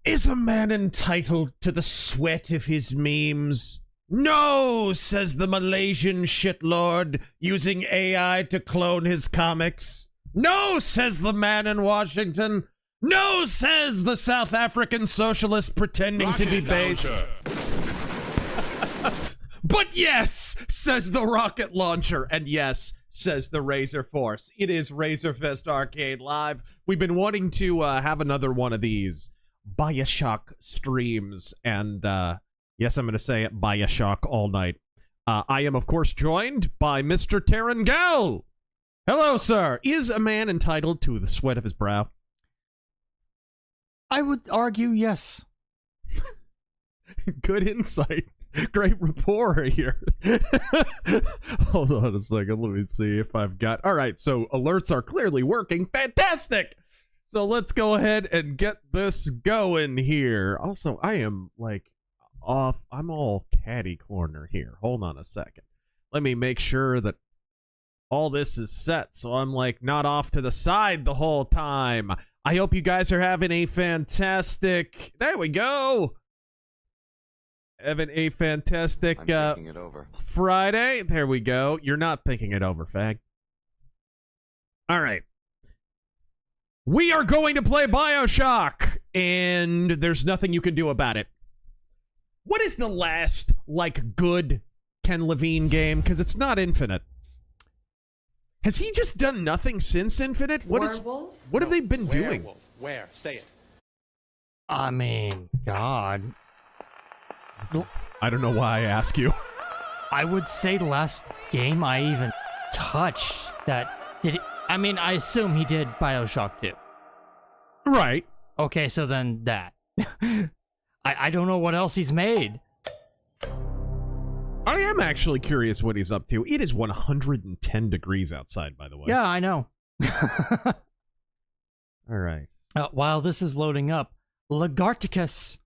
Is a man entitled to the sweat of his memes? No, says the Malaysian shitlord, using AI to clone his comics. No, says the man in Washington. No, says the South African socialist pretending to be based. But yes, says the rocket launcher. And yes, says the Razor Force. It is Razerfest Arcade Live. We've been wanting to have another one of these Bioshock streams. And yes, I'm going to say it, Bioshock all night. I am, of course, joined by Mr. Terangel. Hello, sir. Is a man entitled to the sweat of his brow? I would argue yes. Good insight. Great rapport here. Hold on a second. Let me see if I've got... All right, so alerts are clearly working. Fantastic! So let's go ahead and get this going here. Also, I am, like, off. I'm all catty corner here. Hold on a second. Let me make sure that all this is set so I'm, like, not off to the side the whole time. I hope you guys are having a fantastic... There we go! Having a fantastic Friday. There we go. You're not thinking it over, fag. All right. We are going to play Bioshock, and there's nothing you can do about it. What is the last, like, good Ken Levine game? Because it's not Infinite. Has he just done nothing since Infinite? What have they been doing? Where? Say it. I mean, God. I don't know why I ask you. I would say the last game I even touched that did it. I mean, I assume he did Bioshock 2. Right. Okay, so then that. I don't know what else he's made. I am actually curious what he's up to. It is 110 degrees outside, by the way. Yeah, I know. All right. While this is loading up, Lagarticus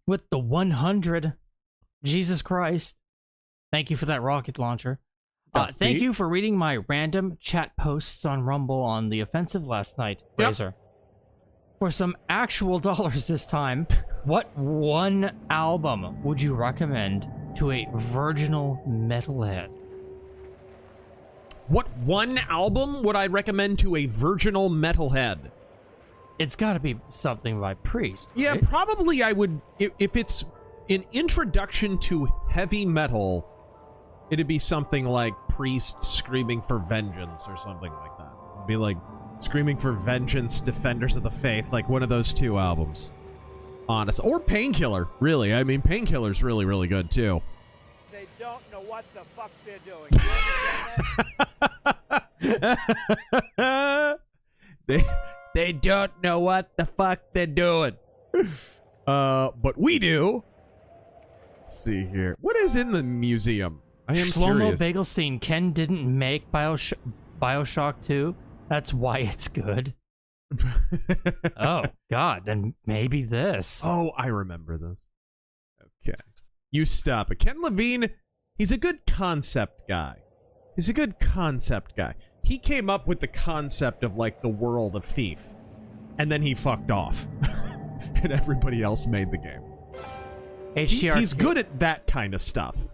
with the 100. Jesus Christ. Thank you for that rocket launcher. Thank you for reading my random chat posts on Rumble on the offensive last night, Razor. For some actual dollars this time, what one album would you recommend to a virginal metalhead? What one album would I recommend to a virginal metalhead? It's got to be something by Priest, right? Yeah, probably I would... If it's an introduction to heavy metal, it'd be something like Priest Screaming for Vengeance or something like that. It'd be like Screaming for Vengeance, Defenders of the Faith, like one of those two albums. Honest. Or Painkiller, really. I mean, Painkiller's really, really good, too. They don't know what the fuck they're doing. You understand that? They don't know what the fuck they're doing. But we do. Let's see here. What is in the museum? I am Shlomo curious. Bagelstein, Ken didn't make Bioshock 2. That's why it's good. Oh, God. Then maybe this. Oh, I remember this. Okay. You stop it. Ken Levine, he's a good concept guy. He's a good concept guy. He came up with the concept of, like, the world of Thief. And then he fucked off. And everybody else made the game. He's good at that kind of stuff.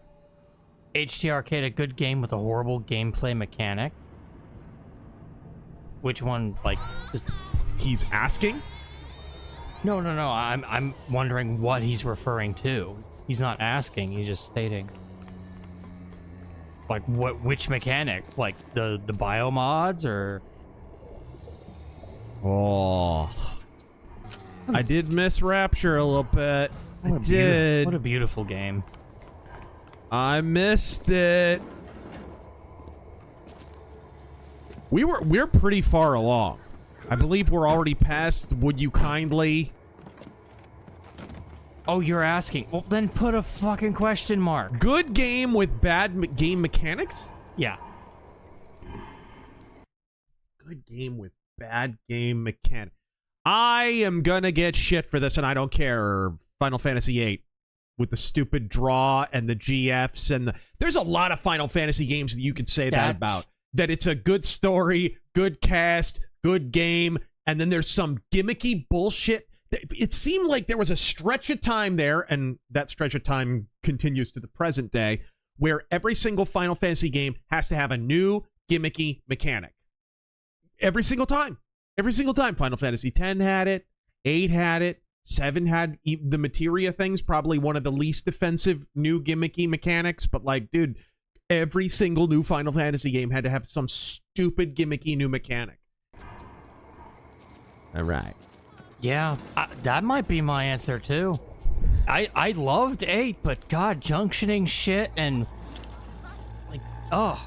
HT Arcade, a good game with a horrible gameplay mechanic. Which one, like, just... He's asking? No. I'm wondering what he's referring to. He's not asking, he's just stating. Like, which mechanic? Like, the bio mods, or... Oh. I did miss Rapture a little bit. I did. What a beautiful game. I missed it. We're pretty far along. I believe we're already past Would You Kindly. Oh, you're asking. Well, then put a fucking question mark. Good game with bad game mechanics? Yeah. Good game with bad game mechanics. I am gonna get shit for this, and I don't care. Final Fantasy VIII. With the stupid draw and the GFs and the... There's a lot of Final Fantasy games that you could say that about. That it's a good story, good cast, good game, and then there's some gimmicky bullshit. it seemed like there was a stretch of time there, and that stretch of time continues to the present day, where every single Final Fantasy game has to have a new gimmicky mechanic. Every single time. Every single time. Final Fantasy X had it, 8 had it, 7 had the materia things, probably one of the least offensive new gimmicky mechanics, but like, dude, every single new Final Fantasy game had to have some stupid gimmicky new mechanic. All right. Yeah, that might be my answer too. I loved 8, but God, junctioning shit and like, oh.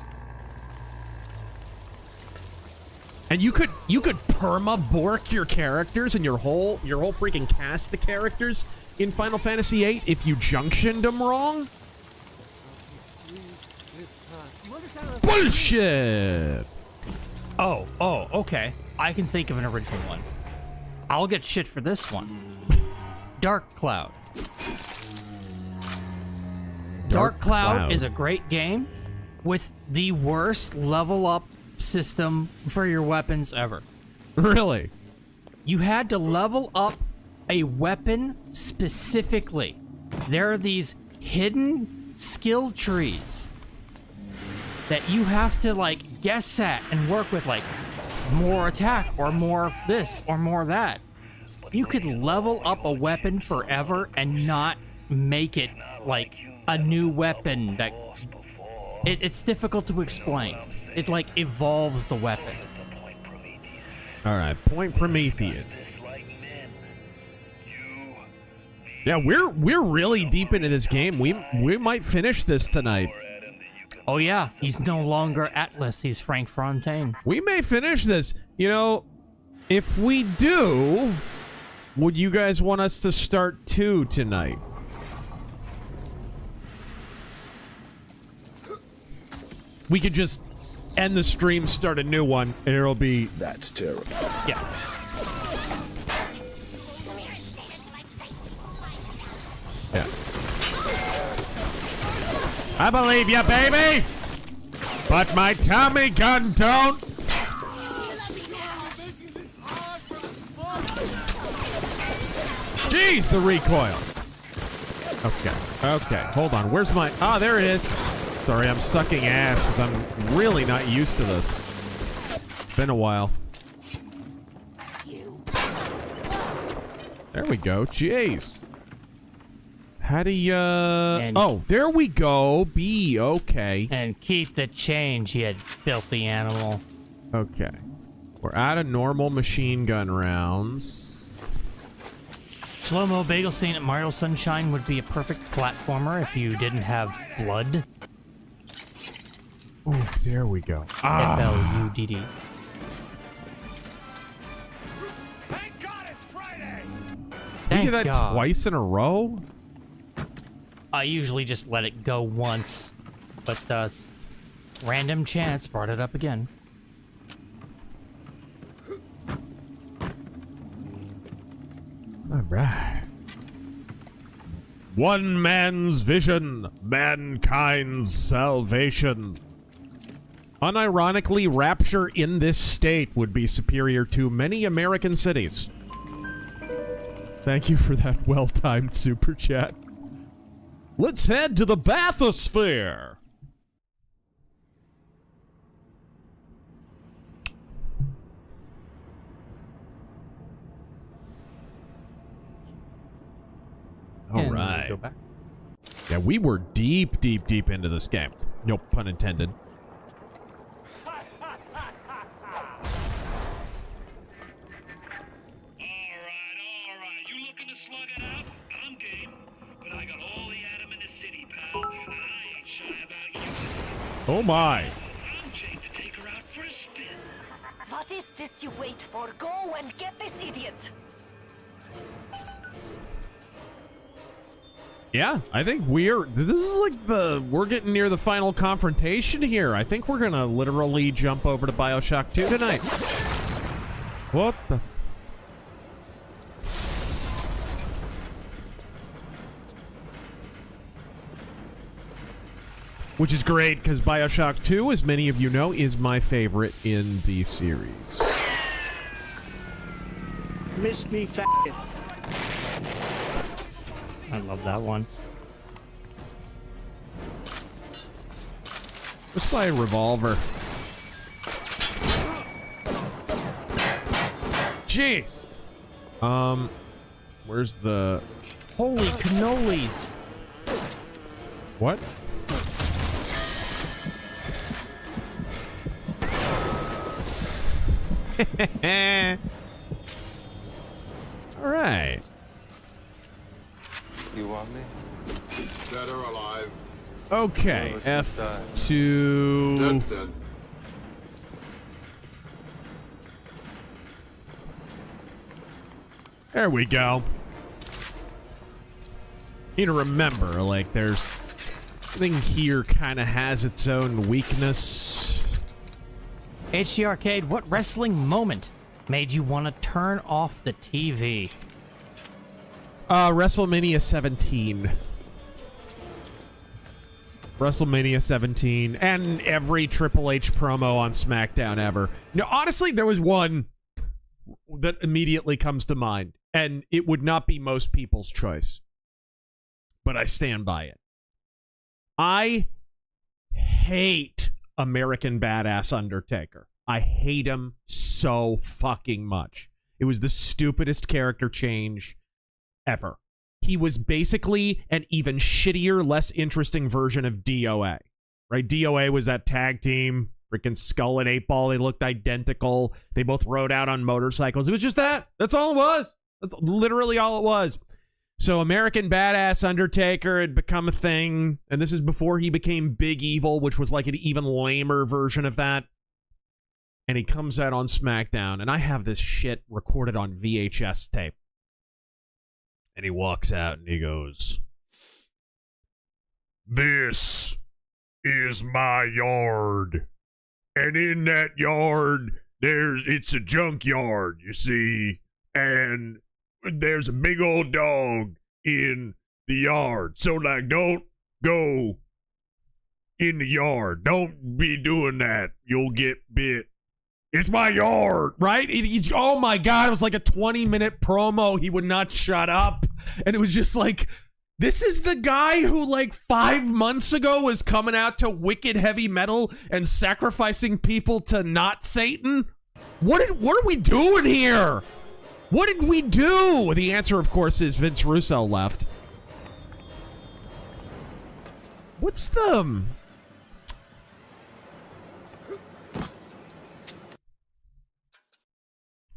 And you could perma bork your characters and your whole freaking cast of characters in Final Fantasy VIII if you junctioned them wrong. Bullshit. Oh, okay. I can think of an original one. I'll get shit for this one. Dark Cloud. Dark Cloud is a great game with the worst level up system for your weapons ever. Really? You had to level up a weapon specifically. There are these hidden skill trees that you have to like guess at and work with, like more attack or more this or more that. You could level up a weapon forever and not make it like a new weapon that it's difficult to explain. It like evolves the weapon. All right, Point Prometheus. Yeah, we're really deep into this game. We might finish this tonight. Oh yeah, he's no longer Atlas, he's Frank Fontaine. We may finish this. You know, if we do, would you guys want us to start 2 tonight? We could just end the stream, start a new one, and it'll be... That's terrible. Yeah. Yeah. I believe you, baby! But my Tommy gun don't! Jeez, the recoil! Okay, hold on. Where's my... Ah, there it is. Sorry, I'm sucking ass because I'm really not used to this. It's been a while. There we go. Jeez. How do you... Oh, there we go. B. Okay. And keep the change, you filthy animal. Okay. We're out of normal machine gun rounds. Shlomo Bagel saying that Mario Sunshine would be a perfect platformer if you didn't have blood. Ooh, there we go. F-L-U-D-D. Thank God it's Friday! We did that twice in a row? I usually just let it go once, but random chance brought it up again. All right. One man's vision, mankind's salvation. Unironically, Rapture in this state would be superior to many American cities. Thank you for that well-timed super chat. Let's head to the bathysphere. All right. Go back. Yeah, we were deep into this game. No pun intended. Oh my. What is this you wait for? Go and get this idiot. Yeah, I think this is like we're getting near the final confrontation here. I think we're gonna literally jump over to Bioshock 2 tonight. What the? Which is great, because Bioshock 2, as many of you know, is my favorite in the series. Missed me, faggot. I love that one. Just buy a revolver. Jeez. Where's the... Holy cannolis. What? All right. You want me? Dead or alive? Okay. All of us must die. F2. Dead. There we go. You need to remember, like, there's... Everything here kind of has its own weakness. HD Arcade, what wrestling moment made you want to turn off the TV? WrestleMania 17. WrestleMania 17 and every Triple H promo on SmackDown ever. No, honestly, there was one that immediately comes to mind, and it would not be most people's choice, but I stand by it. I hate American Badass Undertaker. I hate him so fucking much. It was the stupidest character change ever. He was basically an even shittier, less interesting version of DOA. Right? DOA was that tag team, freaking Skull and 8-Ball. They looked identical. They both rode out on motorcycles. It was just that. That's all it was. That's literally all it was. So American Badass Undertaker had become a thing, and this is before he became Big Evil, which was like an even lamer version of that. And he comes out on SmackDown, and I have this shit recorded on VHS tape. And he walks out and he goes, "This is my yard. And in that yard, it's a junkyard, you see. And there's a big old dog in the yard. So, like, don't go in the yard. Don't be doing that. You'll get bit. It's my yard," right? Oh my God, it was like a 20-minute promo. He would not shut up. And it was just like, this is the guy who like 5 months ago was coming out to wicked heavy metal and sacrificing people to not Satan? What are we doing here? What did we do? The answer, of course, is Vince Russo left. What's the...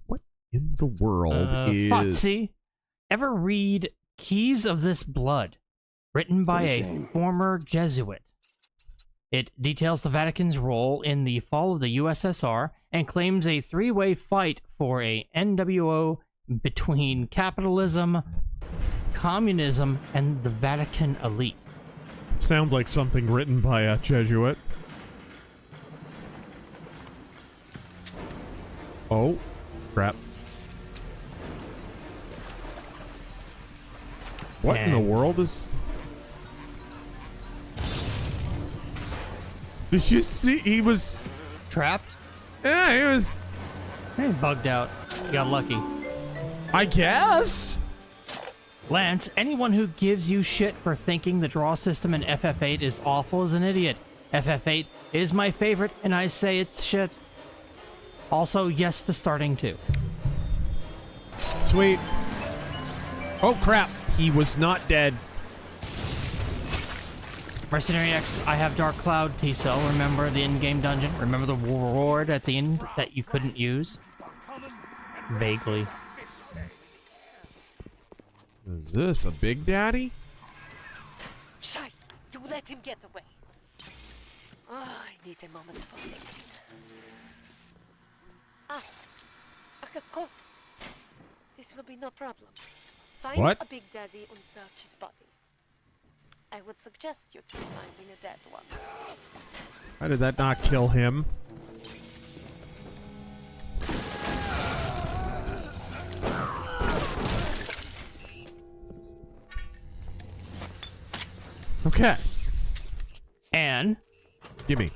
What in the world is... Fotsy, ever read Keys of This Blood, written by a former Jesuit? It details the Vatican's role in the fall of the USSR and claims a three-way fight for a NWO between capitalism, communism, and the Vatican elite. Sounds like something written by a Jesuit. Oh, crap. What in the world is... Did you see? He was... Trapped? Yeah, he was... He bugged out. You got lucky. I guess. Lance, anyone who gives you shit for thinking the draw system in FF8 is awful is an idiot. FF8 is my favorite, and I say it's shit. Also, yes, the starting too. Sweet. Oh, crap. He was not dead. Mercenary X, I have Dark Cloud T-Cell. Remember the in-game dungeon? Remember the reward at the end that you couldn't use? Vaguely. Is this a Big Daddy? Shite! You let him get away. Oh, I need a moment for thinking. Ah, of course. This will be no problem. Find What? a Big Daddy and search his body. I would suggest you keep finding a dead one. How did that not kill him? Okay. And Gimme.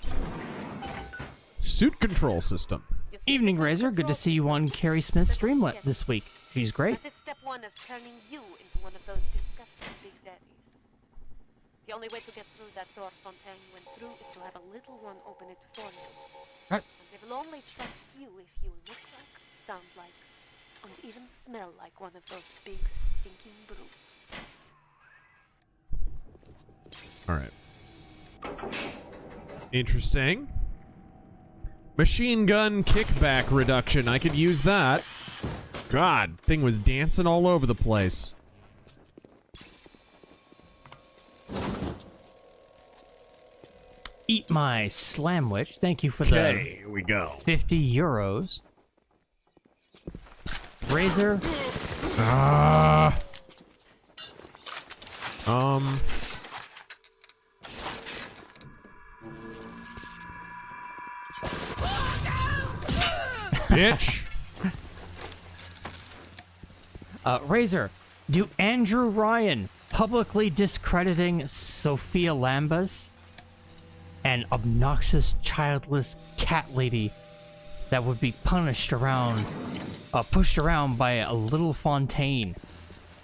Suit control system. You see, evening, this is Razor. Good to see you on Carrie Smith's Streamlet this week. She's great. This is step 1. fun of turning you into one of those disgusting big daddies. The only way to get through that door Fontaine went through is to have a little one open it for you. Right. And they will only trust you if you look like, sound like, and even smell like one of those big, stinking brutes. Alright. Interesting. Machine gun kickback reduction. I could use that. God, thing was dancing all over the place. Eat my slamwich. Thank you for Okay, here we go. 50 euros. Razor. Bitch. Razor. Do Andrew Ryan publicly discrediting Sophia Lambas, an obnoxious, childless cat lady that would be pushed around by a little Fontaine,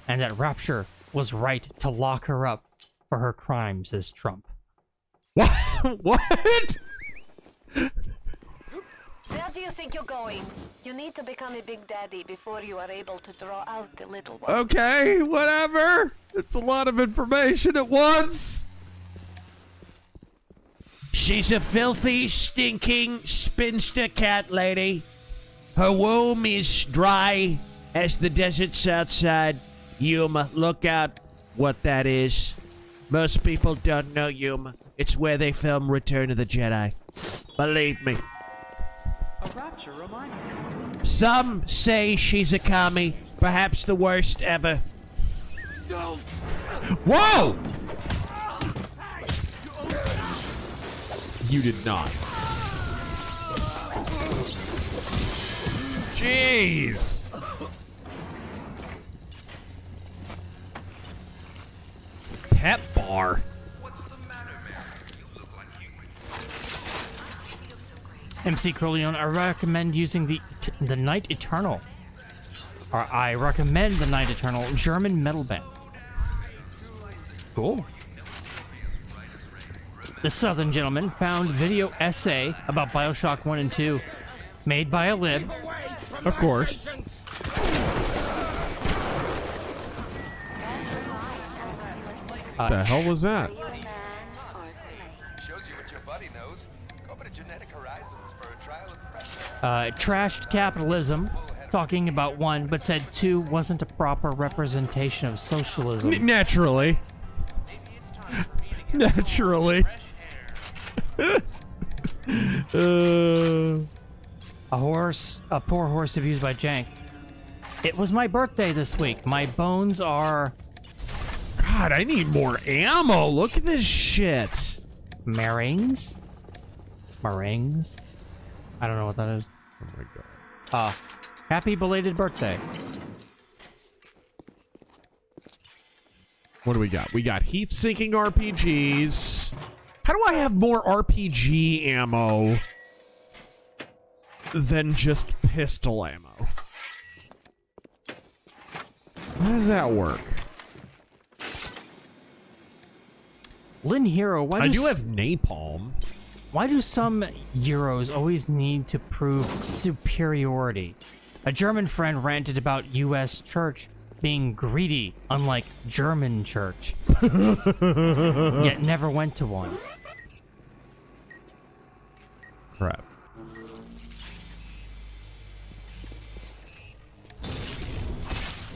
and that Rapture was right to lock her up for her crimes as Trump. What? What? Where do you think you're going? You need to become a big daddy before you are able to draw out the little one. Okay, whatever. It's a lot of information at once. She's a filthy, stinking, spinster cat lady. Her womb is dry as the deserts outside. Yuma, look out what that is. Most people don't know Yuma. It's where they film Return of the Jedi. Believe me. A Rapture reminder. Some say she's a commie, perhaps the worst ever. Whoa! You did not. Jeez. Pet bar. MC Corleone, I recommend using the Night Eternal. Or I recommend the Night Eternal German metal band. Cool. The Southern Gentleman found video essay about Bioshock 1 and 2, made by a lib. Of course. The hell was that? Shows you what your buddy knows. Go over to Genetic Horizons for a trial of fresh air. Trashed capitalism, talking about 1, but said 2 wasn't a proper representation of socialism. Naturally. Naturally. A poor horse abused by Jank. It was my birthday this week. My bones are God, I need more ammo. Look at this shit. meringues. Meringues? I don't know what that is. Oh my god. Happy belated birthday. What do we got? We got heat-sinking RPGs. How do I have more RPG ammo than just pistol ammo? How does that work? Lynn Hero, I do have napalm. Why do some Euros always need to prove superiority? A German friend ranted about U.S. church being greedy, unlike German church, yet never went to one. Crap.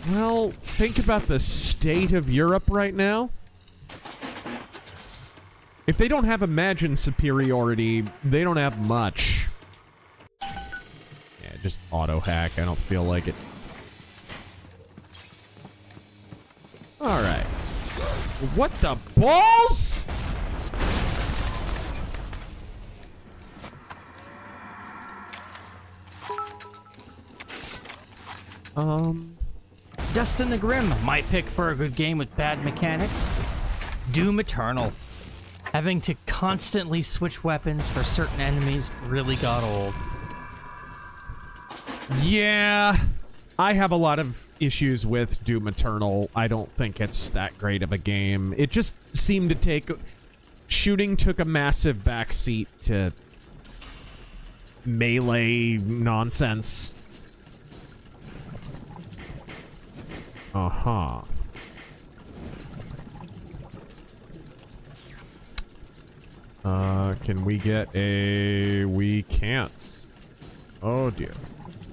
Well, think about the state of Europe right now. If they don't have imagined superiority, they don't have much. Yeah, just auto hack. I don't feel like it. Alright. What the balls? Dustin the Grim, my pick for a good game with bad mechanics. Doom Eternal. Having to constantly switch weapons for certain enemies really got old. Yeah. I have a lot of issues with Doom Eternal. I don't think it's that great of a game. It just seemed to take... Shooting took a massive backseat to melee nonsense. Uh-huh. Can we get a... We can't. Oh, dear.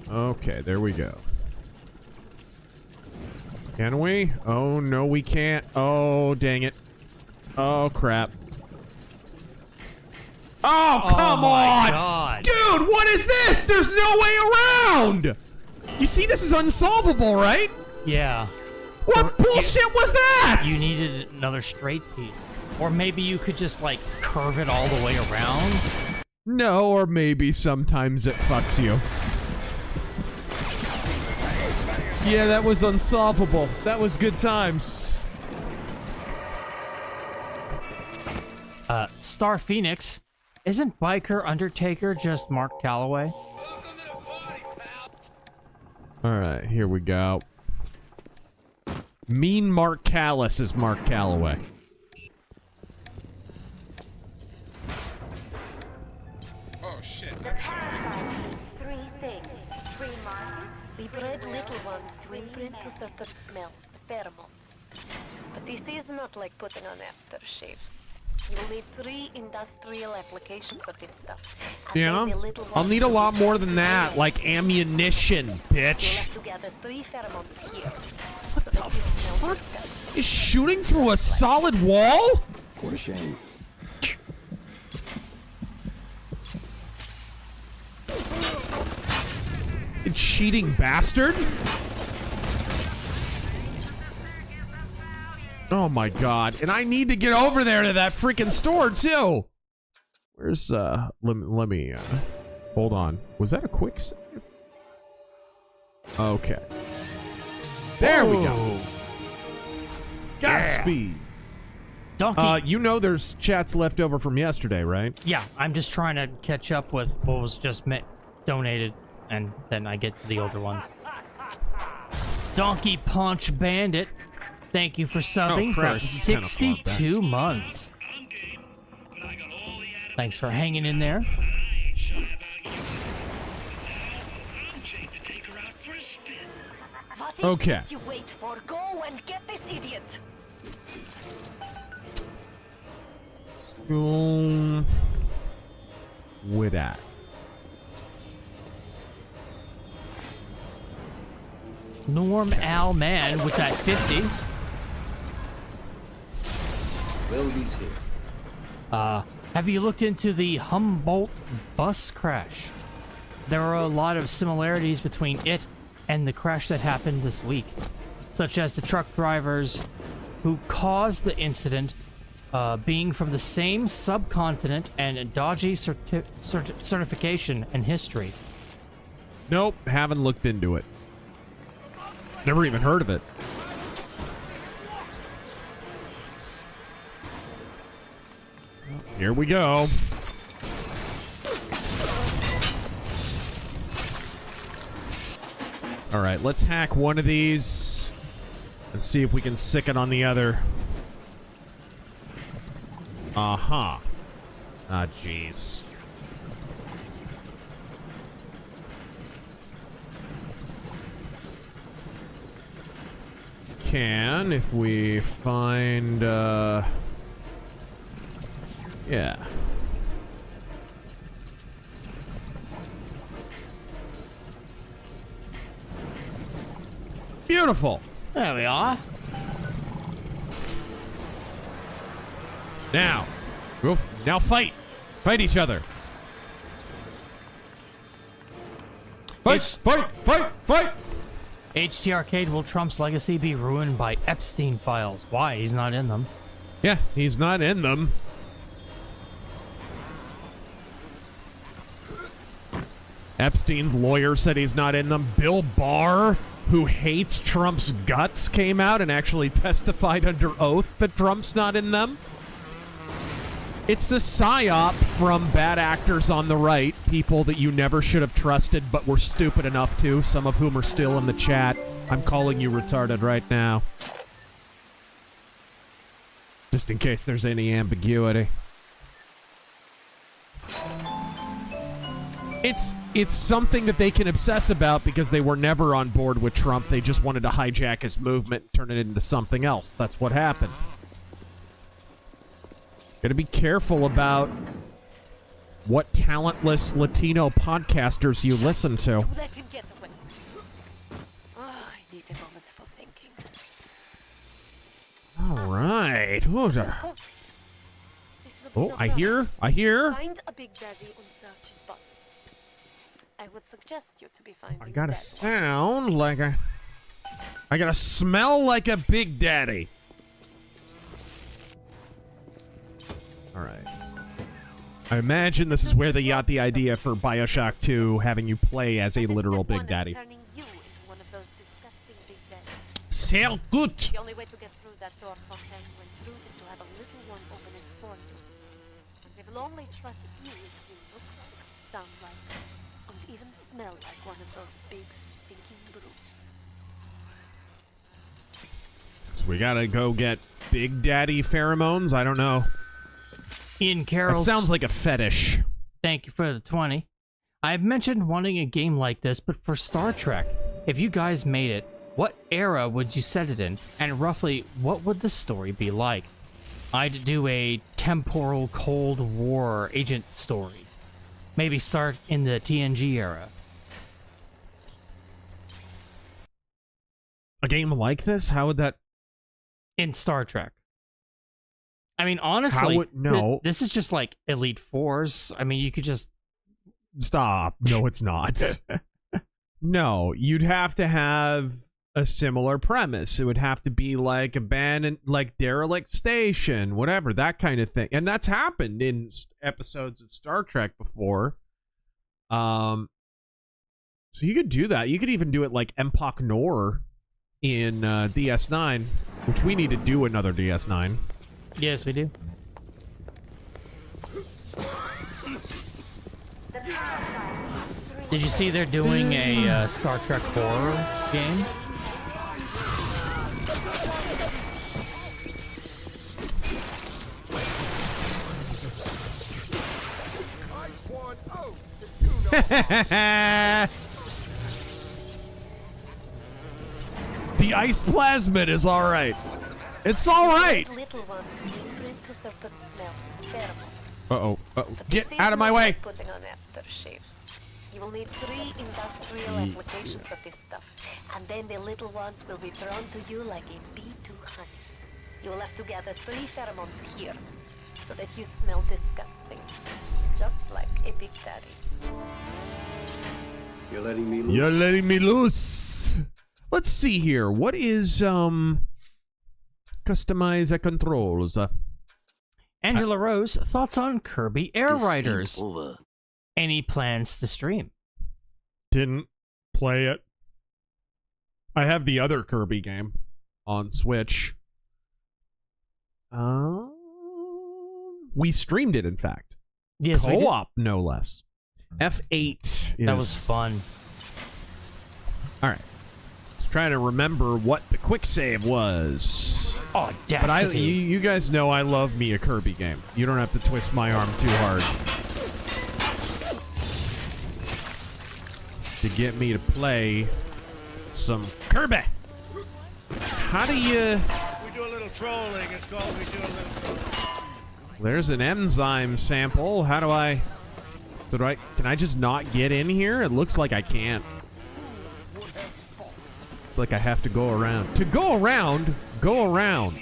Okay, there we go. Can we? Oh, no, we can't. Oh, dang it. Oh, crap. Oh, come on! God. Dude, what is this? There's no way around! You see, this is unsolvable, right? Yeah. What bullshit was that? You needed another straight piece. Or maybe you could just, like, curve it all the way around? No, or maybe sometimes it fucks you. Yeah, that was unsolvable. That was good times. Star Phoenix. Isn't Biker Undertaker just Mark Calloway? Alright, here we go. Mean Mark Callis is Mark Calloway. Oh shit. The parasite needs three things. Three markers. We bred little ones to imprint to certain smells, pheromones. But this is not like putting on aftershave. You will need 3 industrial applications of this stuff. And Yeah? then the little I'll ones need a will lot be more than that, like ammunition, You'll bitch. have to gather 3 pheromones here. What the fuck? Is shooting through a solid wall? What a shame. You cheating bastard? Oh my god. And I need to get over there to that freaking store too. Where's let me hold on. Was that a quick save? Okay. There we go. Godspeed. Donkey. You know there's chats left over from yesterday, right? Yeah, I'm just trying to catch up with what was just donated, and then I get to the older ones. Donkey Punch Bandit. Thank you for subbing crap, for this is 10 o'clock, 62 months. Thanks for hanging in there. What is Okay. it you wait for? Go and get this idiot. School with that. Norm Al Man with that 50. Well, he's here. Have you looked into the Humboldt bus crash? There are a lot of similarities between it and the crash that happened this week, such as the truck drivers who caused the incident being from the same subcontinent and dodgy certification and history. Nope, haven't looked into it. Never even heard of it. Here we go. All right, let's hack one of these and see if we can sick it on the other. Uh-huh. Ah, jeez. Can if we find yeah. Beautiful. There we are. Now, now fight each other. Fight! HT Arcade, will Trump's legacy be ruined by Epstein files? Why? He's not in them. Yeah, he's not in them. Epstein's lawyer said he's not in them. Bill Barr, who hates Trump's guts, came out and actually testified under oath that Trump's not in them. It's a psyop from bad actors on the right, people that you never should have trusted but were stupid enough to, some of whom are still in the chat. I'm calling you retarded right now. Just in case there's any ambiguity. It's something that they can obsess about because they were never on board with Trump. They just wanted to hijack his movement and turn it into something else. That's what happened. Gotta be careful about what talentless Latino podcasters you listen to. Let him get away. Oh, I need a moment for thinking. All right. Oh, I hear. Find a Big Daddy on Search's button. I would suggest you to be finding I gotta Daddy. sound like a... I gotta smell like a Big Daddy. Alright. I imagine this is where they got the idea for Bioshock 2, having you play as a literal Big Daddy. Turning you into one of those disgusting Big Daddies. Sehr gut! The only way to get through that door Fontaine went through is to have a little one open it for you. And they will only trust you if you look like, sound like, and even smell like one of those big, stinking brutes. So we gotta go get Big Daddy pheromones? I don't know. Ian Carroll. That sounds like a fetish. Thank you for the 20. I've mentioned wanting a game like this, but for Star Trek. If you guys made it, what era would you set it in? And roughly, what would the story be like? I'd do a temporal Cold War agent story. Maybe start in the TNG era. A game like this? How would that... In Star Trek. I mean, honestly, no. This is just like Elite Fours. I mean, you could just... Stop. No, it's not. No, you'd have to have a similar premise. It would have to be like abandoned, like derelict station, whatever, that kind of thing. And that's happened in episodes of Star Trek before. So you could do that. You could even do it like Empok Nor in DS9, which we need to do another DS9. Yes, we do. Did you see they're doing a Star Trek horror game? The ice plasmid is all right. It's all right. Little one, to certain smell, Uh-oh. Get out of my way. putting on aftershave. You will need 3 industrial applications of this stuff, and then the little ones will be drawn to you like a bee to honey. You will have to gather 3 pheromones here, so that you smell disgusting, just like a Big Daddy. You're letting me loose? You're letting me loose. Let's see here. What is, customize the controls? Angela Rose, thoughts on Kirby Air This Riders? ain't over. Any plans to stream? Didn't play it. I have the other Kirby game on Switch. We streamed it, in fact. Yes, we did. Co-op, no less. F8 is... That was fun. All right. Let's try to remember what the quick save was. Audacity. But you guys know I love me a Kirby game. You don't have to twist my arm too hard to get me to play some Kirby. How do you... We do a little trolling. It's called we do a little trolling. There's an enzyme sample. How do I... Can I just not get in here? It looks like I can't. It's like I have to go around. To go around, go around.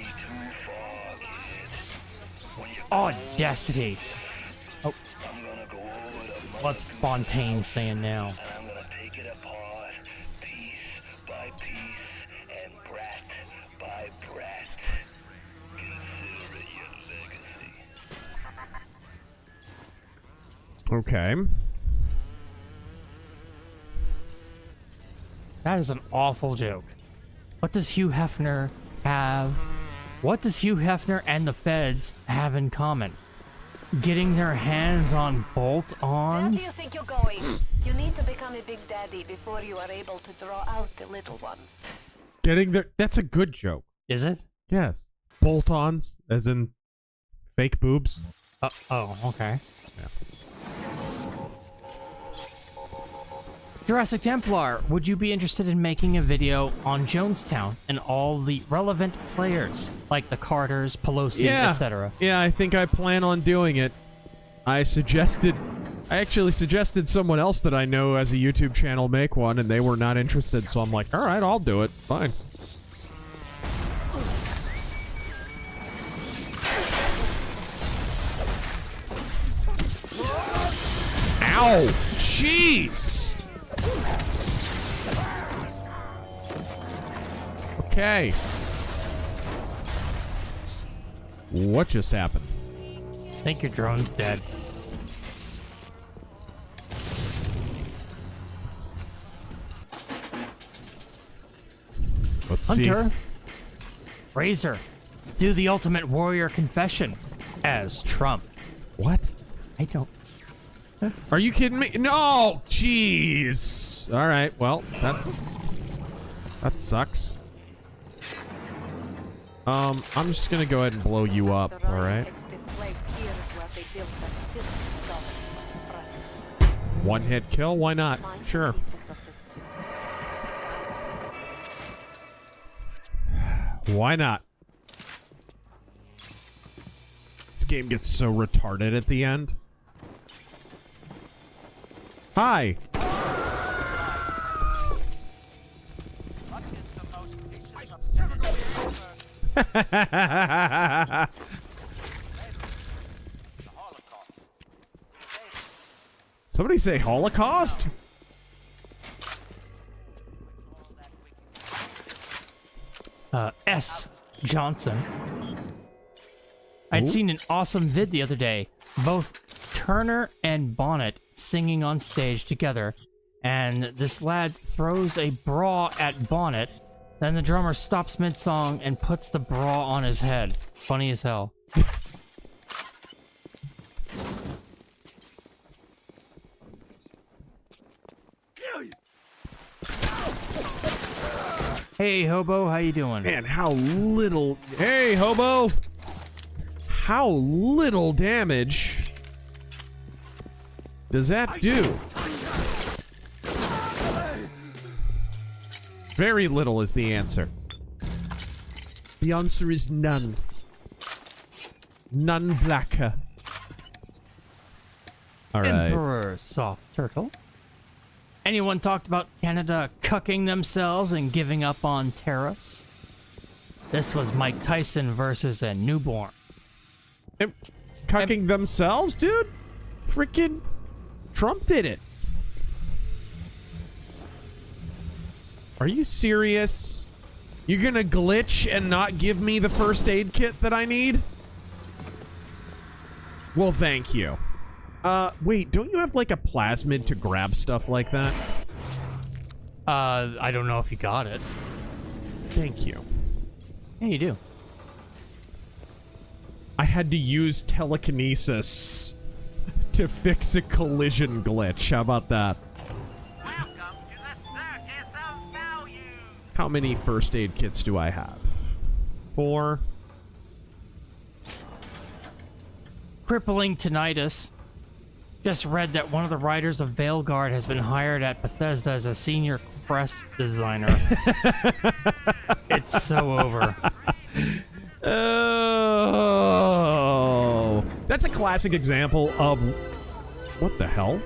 Audacity. Oh. What's Fontaine saying now? I'm gonna take it apart, piece by piece, and brat by brat. Consider it your legacy. Okay. That is an awful joke. What does Hugh Hefner have? What does Hugh Hefner and the feds have in common? getting their hands on Where bolt-ons? do you think you're going? You need to become a big daddy before you are able to draw out the little ones. Getting there. That's a good joke. Is it? Yes. Bolt-ons, as in fake boobs. Oh, okay. Yeah. Jurassic Templar, would you be interested in making a video on Jonestown and all the relevant players, like the Carters, Pelosi, etc.? Yeah, I think I plan on doing it. I actually suggested someone else that I know as a YouTube channel make one, and they were not interested, so I'm like, alright, I'll do it. Fine. Ow! Jeez! Okay. What just happened? I think your drone's dead. Let's Hunter, see. Razor, do the ultimate warrior confession as Trump. What? I don't. Are you kidding me? No! Jeez! Alright, well, that sucks. I'm just gonna go ahead and blow you up, alright? One hit kill? Why not? Sure. Why not? This game gets so retarded at the end. Hi! Somebody say Holocaust? S. Johnson. I'd seen an awesome vid the other day. Both Turner and Bonnet singing on stage together, and this lad throws a bra at Bonnet, then the drummer stops mid-song and puts the bra on his head. Funny as hell. Hey, Hobo, how you doing? Man, how little... Hey, Hobo! How little damage does that do? Very little is the answer. The answer is none. None blacker. All right. Emperor Soft Turtle. Anyone talked about Canada cucking themselves and giving up on tariffs? This was Mike Tyson versus a newborn. Cucking themselves, dude? Freaking Trump did it. Are you serious? You're gonna glitch and not give me the first aid kit that I need? Well, thank you. Wait, don't you have like a plasmid to grab stuff like that? I don't know if you got it. Thank you. Yeah, you do. I had to use telekinesis to fix a collision glitch. How about that? Welcome to the circus of value. How many first aid kits do I have? 4. Crippling tinnitus. Just read that one of the writers of Veilguard has been hired at Bethesda as a senior press designer. It's so over. Oh, that's a classic example of what the hell?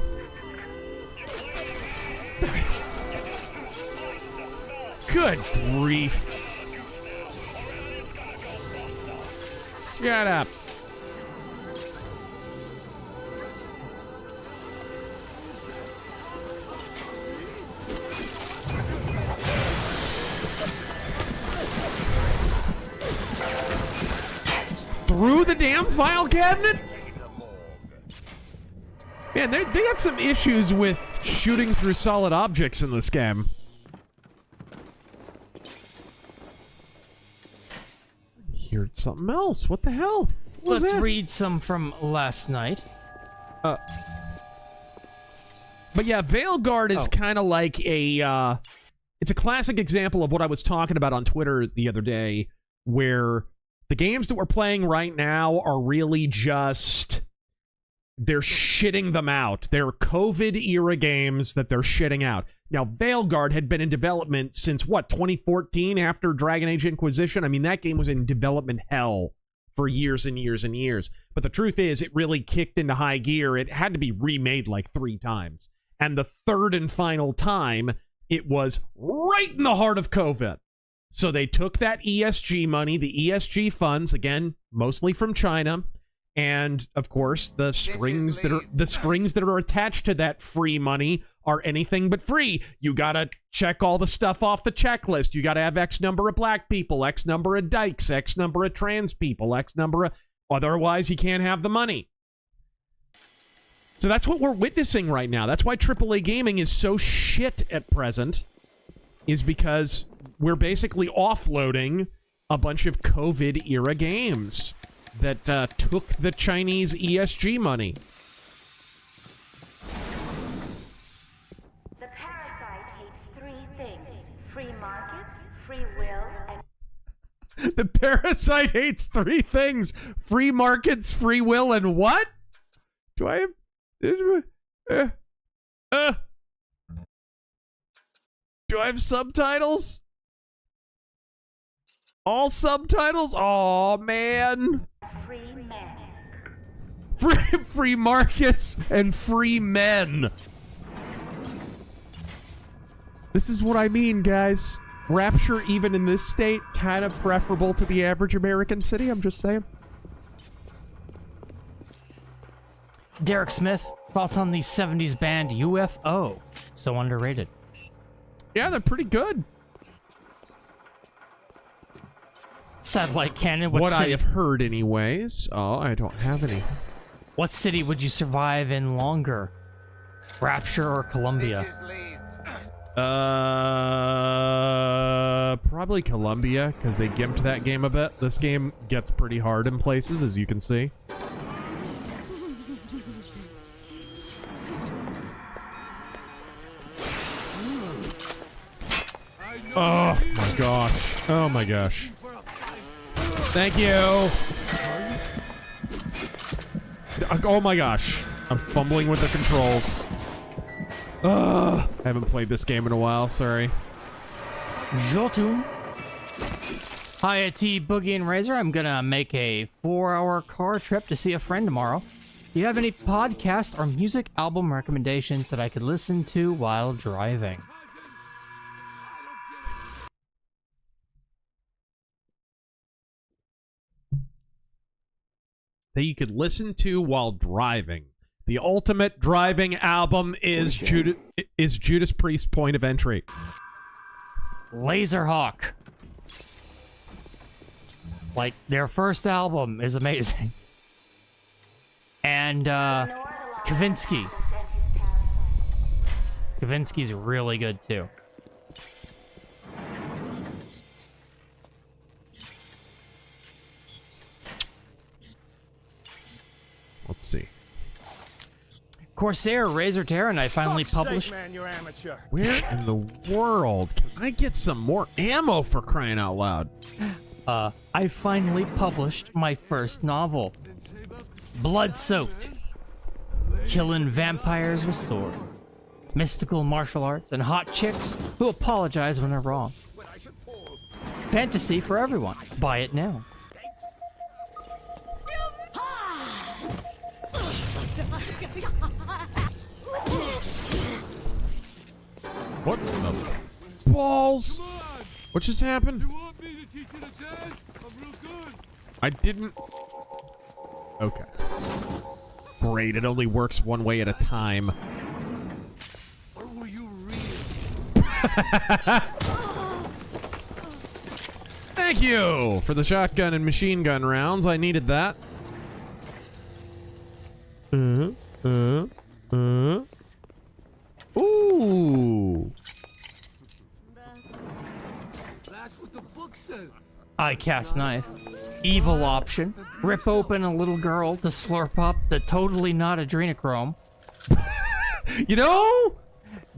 Good grief. Shut up. Through the damn file cabinet? Man, they got some issues with shooting through solid objects in this game. Heard something else. What the hell? was Let's that? read some from last night. But yeah, Veilguard is kind of like a, it's a classic example of what I was talking about on Twitter the other day, where the games that we're playing right now are really just, they're shitting them out. They're COVID-era games that they're shitting out. Now, Veilguard had been in development since, what, 2014 after Dragon Age Inquisition? I mean, that game was in development hell for years and years and years. But the truth is, it really kicked into high gear. It had to be remade like 3 times. And the third and final time, it was right in the heart of COVID. So they took that ESG money, the ESG funds, again, mostly from China, and of course, the strings that are attached to that free money are anything but free. You gotta check all the stuff off the checklist. You gotta have X number of black people, X number of dykes, X number of trans people, X number of... Otherwise, you can't have the money. So that's what we're witnessing right now. That's why AAA gaming is so shit at present, is because we're basically offloading a bunch of COVID-era games that took the Chinese ESG money. The parasite hates 3 things: free markets, free will, and... The parasite hates 3 things: free markets, free will, and what? Do I have... Do I have subtitles? All subtitles? Oh man. free men. Free markets and free men. This is what I mean, guys. Rapture, even in this state, kind of preferable to the average American city. I'm just saying. Derek Smith, thoughts on the 70s band UFO? So underrated. Yeah, they're pretty good. Satellite cannon. What I have heard, anyways. Oh, I don't have any. What city would you survive in longer? Rapture or Columbia? Probably Columbia, because they gimped that game a bit. This game gets pretty hard in places, as you can see. Oh my gosh. Oh my gosh. Thank you. Oh my gosh. I'm fumbling with the controls. I haven't played this game in a while, sorry. Jotun. Hi, it's Boogie and Razor. I'm gonna make a 4-hour car trip to see a friend tomorrow. Do you have any podcast or music album recommendations that I could listen to while driving? That you could listen to while driving. The ultimate driving album is Judas Priest's Point of Entry. Laserhawk. Like, their first album is amazing. And, Kavinsky. Kavinsky's really good, too. Let's see. Corsair, Razor Terror, and I finally published... Man, you're amateur. Where in the world can I get some more ammo, for crying out loud? I finally published my first novel. Blood-soaked. Killing vampires with swords. Mystical martial arts and hot chicks who apologize when they're wrong. Fantasy for everyone. Buy it now. What the balls? What just happened? You want me to teach you to dance? I'm real good. I didn't... Okay. Great, it only works one way at a time. Or were you real? Thank you for the shotgun and machine gun rounds. I needed that. Ooh. That's what the book said. I cast knife. Evil option. Rip open a little girl to slurp up the totally not adrenochrome. You know?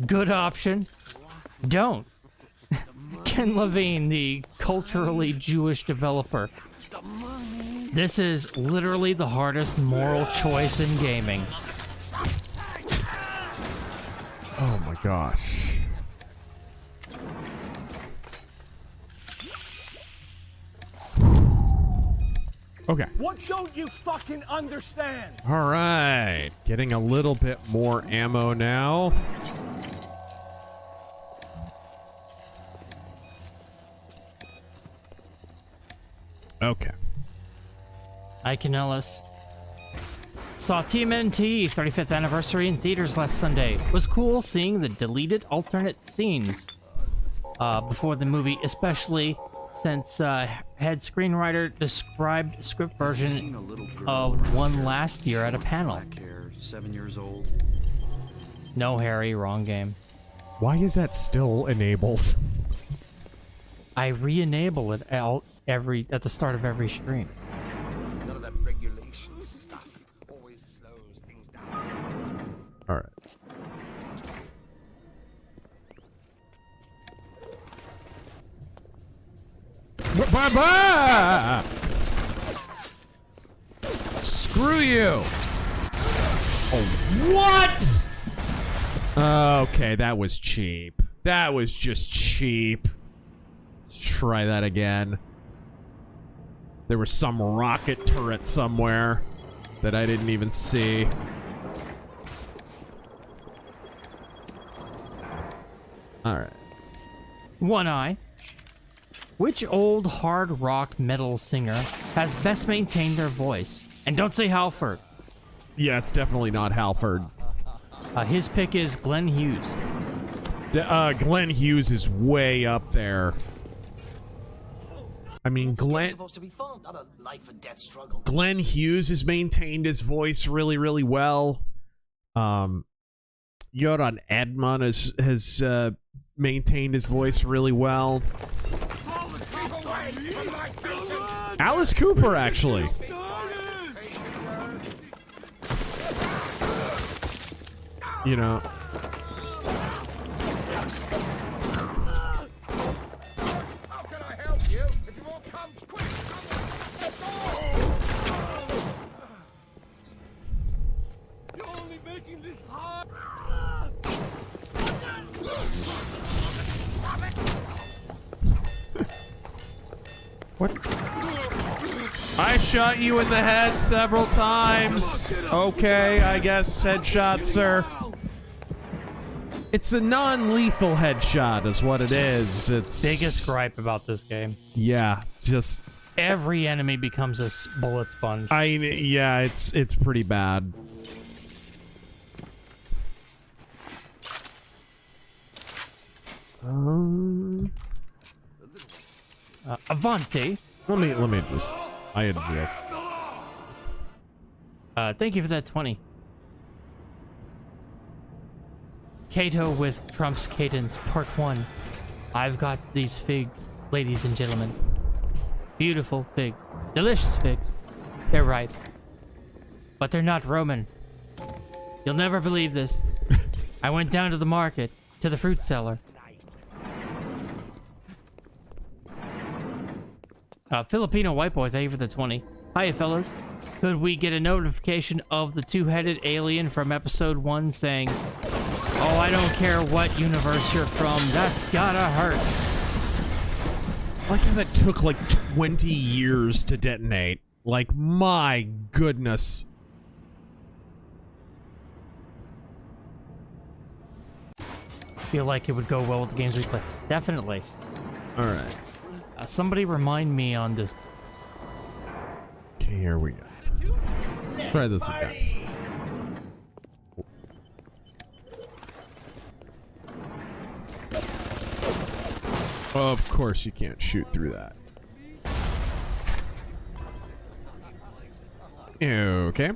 Good option. Don't. Ken Levine, the culturally Jewish developer. This is literally the hardest moral choice in gaming. Oh my gosh. Okay. What don't you fucking understand? All right. Getting a little bit more ammo now. Okay. Ike Ellis. Saw TMNT 35th anniversary in theaters last Sunday. Was cool seeing the deleted alternate scenes before the movie, especially since head screenwriter described script version of one last year at a panel. 7 years old. No, Harry, wrong game. Why is that still enabled? I re-enable it at the start of every stream. None of that regulation stuff always slows things down. All right. Bye-bye! Screw you! Oh, what? Okay, that was cheap. That was just cheap. Let's try that again. There was some rocket turret somewhere that I didn't even see. Alright. One Eye. Which old hard rock metal singer has best maintained their voice? And don't say Halford. Yeah, it's definitely not Halford. His pick is Glenn Hughes. Glenn Hughes is way up there. I mean, Glenn Hughes has maintained his voice really, really well. Joran Edman has maintained his voice really well. Alice Cooper, actually. You know. How can I help you? If you won't come quick, You're only making this hard. What? I shot you in the head several times. Okay, I guess headshot, sir. It's a non-lethal headshot is what it is. It's Biggest gripe about this game. Yeah, just every enemy becomes a bullet sponge. Yeah, it's pretty bad. Avanti. Let me just. I had to do this. Thank you for that 20. Cato with Trump's Cadence, Part 1. I've got these figs, ladies and gentlemen. Beautiful figs. Delicious figs. They're ripe. But they're not Roman. You'll never believe this. I went down to the market, to the fruit seller. Filipino white boy, thank you for the 20. Hiya, fellas. Could we get a notification of the two-headed alien from episode 1 saying, "Oh, I don't care what universe you're from, that's gotta hurt." I like how that took like 20 years to detonate. Like, my goodness. Feel like it would go well with the games we play. Definitely. Alright. Somebody remind me on this. Okay, here we go. Try this again. Of course you can't shoot through that. Okay.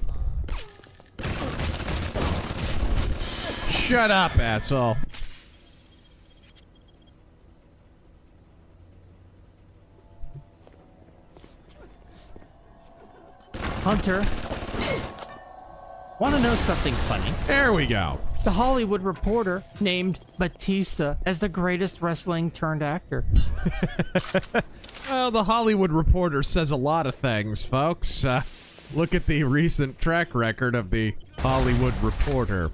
Shut up, asshole. Hunter, want to know something funny? There we go. The Hollywood Reporter named Batista as the greatest wrestling turned actor. Well, the Hollywood Reporter says a lot of things, folks. Look at the recent track record of the Hollywood Reporter.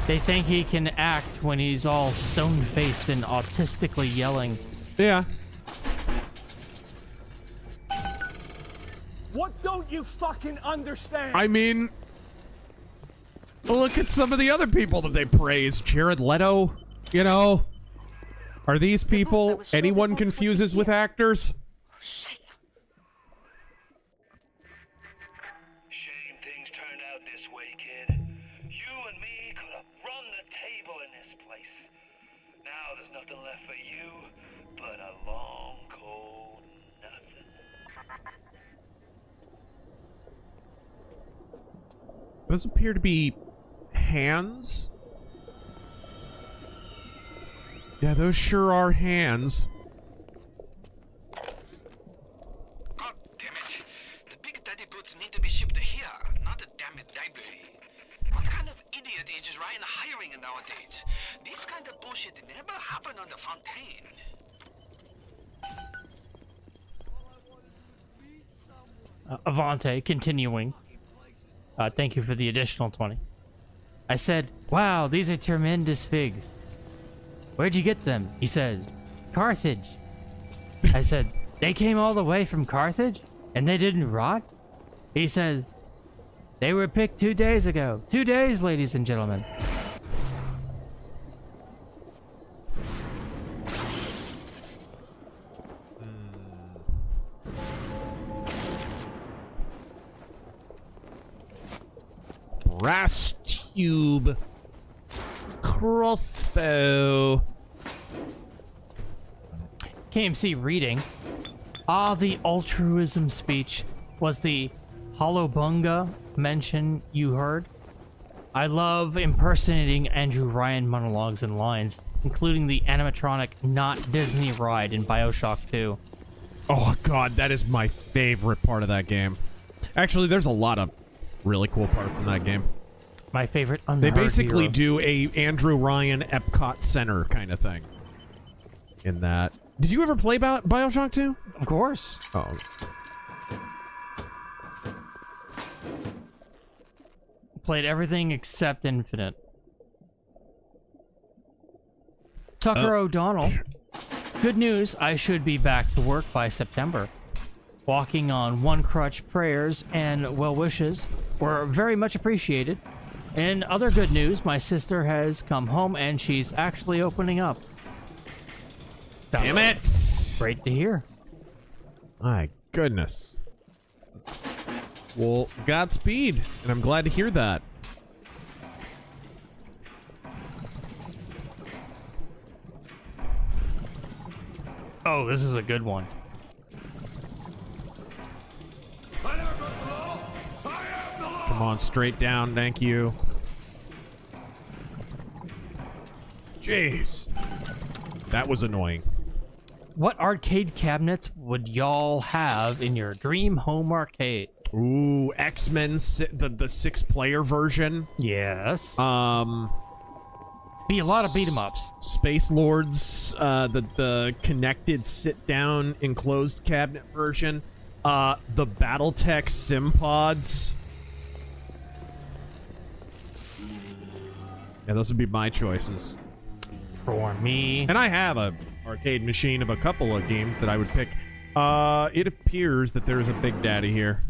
They think he can act when he's all stone-faced and autistically yelling. Yeah. What don't you fucking understand? I mean, look at some of the other people that they praise. Jared Leto, you know. Are these people anyone confuses with actors? Shame things turned out this way, kid. You and me could have run the table in this place. Now there's nothing left for you but a long, cold nothing. Those appear to be hands. Yeah, those sure are hands. God damn it. The big daddy boots need to be shipped here, not the damn it library. What kind of idiot is Ryan hiring nowadays? This kind of bullshit never happened on the Fontaine. Avante, continuing. Thank you for the additional 20. I said, wow, these are tremendous figs. Where'd you get them? He said, Carthage. I said, they came all the way from Carthage? And they didn't rot? He says, they were picked 2 days ago. 2 days, ladies and gentlemen. Brass tube. Crossbow. KMC reading. The altruism speech was the Holobunga mention you heard. I love impersonating Andrew Ryan monologues and lines, including the animatronic not Disney ride in Bioshock 2. Oh god, that is my favorite part of that game. Actually, there's a lot of really cool parts in that game. My favorite unheard They basically hero. do a Andrew Ryan Epcot Center kind of thing in that. Did you ever play Bioshock 2? Of course. Oh. Played everything except Infinite. Tucker O'Donnell. Good news, I should be back to work by September. Walking on one crutch prayers and well wishes were very much appreciated. And other good news, my sister has come home and she's actually opening up. Damn it! Great to hear. My goodness. Well, Godspeed, and I'm glad to hear that. Oh, this is a good one. Come on, straight down, thank you. Jeez. That was annoying. What arcade cabinets would y'all have in your dream home arcade? Ooh, X-Men, the 6-player version. Yes. Be a lot of beat 'em ups. Space Lords, the connected sit-down enclosed cabinet version. The BattleTech Simpods. Yeah, those would be my choices. For me. And I have a arcade machine of a couple of games that I would pick. It appears that there's a Big Daddy here.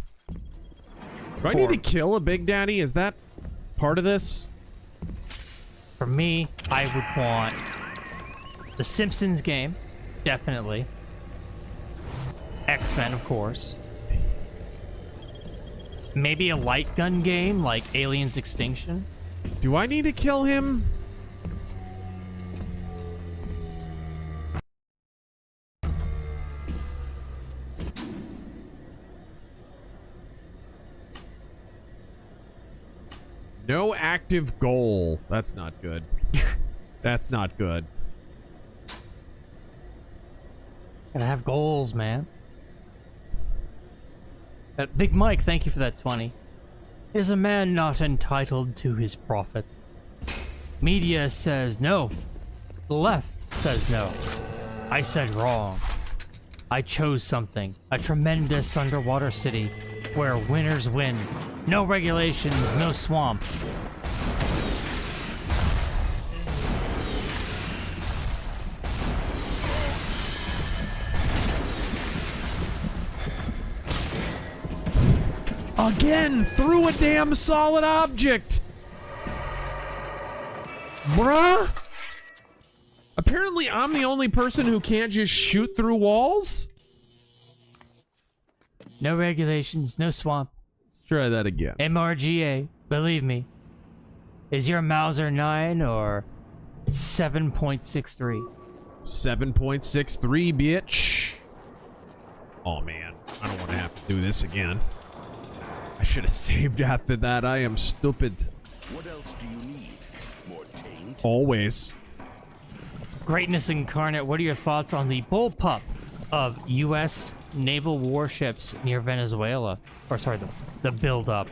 Do I need to kill a Big Daddy? Is that part of this? For me, I would want the Simpsons game, definitely. X-Men, of course. Maybe a light gun game like Aliens Extinction. Do I need to kill him? No active goal. That's not good. That's not good. Gotta have goals, man. Big Mike, thank you for that 20. Is a man not entitled to his profit? Media says no. The left says no. I said wrong. I chose something. A tremendous underwater city where winners win. No regulations, no swamp. Again, through a damn solid object! Bruh? Apparently I'm the only person who can't just shoot through walls? No regulations, no swamp. Let's try that again. MRGA, believe me. Is your Mauser 9 or 7.63? 7.63, bitch. Oh man, I don't want to have to do this again. I should have saved after that. I am stupid. What else do you need? More taint? Always. Greatness incarnate, what are your thoughts on the bullpup of U.S. naval warships near Venezuela? Or sorry, the build-up.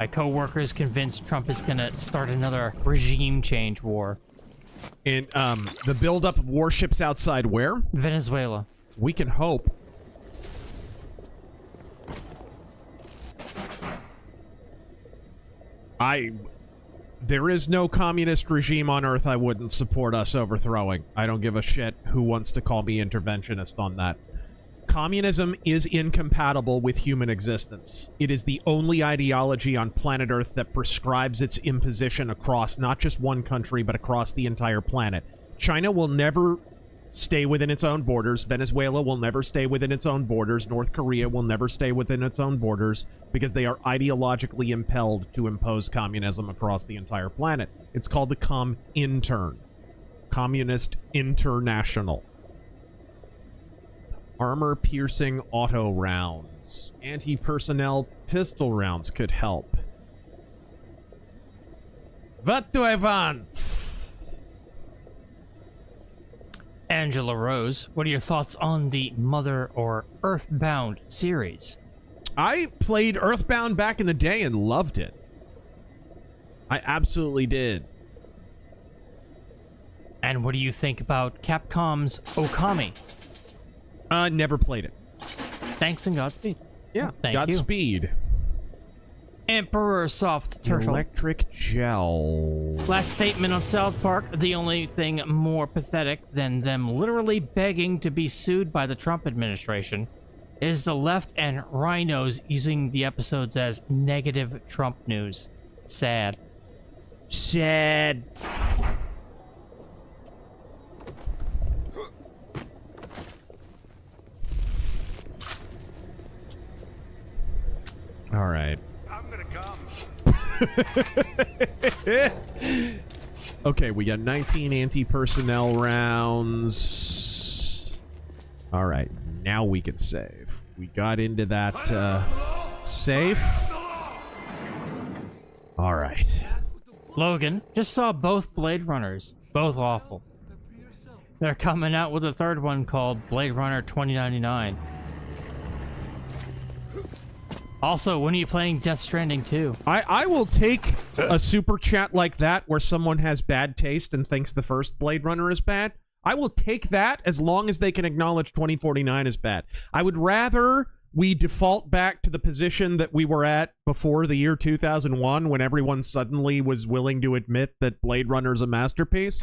My co-workers convinced Trump is gonna start another regime change war. And the buildup of warships outside where? Venezuela. We can hope. There is no communist regime on Earth I wouldn't support us overthrowing. I don't give a shit who wants to call me interventionist on that. Communism is incompatible with human existence. It is the only ideology on planet Earth that prescribes its imposition across not just one country, but across the entire planet. China will never stay within its own borders. Venezuela will never stay within its own borders. North Korea will never stay within its own borders because they are ideologically impelled to impose communism across the entire planet. It's called the Comintern. Communist International. Armor-piercing auto rounds. Anti-personnel pistol rounds could help. What do I want? Angela Rose, what are your thoughts on the Mother or Earthbound series? I played Earthbound back in the day and loved it. I absolutely did. And what do you think about Capcom's Okami? Never played it. Thanks and Godspeed. Yeah, thank you. Godspeed. Emperor Soft Turtle. Electric gel. Last statement on South Park, the only thing more pathetic than them literally begging to be sued by the Trump administration is the left and rhinos using the episodes as negative Trump news. Sad. Sad. All right. I'm gonna come. Okay, we got 19 anti-personnel rounds. All right, now we can save. We got into that safe. All right. Logan, just saw both Blade Runners. Both awful. They're coming out with a third one called Blade Runner 2099. Also, when are you playing Death Stranding 2? I will take a super chat like that where someone has bad taste and thinks the first Blade Runner is bad. I will take that as long as they can acknowledge 2049 is bad. I would rather we default back to the position that we were at before the year 2001 when everyone suddenly was willing to admit that Blade Runner is a masterpiece.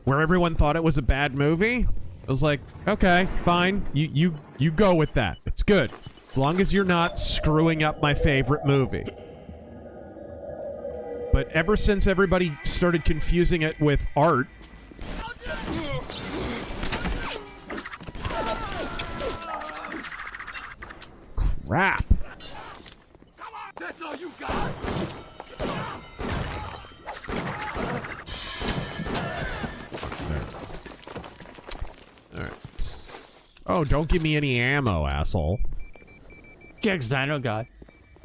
Where everyone thought it was a bad movie. I was like, okay, fine. You go with that. It's good. As long as you're not screwing up my favorite movie. But ever since everybody started confusing it with art... Crap. That's all you got? Oh, don't give me any ammo, asshole. Jags Dino God.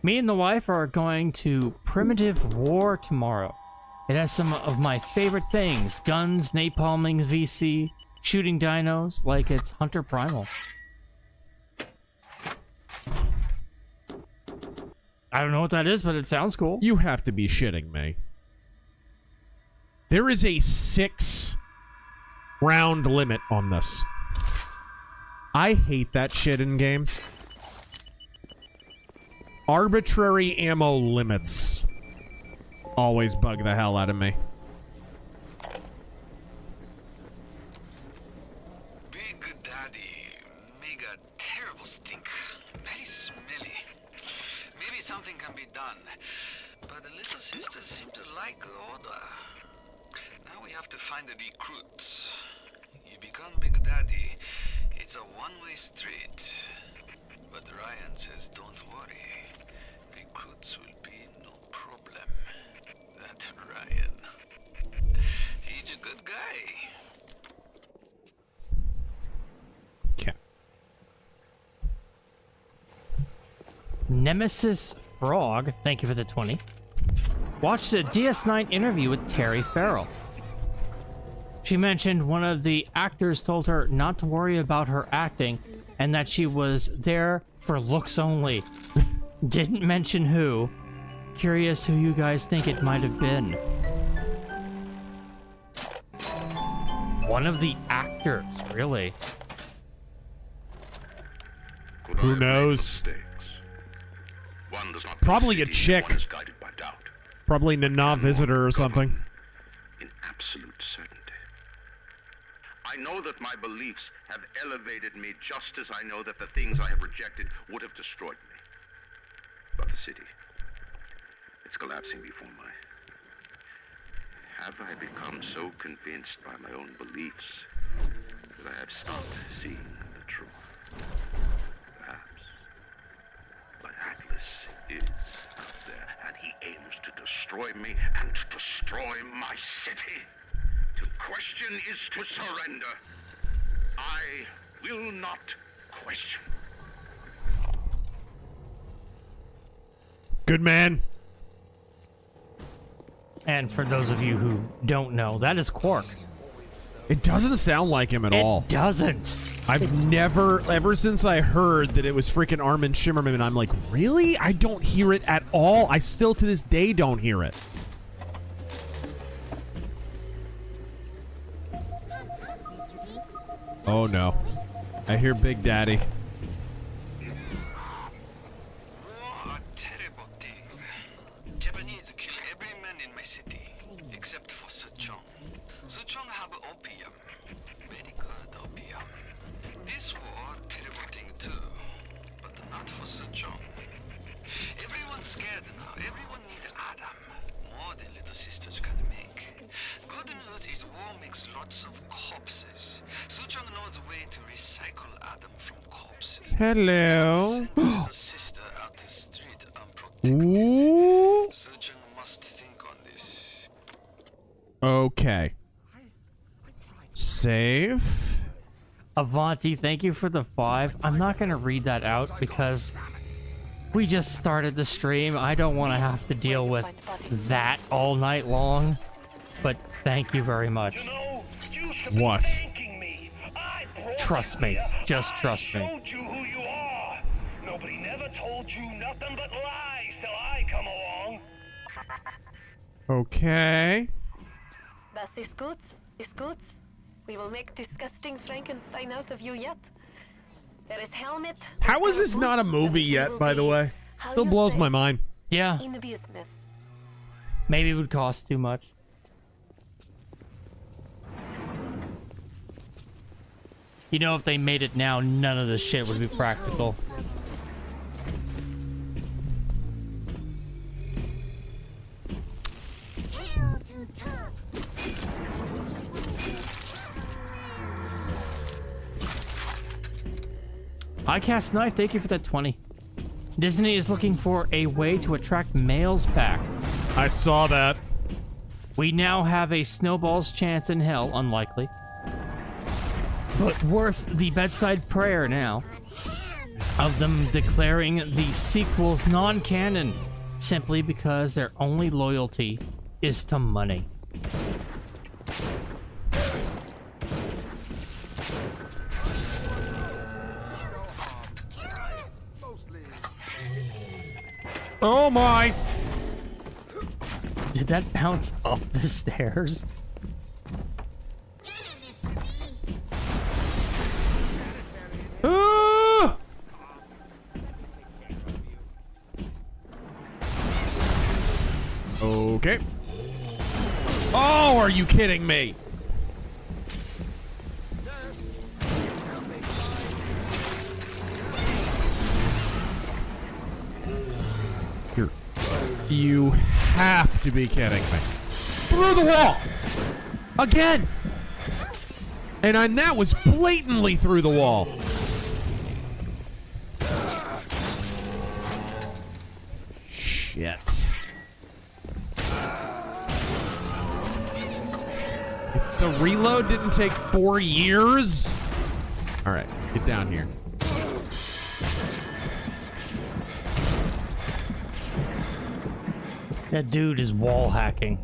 Me and the wife are going to Primitive War tomorrow. It has some of my favorite things. Guns, napalming VC, shooting dinos like it's Hunter Primal. I don't know what that is, but it sounds cool. You have to be shitting me. There is a 6-round limit on this. I hate that shit in games. Arbitrary ammo limits always bug the hell out of me. Big Daddy make a terrible stink. Very smelly. Maybe something can be done. But the little sisters seem to like order. Now we have to find the recruits. You become Big Daddy, it's a one-way street. But Ryan says don't worry. Recruits will be no problem. That Ryan. He's a good guy. Okay. Nemesis Frog, thank you for the 20. Watched a DS9 interview with Terry Farrell. She mentioned one of the actors told her not to worry about her acting and that she was there for looks only. Didn't mention who. Curious who you guys think it might have been. One of the actors, really? Who knows? Probably a chick. Probably Nana Visitor or something. In absolute certainty. I know that my beliefs have elevated me just as I know that the things I have rejected would have destroyed me. But the city, it's collapsing before my... Have I become so convinced by my own beliefs that I have stopped seeing the truth? Perhaps. But Atlas is out there, and he aims to destroy me and to destroy my city. To question is to surrender. I will not question. Good man. And for those of you who don't know, that is Quark. It doesn't sound like him at all. It doesn't. I've never, ever since I heard that it was freaking Armin Shimmerman, and I'm like, really? I don't hear it at all. I still to this day don't hear it. Oh no. I hear Big Daddy. War, a terrible thing. Japanese kill every man in my city, except for Suchong. Suchong have opium. Very good opium. This war, terrible thing too. But not for Suchong. Everyone's scared now. Everyone needs Adam. More than little sisters can make. Good news is war makes lots of corpses. Suchong knows a way to recycle Adam from corpses. Hello. Little sister out the street unprotected. Ooh. Suchong must think on this. Okay. Save. Avanti, thank you for the 5. I'm not going to read that out because we just started the stream. I don't want to have to deal with that all night long. But thank you very much. You know, you should be What? thanking me. I brought Trust you me. here. Just trust me. I showed you who you are. Nobody never told you nothing but lies till I come along. Okay. Das ist gut. Ist gut. We will make disgusting Frankenstein out of you yet. There is helmet. How is this not a movie yet, by the way? Still blows my mind. Yeah, In the business. maybe it would cost too much. You know, if they made it now, none of this shit would be practical. iCast Knife, thank you for that 20. Disney is looking for a way to attract males back. I saw that. We now have a snowball's chance in hell, unlikely. But worth the bedside prayer now of them declaring the sequels non-canon simply because their only loyalty is to money. Oh my! Did that bounce up the stairs? Ah! Okay. Oh, are you kidding me? You have to be kidding me. Through the wall! Again! And that was blatantly through the wall. Shit. If the reload didn't take 4 years... Alright, get down here. That dude is wall hacking.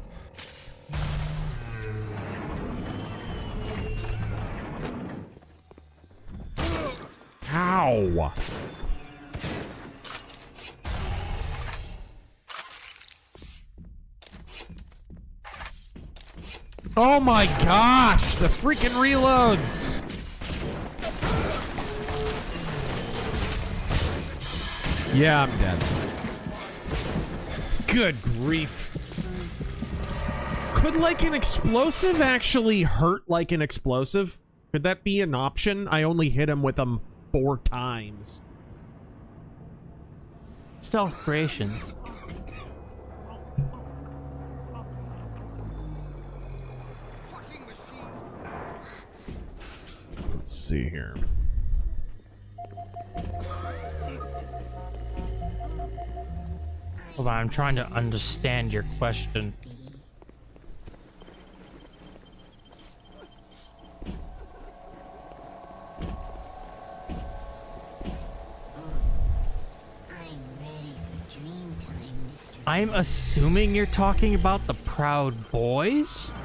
Ow! Oh my gosh! The freaking reloads! Yeah, I'm dead. Good grief. Could, like, an explosive actually hurt like an explosive? Could that be an option? I only hit him with them 4 times. Stealth creations. Let's see here. Hold on, I'm trying to understand your question. I'm assuming you're talking about the Proud Boys?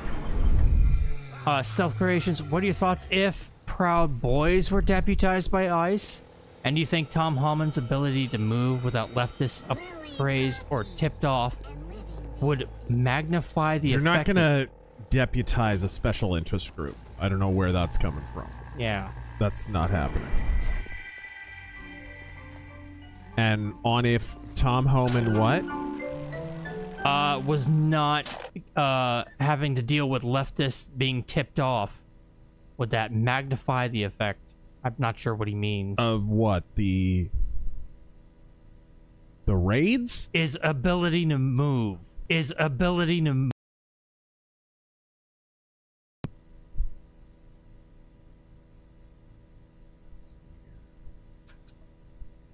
Stealth creations, what are your thoughts if Proud Boys were deputized by ICE? And do you think Tom Holland's ability to move without leftists appraised or tipped off would magnify the You're not effect gonna deputize a special interest group. I don't know where that's coming from. Yeah. That's not happening. And on if Tom Homan what? Was not having to deal with leftists being tipped off, would that magnify the effect? I'm not sure what he means. Of what? The raids? Is ability to move. Is ability to move.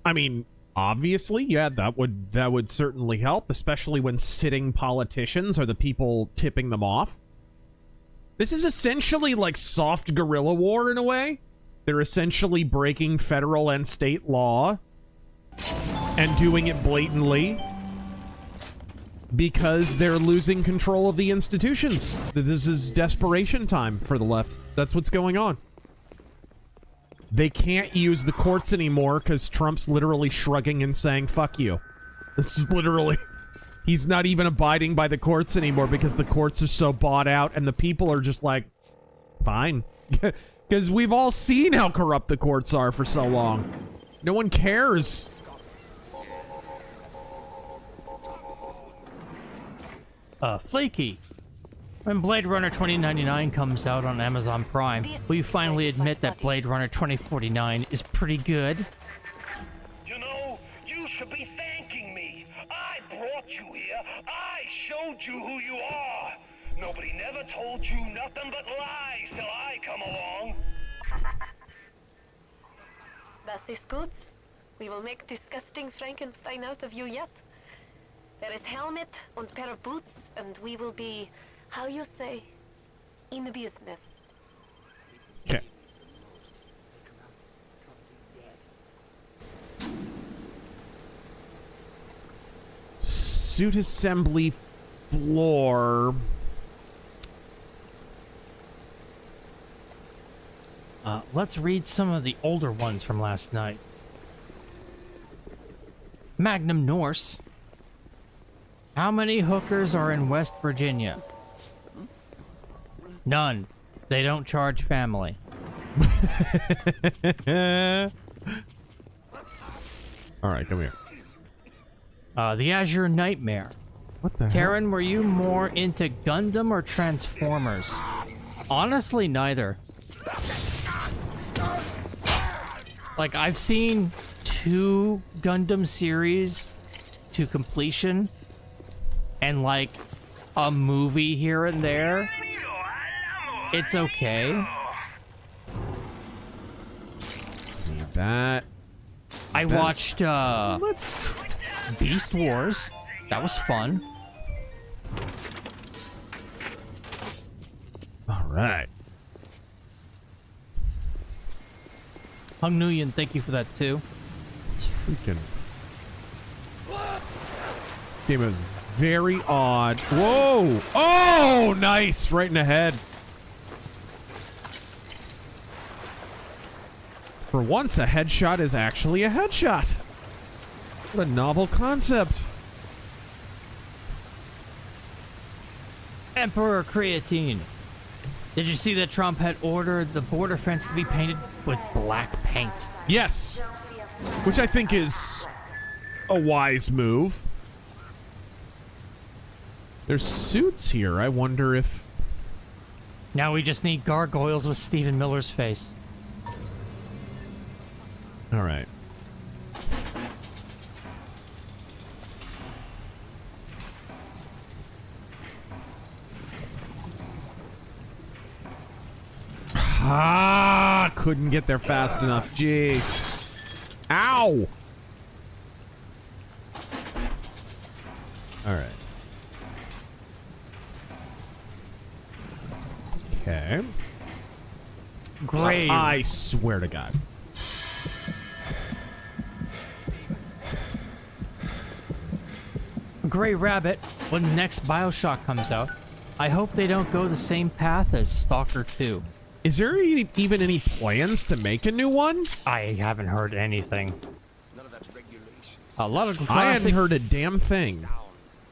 I mean, obviously, yeah, that would certainly help, especially when sitting politicians are the people tipping them off. This is essentially like soft guerrilla war in a way. They're essentially breaking federal and state law and doing it blatantly because they're losing control of the institutions. This is desperation time for the left. That's what's going on. They can't use the courts anymore because Trump's literally shrugging and saying, fuck you. This is literally... He's not even abiding by the courts anymore because the courts are so bought out and the people are just like, fine. Because we've all seen how corrupt the courts are for so long. No one cares. Flaky. When Blade Runner 2099 comes out on Amazon Prime, will you finally admit that Blade Runner 2049 is pretty good? You know, you should be thanking me. I brought you here. I showed you who you are. Nobody never told you nothing but lies till I come along. Das ist gut. We will make disgusting Frankenstein out of you yet. There is helmet and pair of boots, and we will be, how you say, in the business. Okay. Suit assembly floor. Let's read some of the older ones from last night. Magnum Norse. How many hookers are in West Virginia? None. They don't charge family. Alright, come here. The Azure Nightmare. What the hell? Taryn, were you more into Gundam or Transformers? Honestly, neither. Like, I've seen 2 Gundam series to completion, and like a movie here and there. It's okay. Need that. I watched Beast Wars. That was fun. Alright. Hung Nguyen, thank you for that too. It's freaking... This game is very odd. Whoa! Oh, nice! Right in the head. For once, a headshot is actually a headshot. What a novel concept. Emperor Creatine. Did you see that Trump had ordered the border fence to be painted with black paint? Yes. Which I think is a wise move. There's suits here. I wonder if... Now we just need gargoyles with Stephen Miller's face. All right. Ah, couldn't get there fast enough. Jeez. Ow. All right. Okay. Grave. I swear to God. Gray Rabbit, when the next Bioshock comes out, I hope they don't go the same path as Stalker 2. Is there even any plans to make a new one? I haven't heard anything. None of that's regulations. A lot of classic, I hadn't heard a damn thing.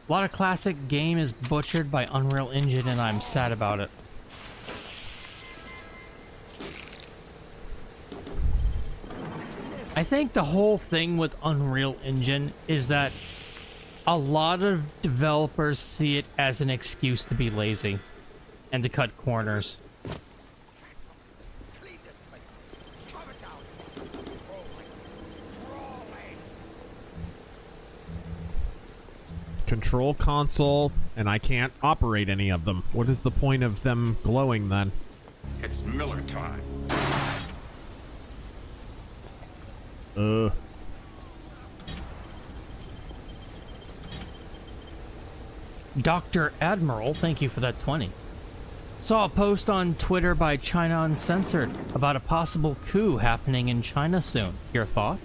A lot of classic game is butchered by Unreal Engine, and I'm sad about it. I think the whole thing with Unreal Engine is that a lot of developers see it as an excuse to be lazy and to cut corners. Control console, and I can't operate any of them. What is the point of them glowing then? It's Miller time. Dr. Admiral, thank you for that 20. Saw a post on Twitter by China Uncensored about a possible coup happening in China soon. Your thoughts?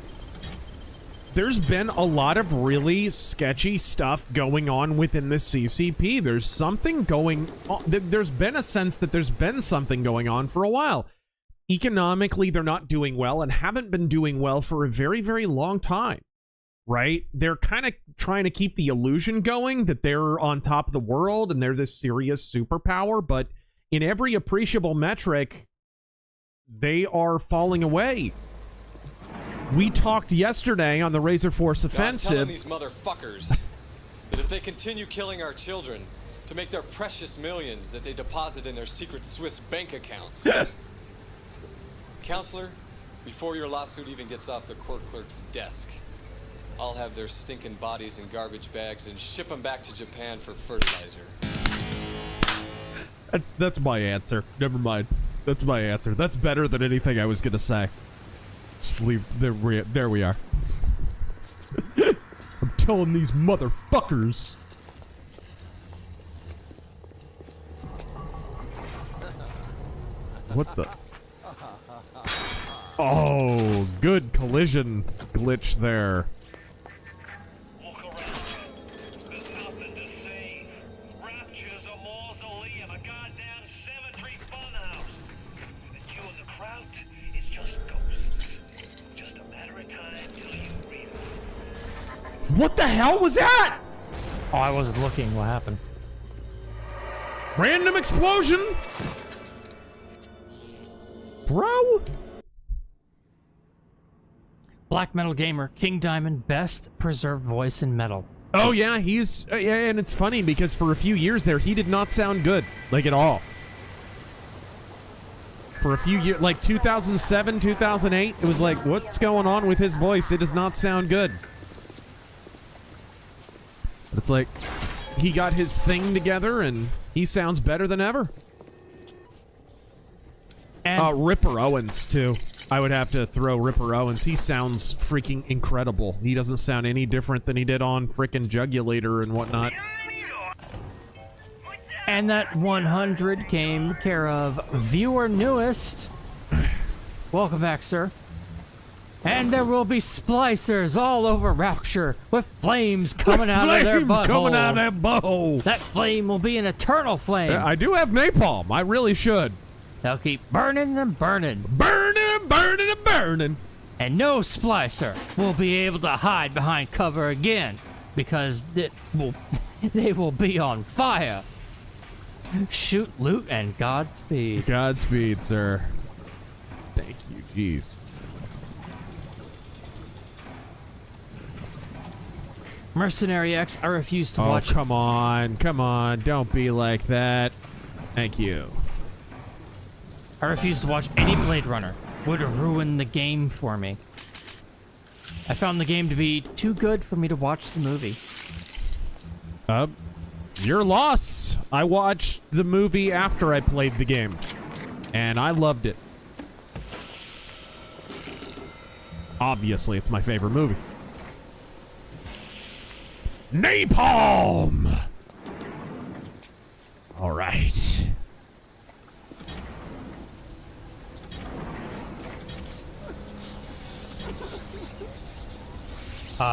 There's been a lot of really sketchy stuff going on within the CCP. There's something going on. There's been a sense that there's been something going on for a while. Economically, they're not doing well and haven't been doing well for a very, very long time, right? They're kind of trying to keep the illusion going that they're on top of the world and they're this serious superpower, but in every appreciable metric, they are falling away. We talked yesterday on the Razerfest offensive. I'm telling these motherfuckers that if they continue killing our children to make their precious millions that they deposit in their secret Swiss bank accounts. Counselor, before your lawsuit even gets off the court clerk's desk, I'll have their stinking bodies in garbage bags and ship them back to Japan for fertilizer. That's my answer. Never mind. That's my answer. That's better than anything I was gonna say. Just leave. There we are. I'm telling these motherfuckers. What the? Oh, good collision glitch there. Look around you. There's nothing to see. What the hell was that? Oh, I wasn't looking. What happened? Random explosion? Bro? Black Metal Gamer, King Diamond, best preserved voice in metal. Oh yeah, he's yeah, and it's funny because for a few years there he did not sound good, like at all. For a few years, like 2007, 2008, it was like, what's going on with his voice? It does not sound good. It's like he got his thing together and he sounds better than ever. And Ripper Owens too. I would have to throw Ripper Owens. He sounds freaking incredible. He doesn't sound any different than he did on freaking Jugulator and whatnot. And that 100 came care of viewer newest. Welcome back, sir. And there will be splicers all over Rapture with flames coming out of their butthole. Coming out of their butthole. That flame will be an eternal flame. I do have napalm. I really should. They'll keep burning and burning. Burning and burning and burning. And no splicer will be able to hide behind cover again because they will be on fire. Shoot, loot, and Godspeed. Godspeed, sir. Thank you, jeez. Mercenary X, I refuse to watch. Oh, come on. Come on. Don't be like that. Thank you. I refuse to watch any Blade Runner. Would ruin the game for me. I found the game to be too good for me to watch the movie. Your loss. I watched the movie after I played the game, and I loved it. Obviously, it's my favorite movie. Napalm! All right.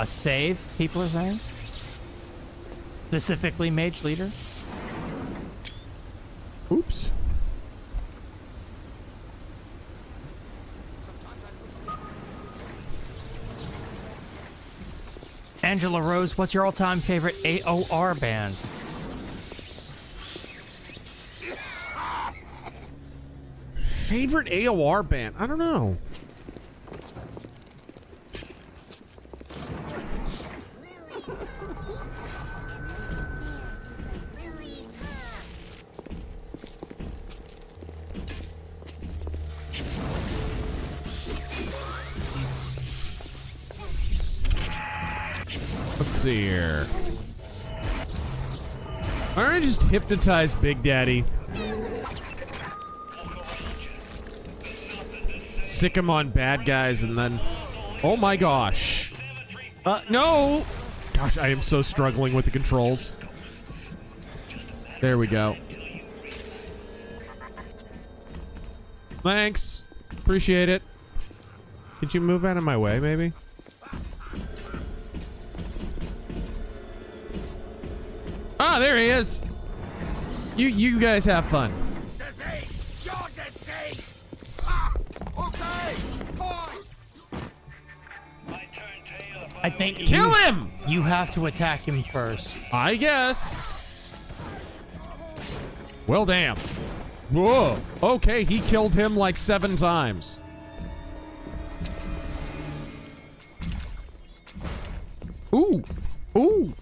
Save, people are saying? Specifically Mage Leader? Oops. Angela Rose, what's your all-time favorite AOR band? Favorite AOR band? I don't know. Let's see here. Why don't I just hypnotize Big Daddy? Sick him on bad guys and then... Oh my gosh. No! Gosh, I am so struggling with the controls. There we go. Thanks. Appreciate it. Could you move out of my way, maybe? Ah, there he is. You guys have fun. I think kill him. You have to attack him first. I guess. Well, damn. Whoa. Okay, he killed him like 7 times. Ooh. Ooh.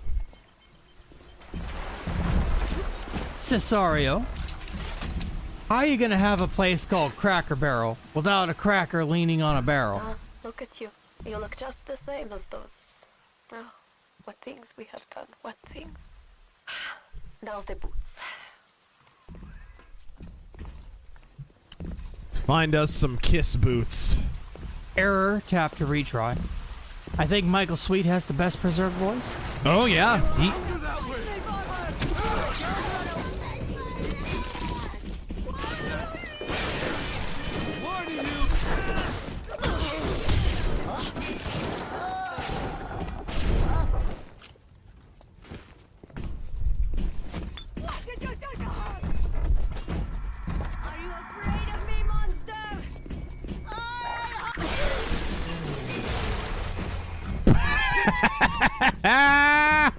Cesario, how are you gonna have a place called Cracker Barrel without a cracker leaning on a barrel? Look at you. You look just the same as those. Oh, what things we have done. What things. Now the boots. Let's find us some kiss boots. Error, tap to retry. I think Michael Sweet has the best preserved voice. Oh, yeah. Ah!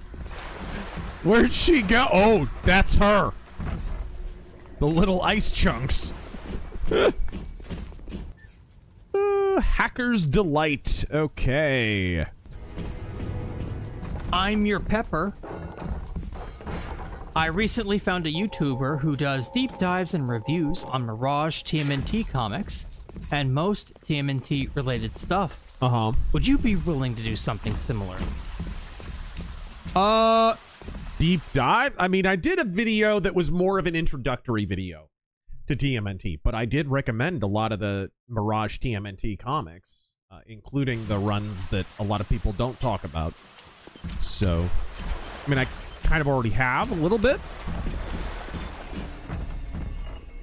Where'd she go? Oh, that's her. The little ice chunks. Hacker's Delight. Okay. I'm your pepper. I recently found a YouTuber who does deep dives and reviews on Mirage TMNT comics and most TMNT related stuff. Uh-huh. Would you be willing to do something similar? Deep dive? I mean, I did a video that was more of an introductory video to TMNT, but I did recommend a lot of the Mirage TMNT comics, including the runs that a lot of people don't talk about. So, I mean, I kind of already have a little bit.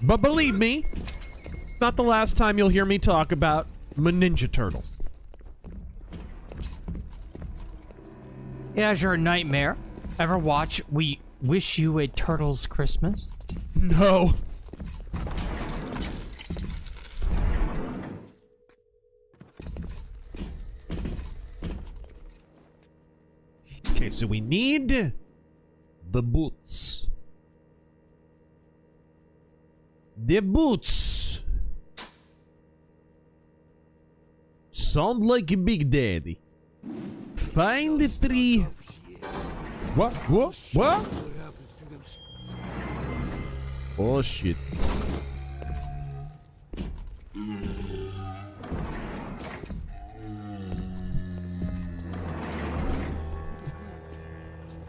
But believe me, it's not the last time you'll hear me talk about my Ninja Turtles. Yeah, Azure Nightmare. Ever watch We Wish You a Turtles Christmas? No. Okay, so we need the boots. The boots. Sound like a Big Daddy. Find the tree. What? What? What? Oh, shit.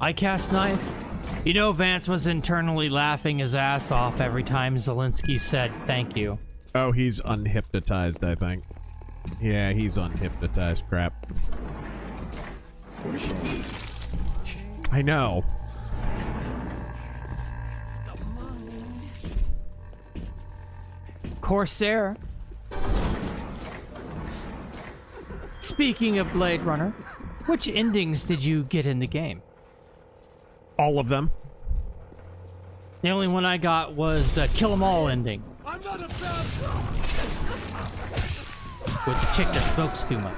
I cast knife. You know, Vance was internally laughing his ass off every time Zelensky said thank you. Oh, he's unhypnotized, I think. Yeah, he's unhypnotized. Crap. I know. Corsair. Speaking of Blade Runner, which endings did you get in the game? All of them. The only one I got was the kill 'em all ending. I'm not a bad With the chick that smokes too much.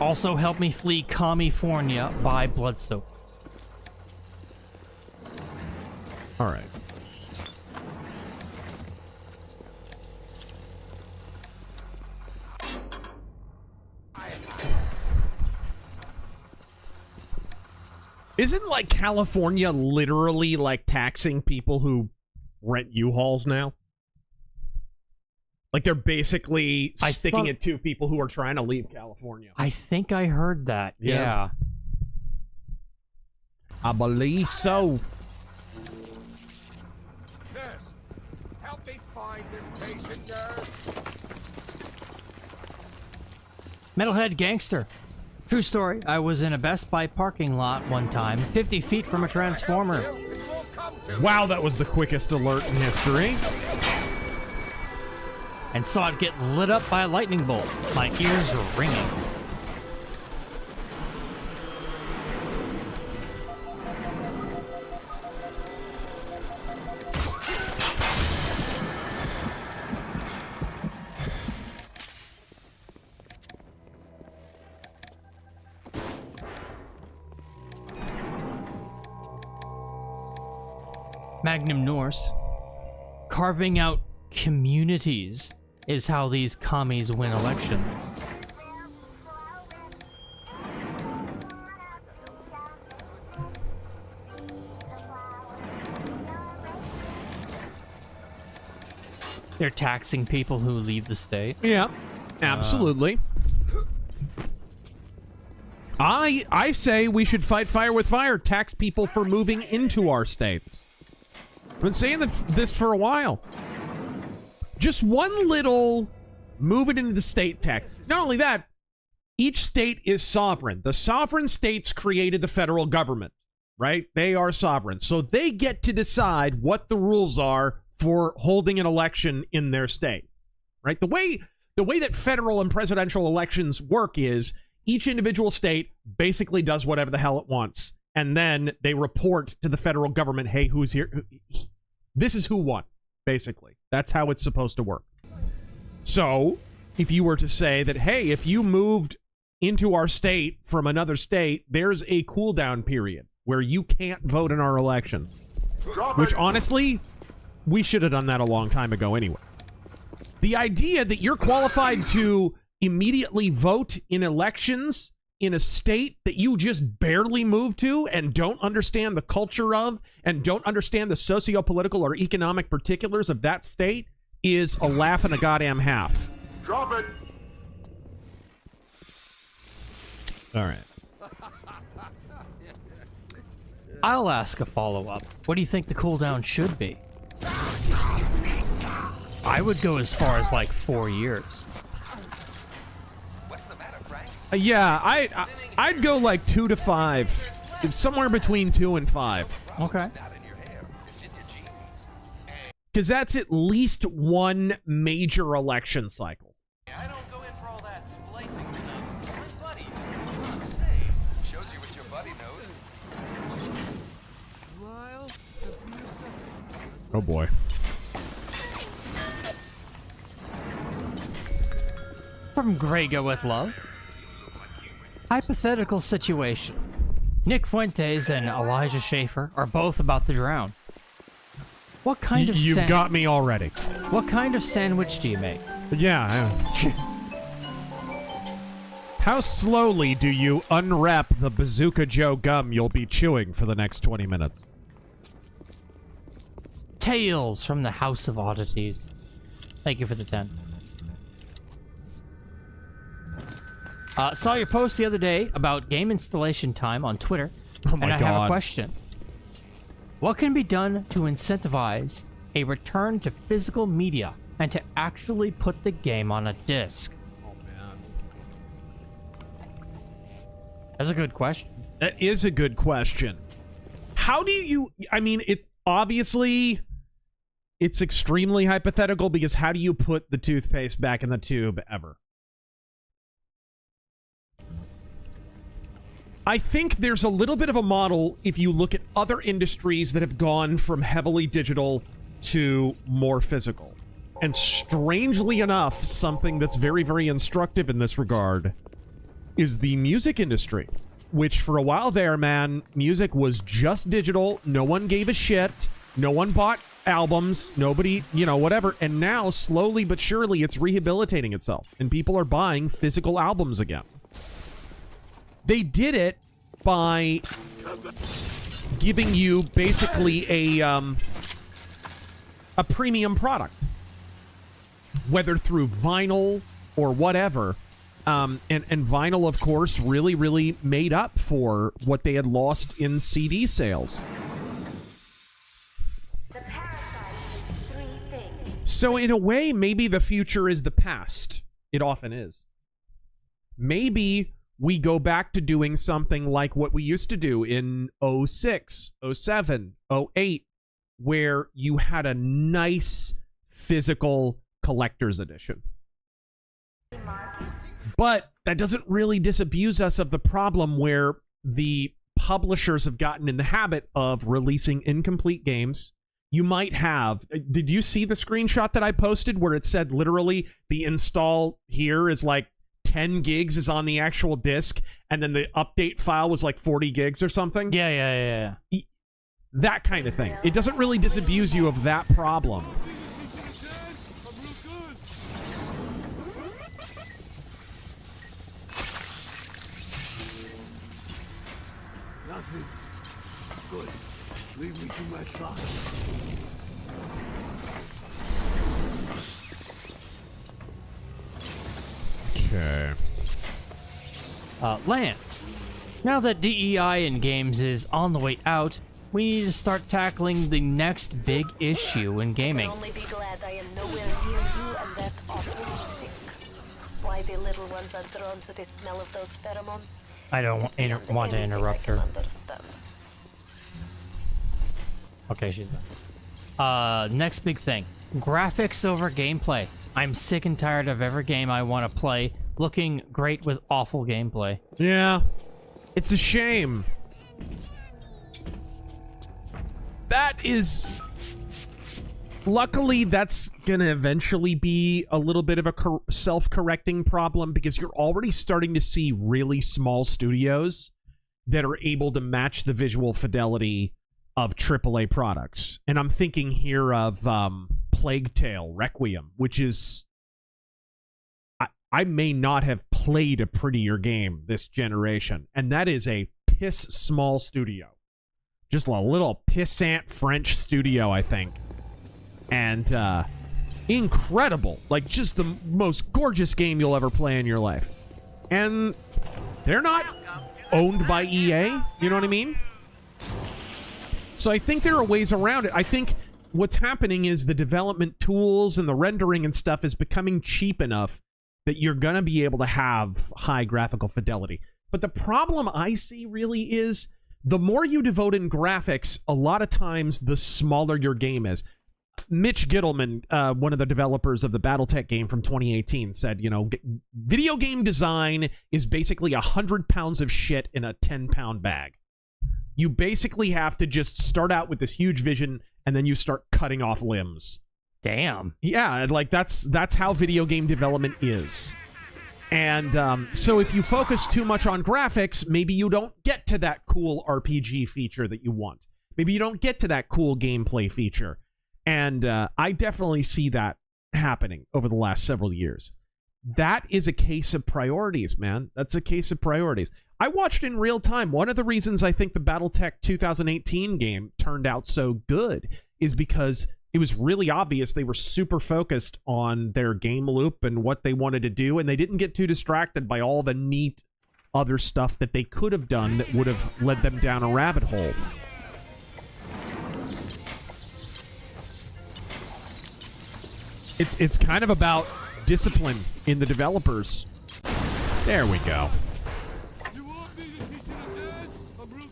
Also help me flee California by Bloodsoak. All right. Isn't like California literally like taxing people who rent U-Hauls now? Like they're basically sticking it to people who are trying to leave California. I think I heard that. Yeah. I believe so. Nurse, help me find this patient, nurse. Metalhead Gangster. True story. I was in a Best Buy parking lot one time, 50 feet from a transformer. Wow, that was the quickest alert in history. And saw it get lit up by a lightning bolt. My ears were ringing. Magnum Norse. Carving out communities is how these commies win elections. They're taxing people who leave the state. Yeah, absolutely. I say we should fight fire with fire, tax people for moving into our states. I've been saying this for a while. Just one little move it into the state tax. Not only that, each state is sovereign. The sovereign states created the federal government, right? They are sovereign. So they get to decide what the rules are for holding an election in their state, right? The way that federal and presidential elections work is each individual state basically does whatever the hell it wants. And then they report to the federal government, hey, who's here? This is who won, basically. That's how it's supposed to work. So, if you were to say that, hey, if you moved into our state from another state, there's a cooldown period where you can't vote in our elections. Which, honestly, we should have done that a long time ago anyway. The idea that you're qualified to immediately vote in elections in a state that you just barely moved to and don't understand the culture of and don't understand the socio-political or economic particulars of that state is a laugh and a goddamn half. Drop it. All right. I'll ask a follow-up. What do you think the cooldown should be? I would go as far as like 4 years. Yeah, I'd go like 2 to 5. It's somewhere between 2 and 5. Okay. Because that's at least one major election cycle. I don't go in for all that splicing stuff. My buddies. Hey, shows you what your buddy knows. Smile. Oh boy. From Grego with Love. Hypothetical situation. Nick Fuentes and Elijah Schaefer are both about to drown. What kind of You've got me already. What kind of sandwich do you make? Yeah. How slowly do you unwrap the Bazooka Joe gum you'll be chewing for the next 20 minutes? Tales from the House of Oddities. Thank you for the 10. Saw your post the other day about game installation time on Twitter, Oh my and I God. have a question. What can be done to incentivize a return to physical media and to actually put the game on a disc? Oh man. That's a good question. That is a good question. How do you, I mean, it's obviously, it's extremely hypothetical because how do you put the toothpaste back in the tube ever? I think there's a little bit of a model if you look at other industries that have gone from heavily digital to more physical. And strangely enough, something that's very, very instructive in this regard is the music industry, which for a while there, man, music was just digital. No one gave a shit. No one bought albums. Nobody, you know, whatever. And now, slowly but surely, it's rehabilitating itself. And people are buying physical albums again. They did it by giving you basically a premium product, whether through vinyl or whatever. And vinyl, of course, really made up for what they had lost in CD sales. So in a way, maybe the future is the past. It often is. Maybe we go back to doing something like what we used to do in 06, 07, 08, where you had a nice physical collector's edition. But that doesn't really disabuse us of the problem where the publishers have gotten in the habit of releasing incomplete games. You might have... Did you see the screenshot that I posted where it said literally the install here is like 10 gigs is on the actual disc, and then the update file was like 40 gigs or something? Yeah. That kind of thing. It doesn't really disabuse you of that problem. Nothing. Good. Leave me to my thoughts. Okay. Lance, now that DEI in games is on the way out, we need to start tackling the next big issue in gaming. Only be glad I am nowhere near you and that awful sick. Why the little ones are drawn to the smell of those pheromones? I don't want to interrupt her. Okay, she's done. Next big thing. Graphics over gameplay. I'm sick and tired of every game I want to play looking great with awful gameplay. Yeah. It's a shame. That is... Luckily, that's gonna eventually be a little bit of a self-correcting problem because you're already starting to see really small studios that are able to match the visual fidelity of AAA products. And I'm thinking here of Plague Tale Requiem, which is... I may not have played a prettier game this generation, and that is a piss small studio. Just a little pissant French studio, I think. And incredible. Like, just the most gorgeous game you'll ever play in your life. And they're not owned by EA, you know what I mean? So I think there are ways around it. I think what's happening is the development tools and the rendering and stuff is becoming cheap enough that you're going to be able to have high graphical fidelity. But the problem I see really is the more you devote in graphics, a lot of times the smaller your game is. Mitch Gittleman, one of the developers of the BattleTech game from 2018, said, you know, video game design is basically 100 pounds of shit in a 10-pound bag. You basically have to just start out with this huge vision, and then you start cutting off limbs. Damn. Yeah, like that's how video game development is. And so if you focus too much on graphics, maybe you don't get to that cool RPG feature that you want. Maybe you don't get to that cool gameplay feature. And I definitely see that happening over the last several years. That is a case of priorities, man. That's a case of priorities. I watched in real time. One of the reasons I think the BattleTech 2018 game turned out so good is because it was really obvious they were super focused on their game loop and what they wanted to do, and they didn't get too distracted by all the neat other stuff that they could have done that would have led them down a rabbit hole. It's kind of about discipline in the developers. There we go. You want me to teach you to dance? I'm real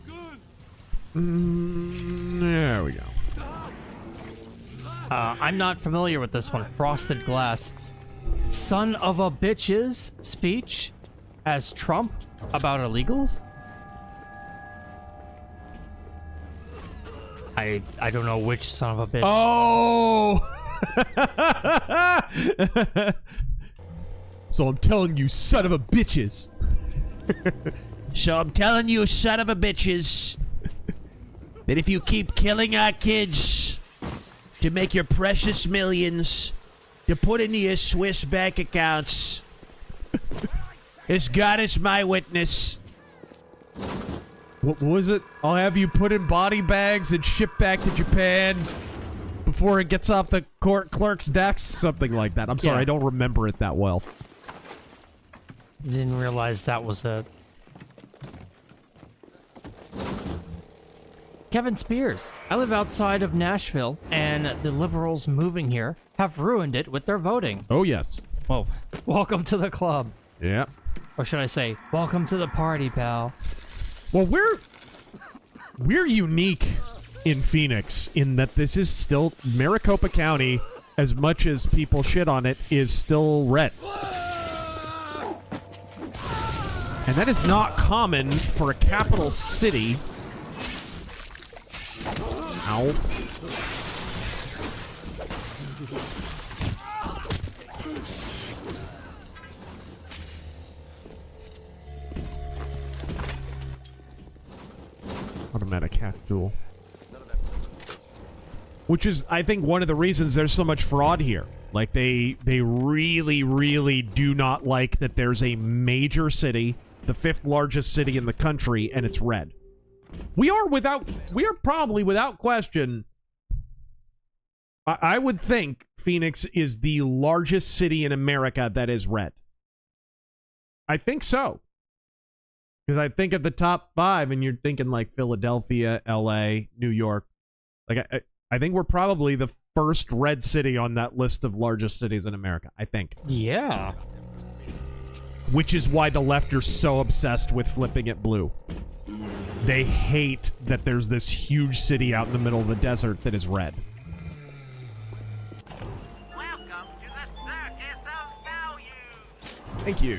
good. There we go. I'm not familiar with this one. Frosted Glass. Son of a bitch's speech as Trump about illegals? I don't know which son of a bitch. Oh! So I'm telling you, son of a bitches. So I'm telling you, son of a bitches, that if you keep killing our kids to make your precious millions to put into your Swiss bank accounts, as God is my witness. What was it? I'll have you put in body bags and shipped back to Japan before it gets off the court clerk's desk. Something like that. I'm sorry, Yeah. I don't remember it that well. Didn't realize that was a... Kevin Spears. I live outside of Nashville, and the liberals moving here have ruined it with their voting. Oh, yes. Well, welcome to the club. Yeah. Or should I say, welcome to the party, pal. Well, we're unique in Phoenix in that this is still Maricopa County, as much as people shit on it, is still red. And that is not common for a capital city. Ow. Automatic half duel. Which is, I think, one of the reasons there's so much fraud here. Like, they really, really do not like that there's a major city, the 5th largest city in the country, and it's red. We are probably, without question, I would think Phoenix is the largest city in America that is red. I think so. Because I think of the top 5, and you're thinking like Philadelphia, LA, New York. Like, I think we're probably the first red city on that list of largest cities in America. I think. Yeah. Which is why the left are so obsessed with flipping it blue. They hate that there's this huge city out in the middle of the desert that is red. Welcome to the Circus of Value. Thank you.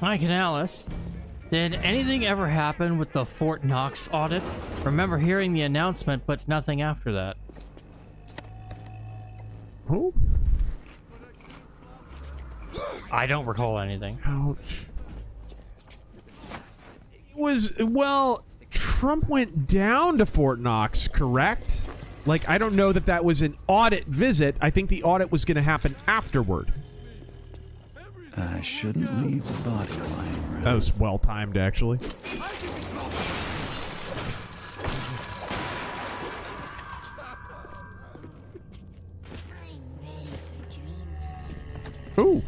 Hi, Canalis. Did anything ever happen with the Fort Knox audit? Remember hearing the announcement, but nothing after that. Who? I don't recall anything. Ouch. It was, well, Trump went down to Fort Knox, correct? Like, I don't know that that was an audit visit. I think the audit was going to happen afterward. I shouldn't leave the body lying around. That was well timed, actually. Ooh.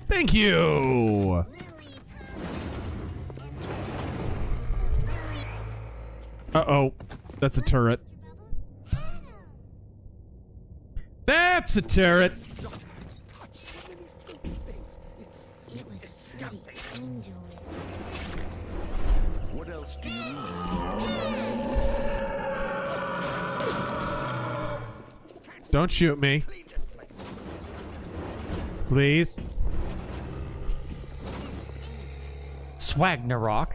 Thank you. Uh-oh. That's a turret. That's a turret. What else do you need? Don't shoot me. Please. Swagnarok.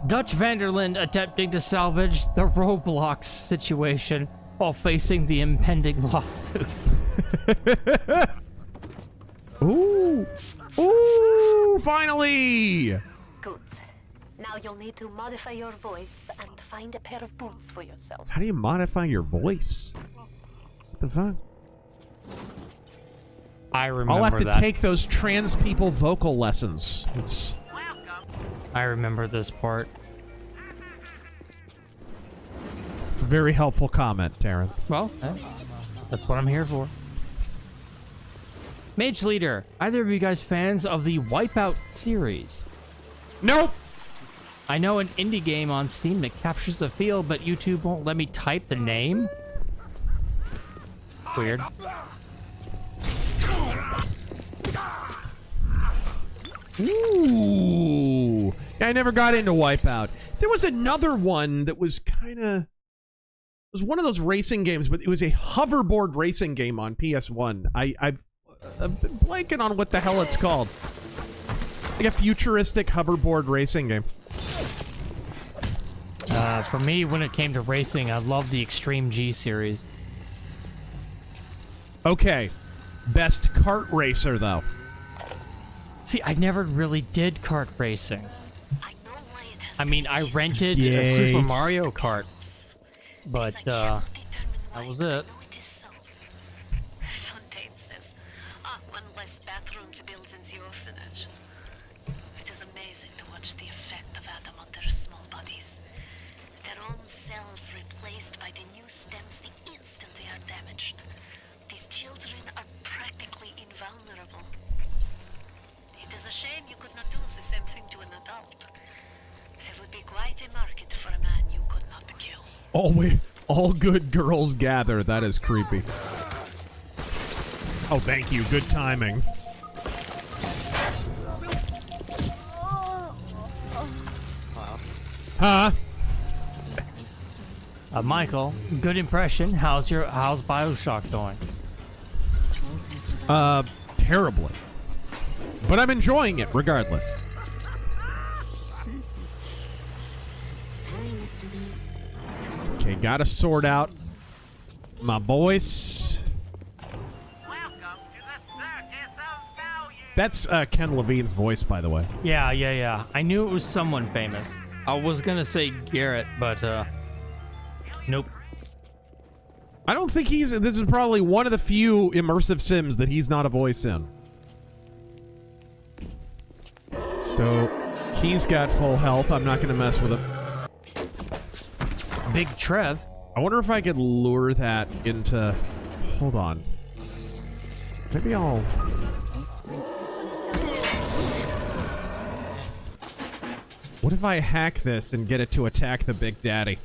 Dutch Vanderland attempting to salvage the Roblox situation while facing the impending lawsuit. Ooh. Ooh, finally! Good. Now you'll need to modify your voice and find a pair of boots for yourself. How do you modify your voice? What the fuck? I remember I'll have to that. take those trans people vocal lessons. It's... I remember this part. It's a very helpful comment, Taryn. Well, that's what I'm here for. Mage Leader, either of you guys fans of the Wipeout series? Nope! I know an indie game on Steam that captures the feel, but YouTube won't let me type the name? Weird. Ooh! Yeah, I never got into Wipeout. There was another one that was kind of... It was one of those racing games, but it was a hoverboard racing game on PS1. I've been blanking on what the hell it's called. Like a futuristic hoverboard racing game. For me, when it came to racing, I loved the Extreme G series. Okay. Best kart racer, though. See, I never really did kart racing. I mean, I rented a Yay. Super Mario Kart, but that was it. Fontaine says, one less bathroom to build in the orphanage. It is amazing to watch the effect of Adam on their small bodies. Their own cells replaced by the new stems the instant they are damaged. These children are practically invulnerable. It is a shame you could not do the same thing to an adult. There would be quite a market for a man you could not kill. All good girls gather. That is creepy. Oh, thank you. Good timing. Huh? Michael, good impression. How's Bioshock going? Terribly. But I'm enjoying it regardless. Okay, gotta sort out my voice. That's Ken Levine's voice, by the way. Yeah. I knew it was someone famous. I was gonna say Garrett, but nope. I don't think this is probably one of the few immersive sims that he's not a voice in. So, he's got full health. I'm not gonna mess with him. Big Trev. I wonder if I could lure that into... Hold on. Maybe I'll... What if I hack this and get it to attack the Big Daddy?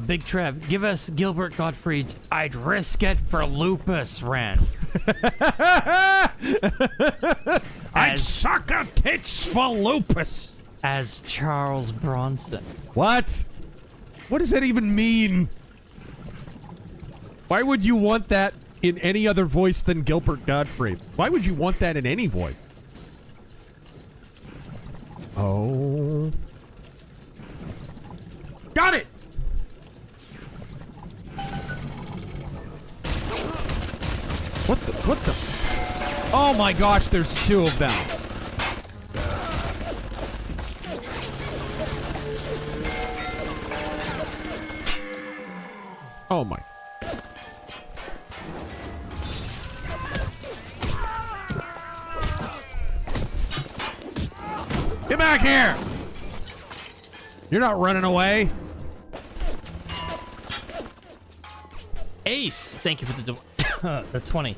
Big Trev, give us Gilbert Gottfried's "I'd risk it for lupus" rant. I'd suck a tits for lupus! As Charles Bronson. What? What does that even mean? Why would you want that in any other voice than Gilbert Gottfried. Why would you want that in any voice? Oh. Got it! What the? Oh my gosh, there's two of them. Oh my. Get back here! You're not running away. Ace, thank you for the 20.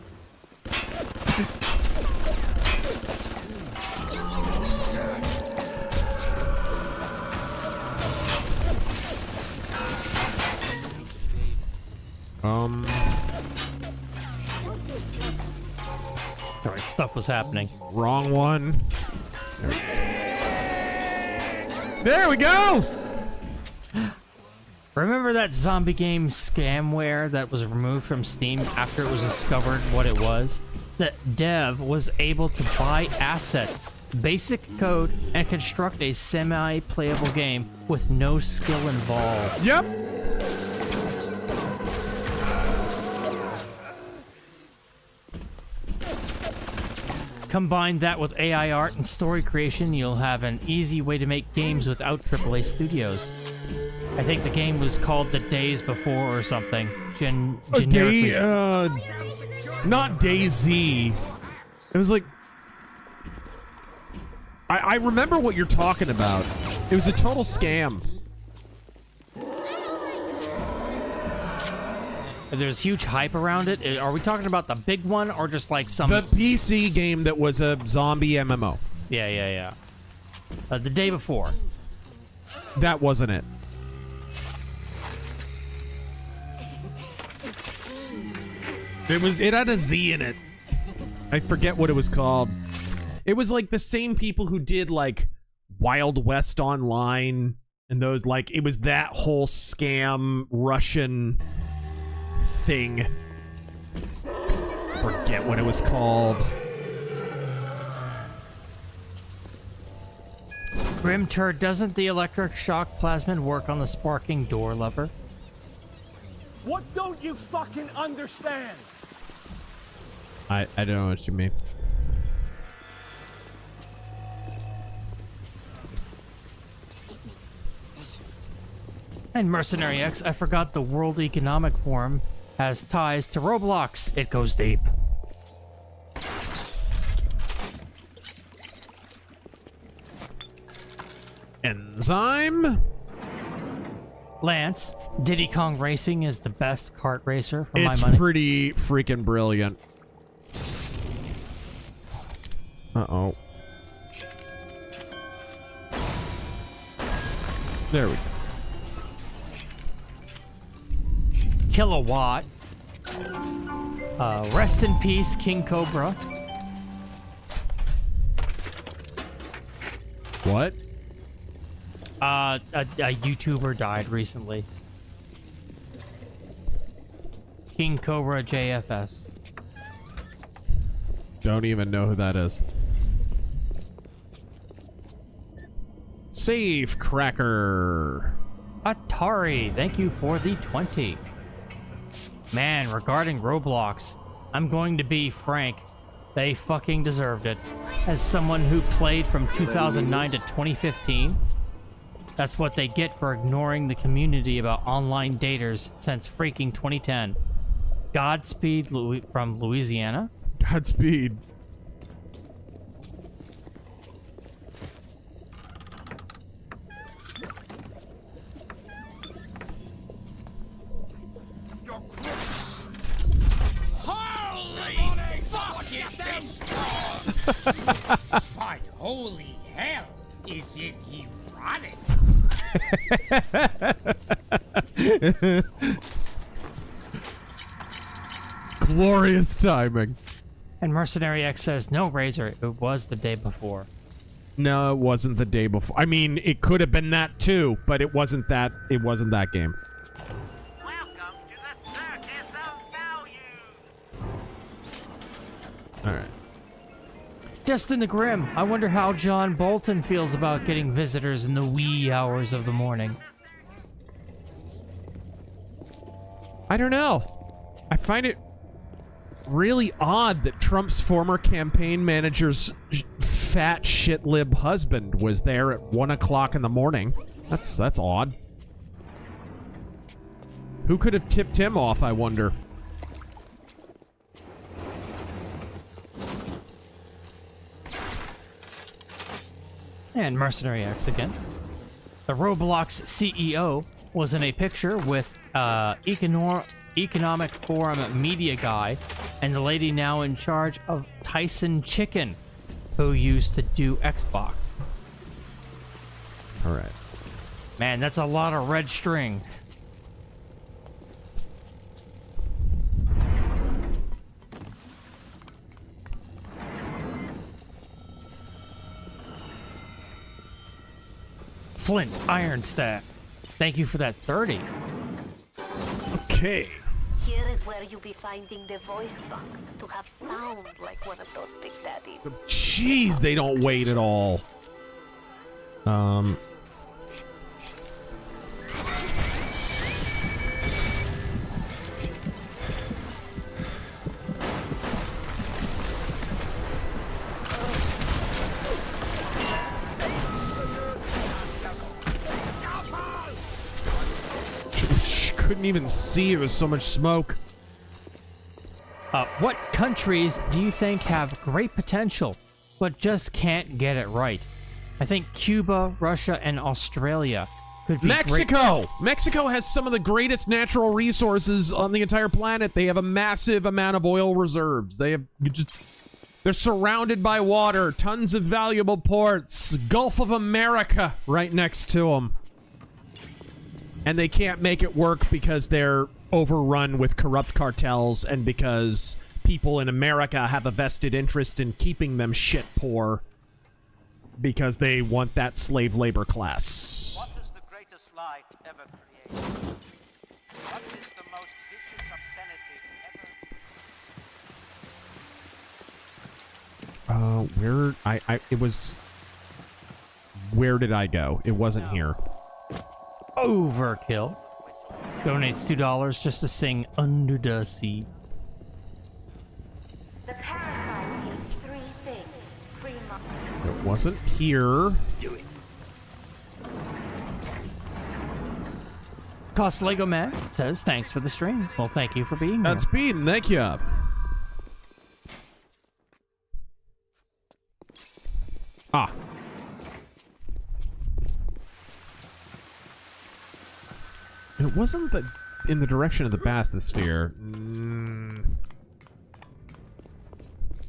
Sorry, stuff was happening. Wrong one. There we go! Remember that zombie game scamware that was removed from Steam after it was discovered what it was? The dev was able to buy assets, basic code, and construct a semi-playable game with no skill involved. Yep. Combine that with AI art and story creation, you'll have an easy way to make games without AAA studios. I think the game was called The Days Before or something. Generically. Not DayZ. It was like... I remember what you're talking about. It was a total scam. There's huge hype around it. Are we talking about the big one or just like some... The PC game that was a zombie MMO. Yeah. The Day Before. That wasn't it. It had a Z in it. I forget what it was called. It was like the same people who did like Wild West Online and those, like, it was that whole scam Russian thing. Forget what it was called. Grim Turd, doesn't the electric shock plasmid work on the sparking door lever? What don't you fucking understand? I don't know what you mean. And Mercenary X, I forgot the World Economic Forum has ties to Roblox. It goes deep. Enzyme? Lance, Diddy Kong Racing is the best kart racer for my It's money. pretty freaking brilliant. Uh-oh. There we go. Kilowatt. Rest in peace, King Cobra. What? A YouTuber died recently. King Cobra JFS. Don't even know who that is. Save Cracker. Atari, thank you for the 20. Man, regarding Roblox, I'm going to be frank. They fucking deserved it. As someone who played from 2009 to 2015, that's what they get for ignoring the community about online daters since freaking 2010. Godspeed from Louisiana. Godspeed. But holy hell, is it erotic? Glorious timing. And Mercenary X says, no, Razor, it was the day before. No, it wasn't the day before. I mean, it could have been that too, but it wasn't that. It wasn't that game. Welcome to the Circus of Values. Alright. Destin the Grim. I wonder how John Bolton feels about getting visitors in the wee hours of the morning. I don't know. I find it really odd that Trump's former campaign manager's fat shit-lib husband was there at 1 o'clock in the morning. That's odd. Who could have tipped him off, I wonder? And Mercenary X again. The Roblox CEO was in a picture with Economic Forum media guy and the lady now in charge of Tyson Chicken, who used to do Xbox. All right. Man, that's a lot of red string. Flint Iron Staff. Thank you for that 30. Okay. Here is where you'll be finding the voice box to have sound like one of those big daddies. Jeez, they don't wait at all. Couldn't even see, there was so much smoke. What countries do you think have great potential but just can't get it right? I think Cuba, Russia, and Australia could be Mexico! great. Mexico has some of the greatest natural resources on the entire planet. They have a massive amount of oil reserves. They're surrounded by water, tons of valuable ports, Gulf of America right next to them. And they can't make it work because they're overrun with corrupt cartels and because people in America have a vested interest in keeping them shit poor because they want that slave labor class. What is the greatest lie ever created? What is the most vicious obscenity Where did I go? It wasn't here. Overkill donates $2 just to sing Under the Sea. The parasite needs 3 things. 3 months. It wasn't here. Do it. Cost Lego Man says thanks for the stream. Well, thank you for being here. That's Bean. Thank you. Ah. It wasn't in the direction of the bathysphere.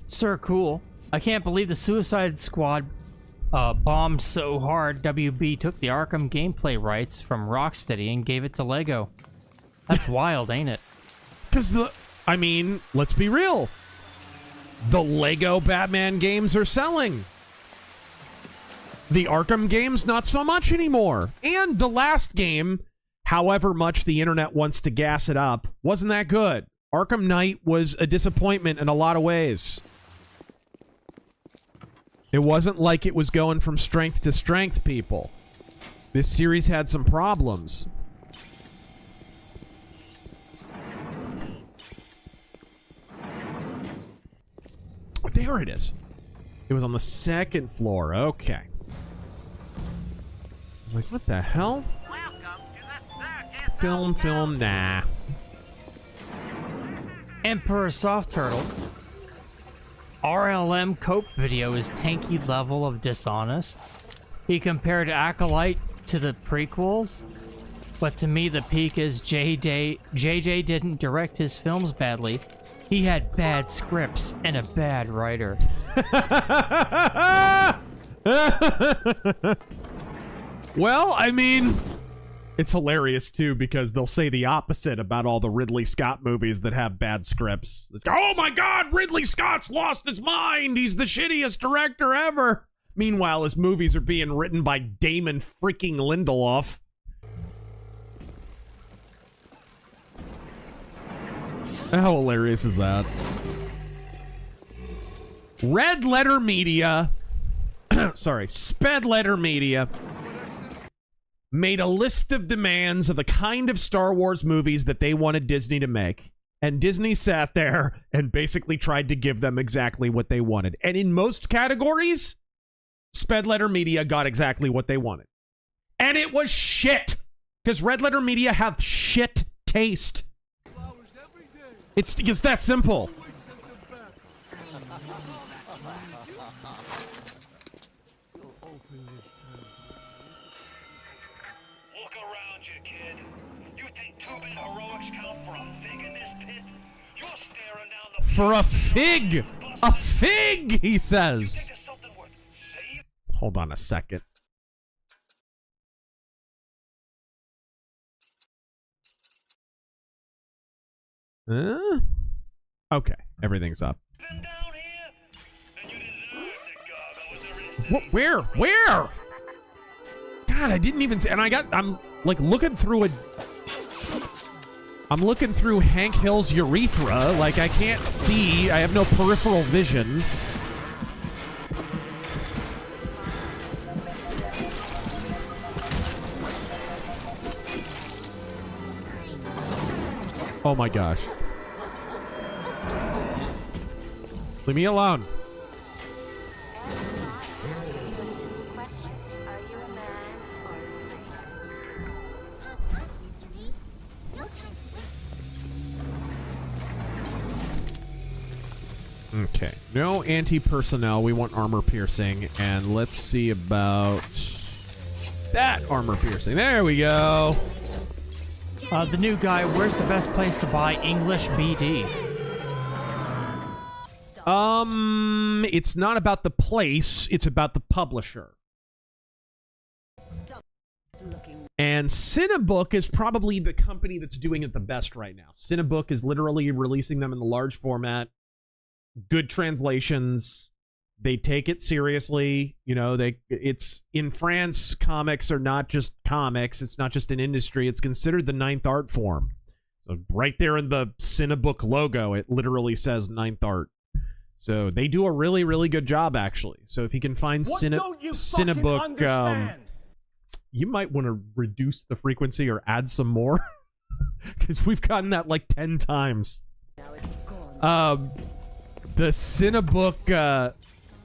Sir Cool. I can't believe the Suicide Squad bombed so hard WB took the Arkham gameplay rights from Rocksteady and gave it to Lego. That's wild, ain't it? Because let's be real. The Lego Batman games are selling. The Arkham games, not so much anymore. And the last game, however much the internet wants to gas it up, wasn't that good. Arkham Knight was a disappointment in a lot of ways. It wasn't like it was going from strength to strength, people. This series had some problems. There it is. It was on the 2nd floor. Okay. I'm like, what the hell? Film, nah. Emperor Soft Turtle. RLM Cope video is tanky level of dishonest. He compared Acolyte to the prequels, but to me the peak is JJ didn't direct his films badly. He had bad scripts and a bad writer. Well, it's hilarious, too, because they'll say the opposite about all the Ridley Scott movies that have bad scripts. Oh my god, Ridley Scott's lost his mind! He's the shittiest director ever! Meanwhile, his movies are being written by Damon freaking Lindelof. How hilarious is that? Red Letter Media, sorry, Sped Letter Media made a list of demands of the kind of Star Wars movies that they wanted Disney to make. And Disney sat there and basically tried to give them exactly what they wanted. And in most categories, Sped Letter Media got exactly what they wanted. And it was shit. Because Red Letter Media have shit taste. It's that simple. Look around you, kid. You think two-bit heroics count for a fig in this pit? You're staring down the... For a fig! A fig, he says. Hold on a second. Okay, everything's up. What? Where? Where? God, I didn't even see. And I'm like looking through a. I'm looking through Hank Hill's urethra. Like I can't see. I have no peripheral vision. Oh my gosh. Leave me alone. Okay. No anti-personnel. We want armor piercing. And let's see about that armor piercing. There we go. The new guy, where's the best place to buy English BD? It's not about the place, it's about the publisher. And Cinebook is probably the company that's doing it the best right now. Cinebook is literally releasing them in the large format. Good translations. They take it seriously. You know, it's in France, comics are not just comics. It's not just an industry. It's considered the ninth art form. So right there in the Cinebook logo, it literally says ninth art. So they do a really, really good job, actually. So if you can find Cinebook, you might want to reduce the frequency or add some more. Because we've gotten that like 10 times. The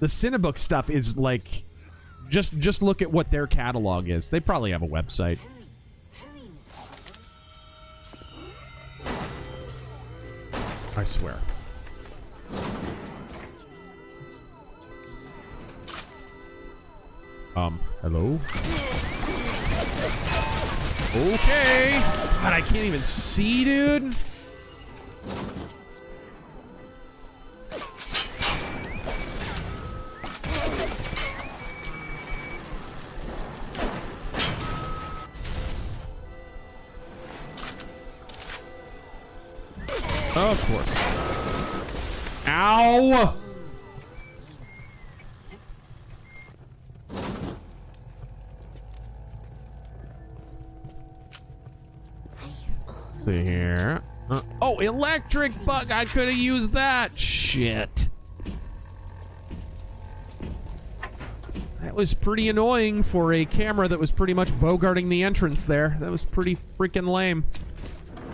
Cinebook stuff is like, just look at what their catalog is. They probably have a website. I swear. Hello? Okay. God, I can't even see, dude. Of course. Ow! Let's see here. Oh, electric bug! I could have used that! Shit. That was pretty annoying for a camera that was pretty much bogarting the entrance there. That was pretty freaking lame.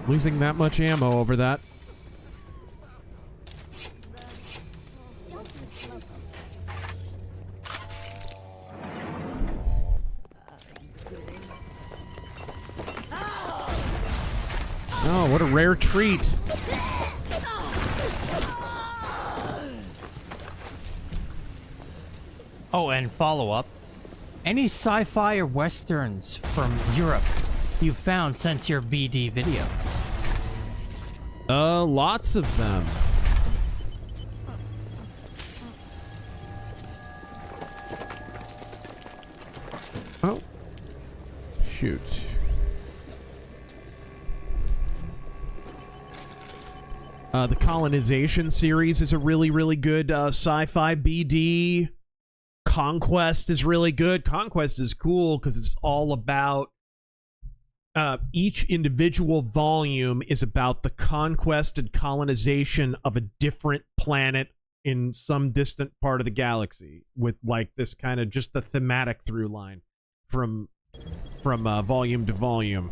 Losing that much ammo over that. Oh, what a rare treat. Oh, and follow-up. Any sci-fi or westerns from Europe you've found since your BD video? Lots of them. Oh. Shoot. The Colonization series is a really, really good sci-fi BD. Conquest is really good. Conquest is cool because it's all about each individual volume is about the conquest and colonization of a different planet in some distant part of the galaxy with like this kind of just the thematic through line from volume to volume.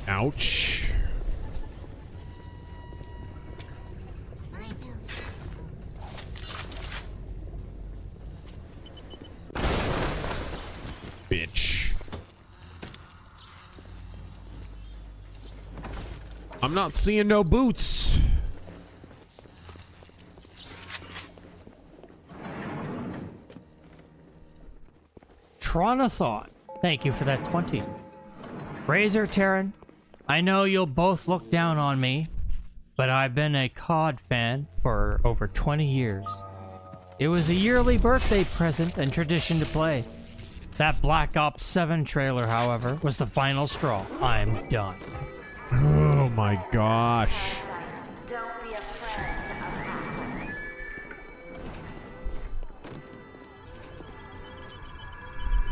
Ouch. Bitch. I'm not seeing no boots. Tronathon, thank you for that 20. Razor Terran, I know you'll both look down on me, but I've been a COD fan for over 20 years. It was a yearly birthday present and tradition to play. That Black Ops 7 trailer, however, was the final straw. I'm done. Oh my gosh.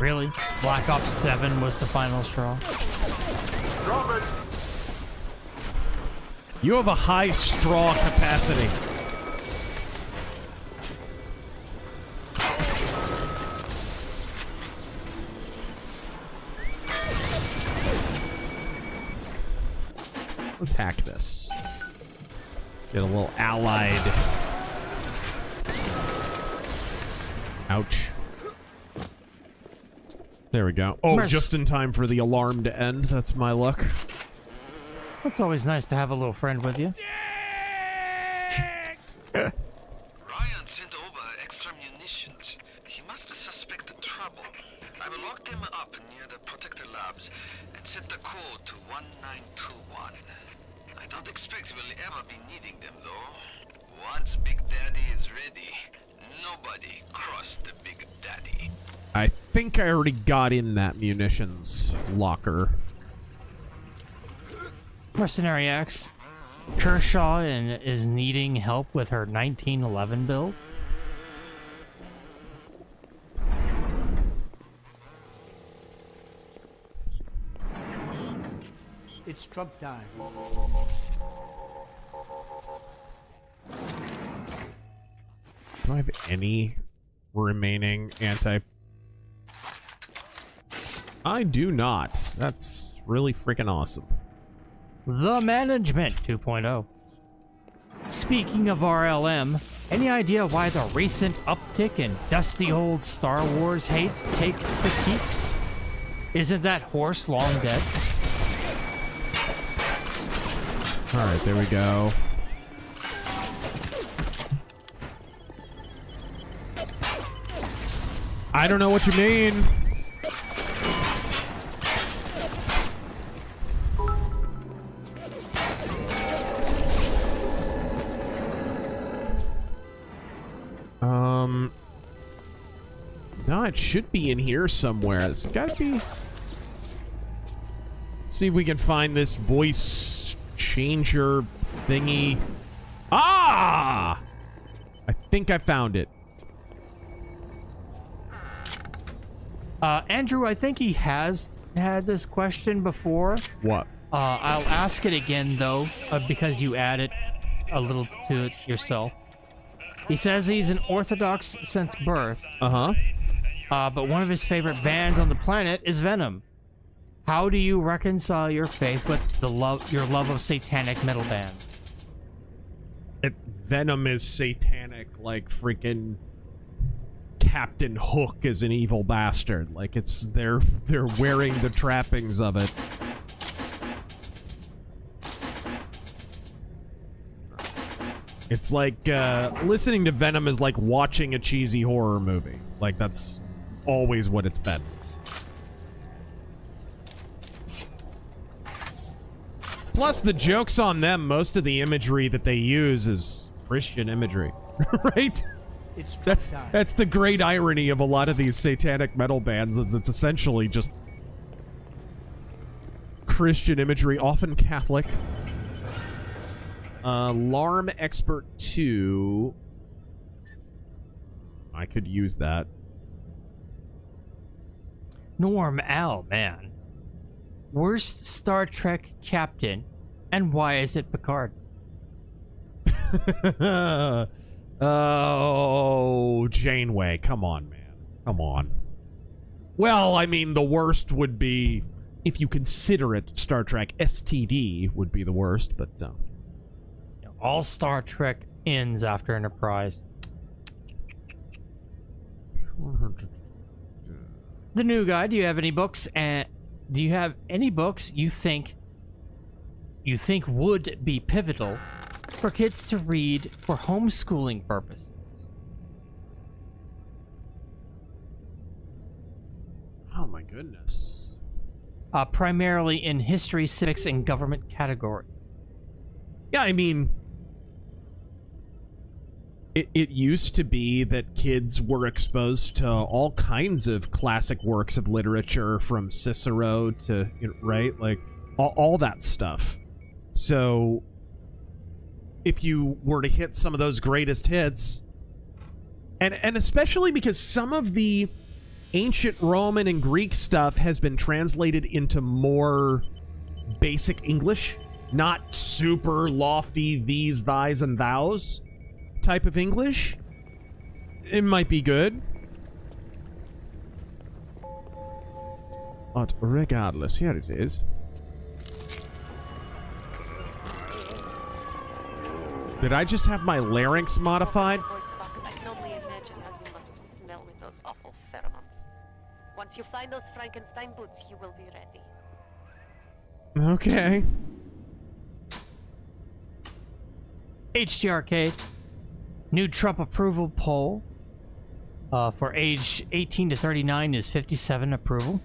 Really? Black Ops 7 was the final straw? You have a high straw capacity. Let's hack this. Get a little allied. Ouch. There we go. Oh, just in time for the alarm to end. That's my luck. It's always nice to have a little friend with you. Ryan sent over extra munitions. He must have suspected trouble. I will lock them up near the protector labs and set the code to 1921. I don't expect we'll ever be needing them, though. Once Big Daddy is ready, nobody crossed the Big Daddy. I think I already got in that munitions locker. Mercenary X. Kershaw is needing help with her 1911 build. It's Trump time. Do I have any remaining anti... I do not. That's really freaking awesome. The Management 2.0. Speaking of RLM, any idea why the recent uptick in dusty old Star Wars hate take critiques? Isn't that horse long dead? Alright, there we go. I don't know what you mean. No, it should be in here somewhere. It's gotta be. See if we can find this voice changer thingy. Ah! I think I found it. Andrew, I think he has had this question before. What? I'll ask it again, though, because you added a little to it yourself. He says he's an Orthodox since birth. Uh-huh. But one of his favorite bands on the planet is Venom. How do you reconcile your faith with your love of satanic metal bands? Venom is satanic, like freaking Captain Hook is an evil bastard. Like it's they're wearing the trappings of it. It's like listening to Venom is like watching a cheesy horror movie. Like that's always what it's been. Plus the joke's on them. Most of the imagery that they use is Christian imagery, right? That's the great irony of a lot of these satanic metal bands is it's essentially just Christian imagery, often Catholic. Alarm Expert 2. I could use that. Norm Al, man. Worst Star Trek captain, and why is it Picard? Oh, Janeway. Come on, man. Come on. Well, I mean, the worst would be, if you consider it Star Trek, STD would be the worst, but... all Star Trek ends after Enterprise. The new guy, do you have any books you think would be pivotal for kids to read for homeschooling purposes? Oh my goodness. Primarily in history, civics, and government category. Yeah, I mean, it used to be that kids were exposed to all kinds of classic works of literature, from Cicero to, right? Like, all that stuff. So, if you were to hit some of those greatest hits, and especially because some of the ancient Roman and Greek stuff has been translated into more basic English, not super lofty these, thys, and thous type of English, it might be good. But regardless, here it is. Did I just have my larynx modified? I can only imagine how you must smell with those awful pheromones. Once you find those Frankenstein boots, you will be ready. Okay. HG Arcade. New Trump approval poll for age 18 to 39 is 57 approval.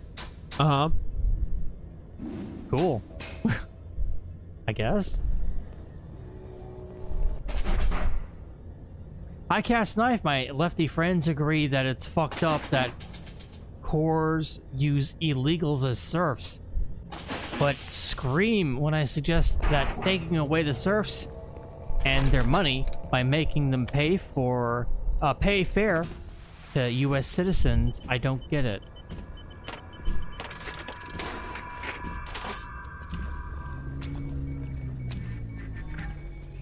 Uh-huh. Cool. I guess. I cast knife. My lefty friends agree that it's fucked up that cores use illegals as serfs, but scream when I suggest that taking away the serfs and their money by making them pay fair to U.S. citizens. I don't get it.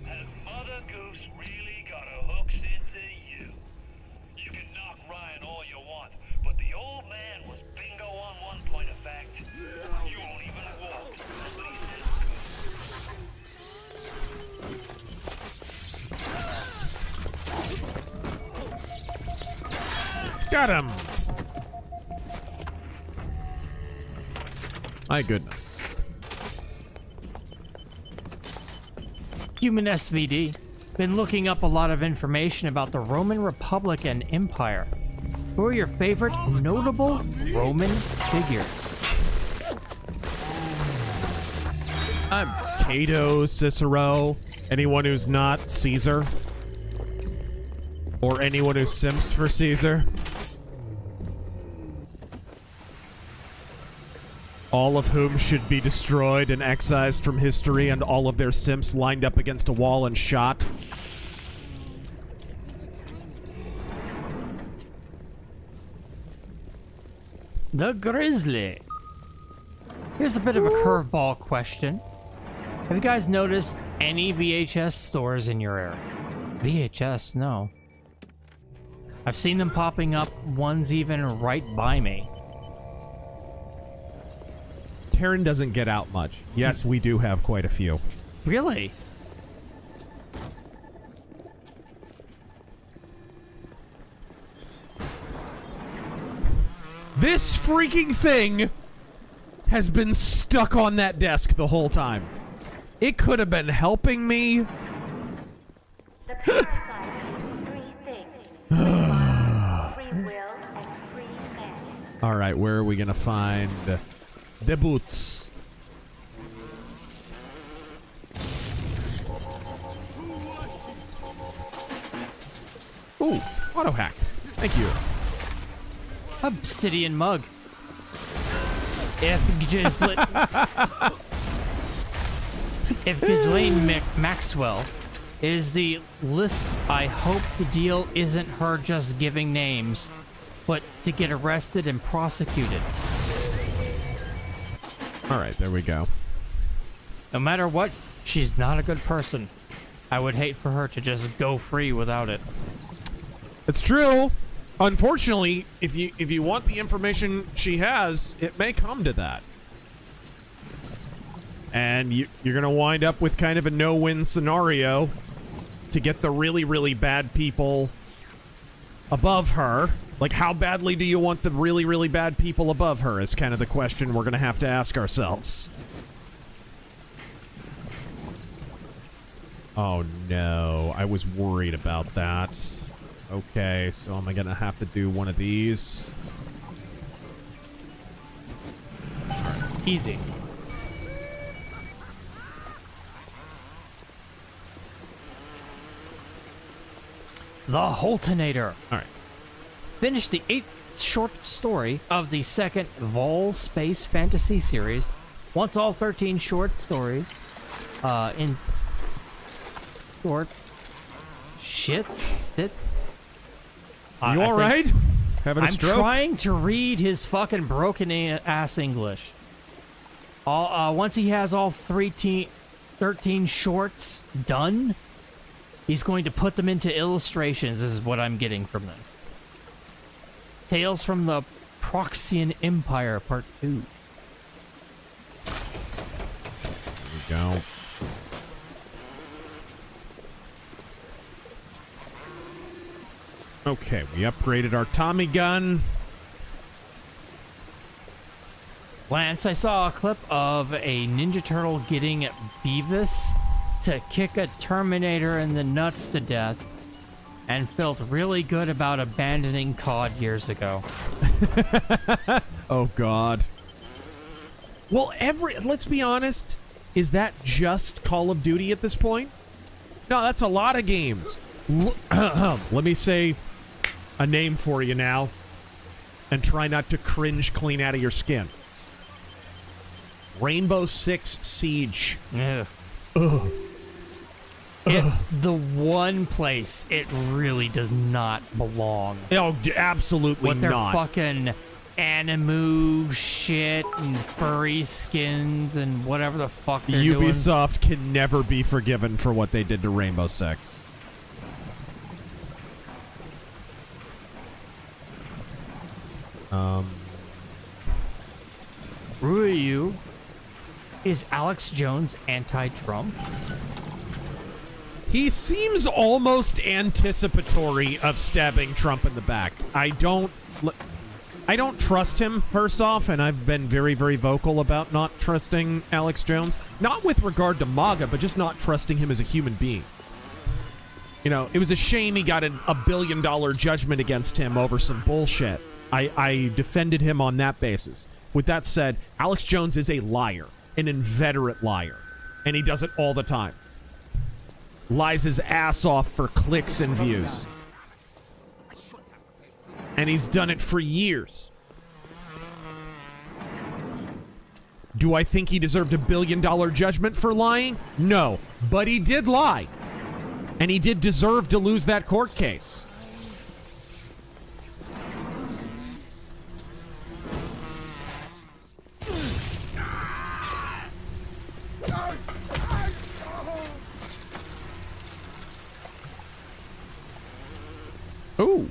Has Mother Goose really got her hooks into you? You can knock Ryan all you want, but the old man was bingo on one point of fact. You won't even walk. Nobody Got him! My goodness. Human SVD. Been looking up a lot of information about the Roman Republic and Empire. Who are your favorite notable Roman figures? I'm Cato, Cicero, anyone who's not Caesar. Or anyone who simps for Caesar. All of whom should be destroyed and excised from history, and all of their simps lined up against a wall and shot. The Grizzly. Here's a bit of a curveball question. Have you guys noticed any VHS stores in your area? VHS, no. I've seen them popping up, one's even right by me. Terran doesn't get out much. Yes, we do have quite a few. Really? This freaking thing has been stuck on that desk the whole time. It could have been helping me. The parasite is three things. Free will and free man. All right, where are we going to find the boots? Ooh, auto hack. Thank you. Obsidian mug. If Ghislaine Maxwell is the list, I hope the deal isn't her just giving names, but to get arrested and prosecuted. All right, there we go. No matter what, she's not a good person. I would hate for her to just go free without it. It's true. Unfortunately, if you want the information she has, it may come to that. And you're going to wind up with kind of a no-win scenario to get the really, really bad people above her. Like, how badly do you want the really, really bad people above her is kind of the question we're going to have to ask ourselves. Oh, no. I was worried about that. Okay, so am I going to have to do one of these? Easy. The Holtonator. All right. Finished the 8th short story of the second Vol Space Fantasy series. Once all 13 short stories in short shit. You all right? Having a stroke? I'm trying to read his fucking broken ass English. Once he has all 13 shorts done, he's going to put them into illustrations. This is what I'm getting from this. Tales from the Proxian Empire, Part 2. There we go. Okay, we upgraded our Tommy gun. Lance, I saw a clip of a Ninja Turtle getting Beavis to kick a Terminator in the nuts to death and felt really good about abandoning COD years ago. Oh, God. Well, let's be honest, is that just Call of Duty at this point? No, that's a lot of games. Let me say a name for you now and try not to cringe clean out of your skin. Rainbow Six Siege. Yeah. Ugh. The one place it really does not belong. Oh, absolutely with their not. Fucking animu shit and furry skins and whatever the fuck they're doing. Ubisoft can never be forgiven for what they did to Rainbow Six. Ryu, is Alex Jones anti-Trump? He seems almost anticipatory of stabbing Trump in the back. I don't trust him, first off, and I've been very, very vocal about not trusting Alex Jones. Not with regard to MAGA, but just not trusting him as a human being. You know, it was a shame he got a $1 billion judgment against him over some bullshit. I defended him on that basis. With that said, Alex Jones is a liar, an inveterate liar, and he does it all the time. Lies his ass off for clicks and views. And he's done it for years. Do I think he deserved a $1 billion judgment for lying? No, but he did lie. And he did deserve to lose that court case. Ooh.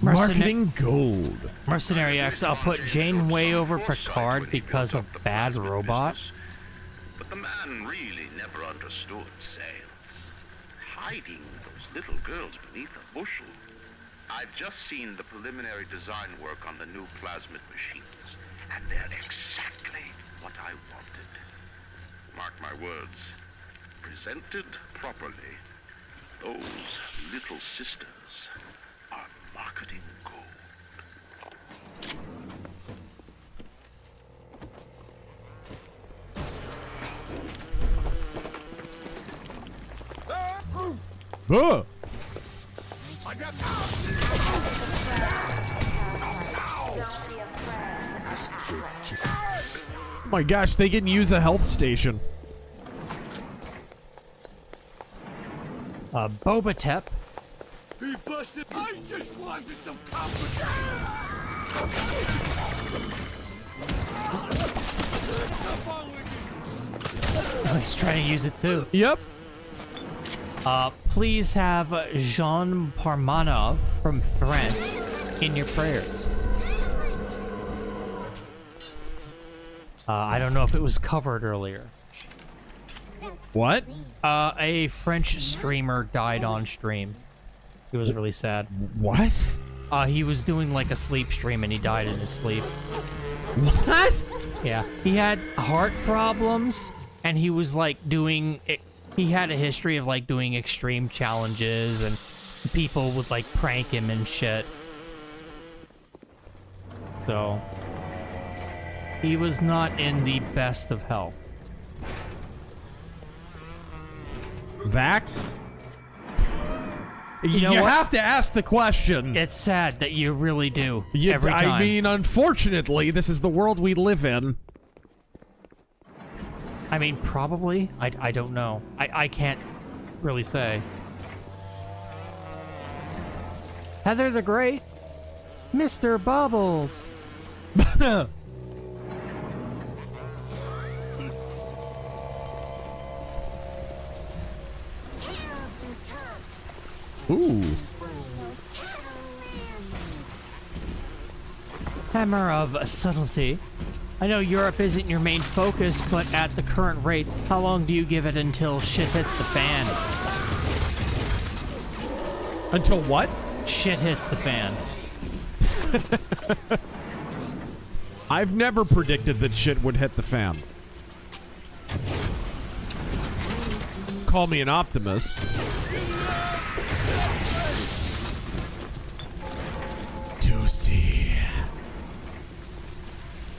Marketing gold. Mercenary X, I'll put Janeway over Picard because of Bad Robot. But the man really never understood sales. Hiding those little girls beneath a bushel. I've just seen the preliminary design work on the new plasmid machines, and they're exactly what I wanted. Mark my words. Presented properly, those little sisters are marketing gold. Oh my gosh, they can use a health station. Boba Tep. He busted. I just wanted some competition. Oh, he's trying to use it too. Yep. Please have Jean Parmanov from France in your prayers. I don't know if it was covered earlier. What? A French streamer died on stream. It was really sad. What? He was doing like a sleep stream and he died in his sleep. What? Yeah. He had heart problems and he was like doing... He had a history of like doing extreme challenges and people would like prank him and shit. So... he was not in the best of health. Vaxxed? You have to ask the question. It's sad that you really do. Every time. I mean, unfortunately, this is the world we live in. I mean, probably. I don't know. I can't really say. Heather the Great. Mr. Bubbles. Ooh. Hammer of subtlety. I know Europe isn't your main focus, but at the current rate, how long do you give it until shit hits the fan? Until what? Shit hits the fan. I've never predicted that shit would hit the fan. Call me an optimist. Toasty.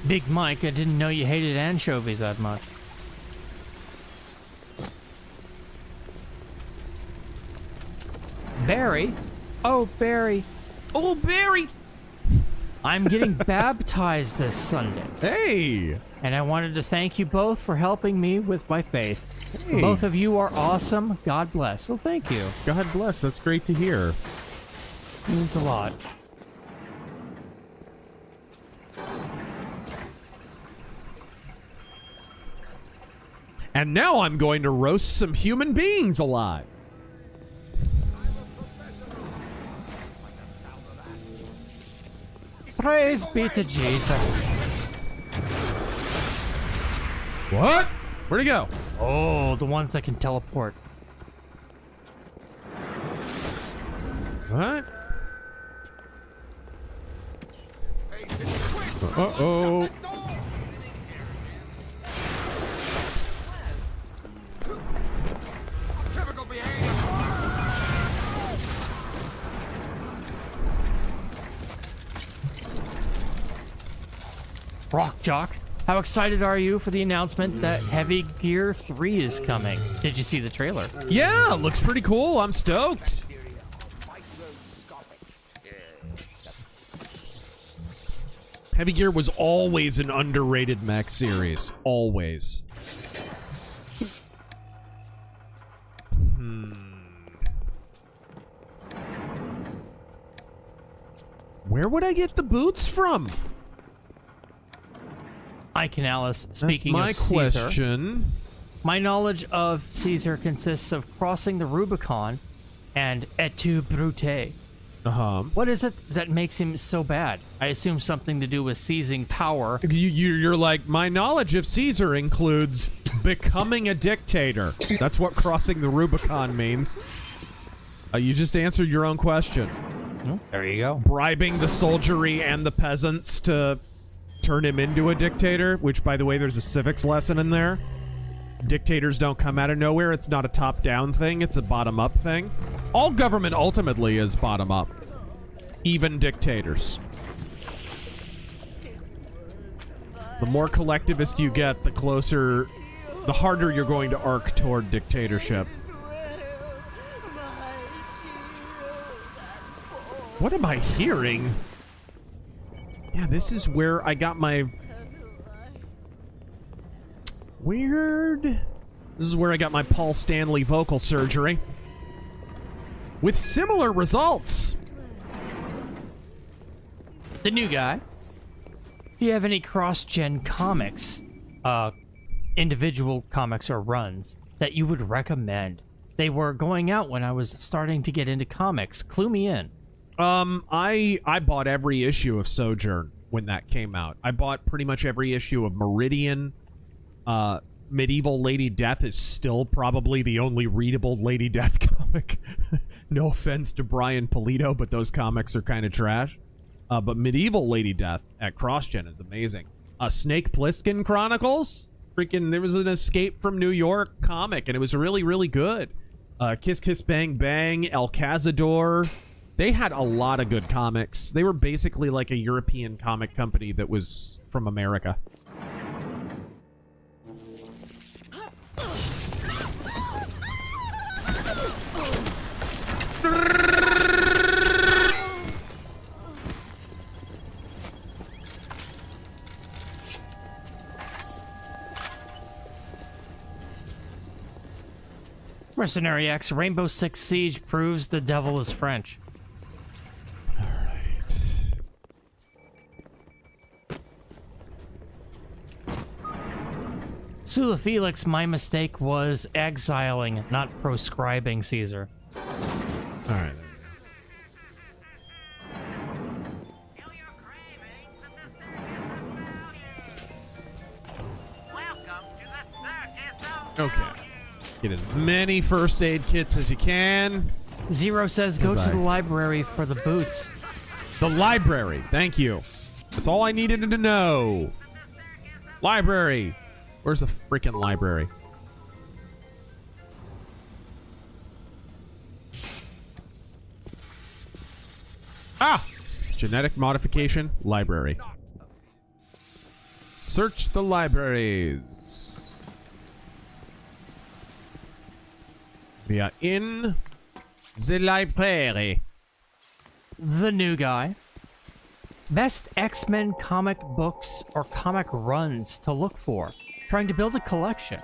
Big Mike, I didn't know you hated anchovies that much. Barry? Oh, Barry. Oh, Barry! I'm getting baptized this Sunday. Hey! And I wanted to thank you both for helping me with my faith. Hey. Both of you are awesome. God bless. Well, thank you. God bless. That's great to hear. It means a lot. And now I'm going to roast some human beings alive. Praise be to Jesus. What? Where'd he go? Oh, the ones that can teleport. What? Uh-oh. Rock Jock, how excited are you for the announcement that Heavy Gear 3 is coming? Did you see the trailer? Yeah, looks pretty cool. I'm stoked. Heavy Gear was always an underrated mech series. Always. Where would I get the boots from? Ike and Alice, speaking That's of my Caesar, question. my knowledge of Caesar consists of crossing the Rubicon and et tu, Brute. What is it that makes him so bad? I assume something to do with seizing power. You're like, my knowledge of Caesar includes becoming a dictator. That's what crossing the Rubicon means. You just answered your own question. There you go. Bribing the soldiery and the peasants to turn him into a dictator, which, by the way, there's a civics lesson in there. Dictators don't come out of nowhere. It's not a top-down thing. It's a bottom-up thing. All government ultimately is bottom-up. Even dictators. The more collectivist you get, the harder you're going to arc toward dictatorship. What am I hearing? Yeah, this is where I got my... Weird. This is where I got my Paul Stanley vocal surgery. With similar results. The new guy. Do you have any cross-gen comics, individual comics or runs, that you would recommend? They were going out when I was starting to get into comics. Clue me in. I bought every issue of Sojourn when that came out. I bought pretty much every issue of Meridian. Medieval Lady Death is still probably the only readable Lady Death comic. No offense to Brian Polito, but those comics are kind of trash. But Medieval Lady Death at CrossGen is amazing. Snake Plissken Chronicles? Freaking, there was an Escape from New York comic, and it was really, really good. Kiss Kiss Bang Bang, El Cazador. They had a lot of good comics. They were basically like a European comic company that was from America. Mercenary X, Rainbow Six Siege proves the devil is French. Sula Felix, my mistake was exiling, not proscribing Caesar. Alright. Okay. Get as many first aid kits as you can. Zero says go to the library for the boots. The library. Thank you. That's all I needed to know. Library. Where's the freaking library? Ah! Genetic modification. Library. Search the libraries. We are in the library. The new guy. Best X-Men comic books or comic runs to look for. Trying to build a collection.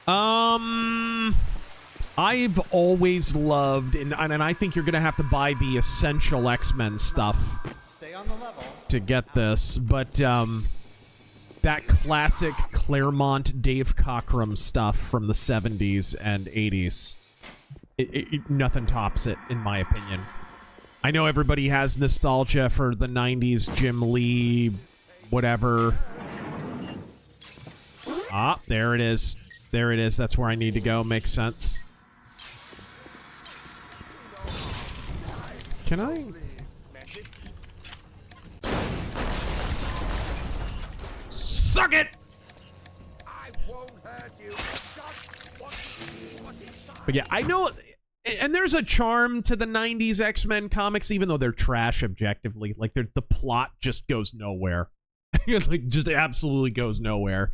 I've always loved, and I think you're gonna have to buy the essential X-Men stuff to get this, but that classic Claremont Dave Cockrum stuff from the 70s and 80s, nothing tops it, in my opinion. I know everybody has nostalgia for the 90s Jim Lee, whatever. Ah, there it is. There it is. That's where I need to go. Makes sense. Can I? Suck it! But yeah, I know, and there's a charm to the 90s X-Men comics, even though they're trash objectively. Like, the plot just goes nowhere. Like, just absolutely goes nowhere.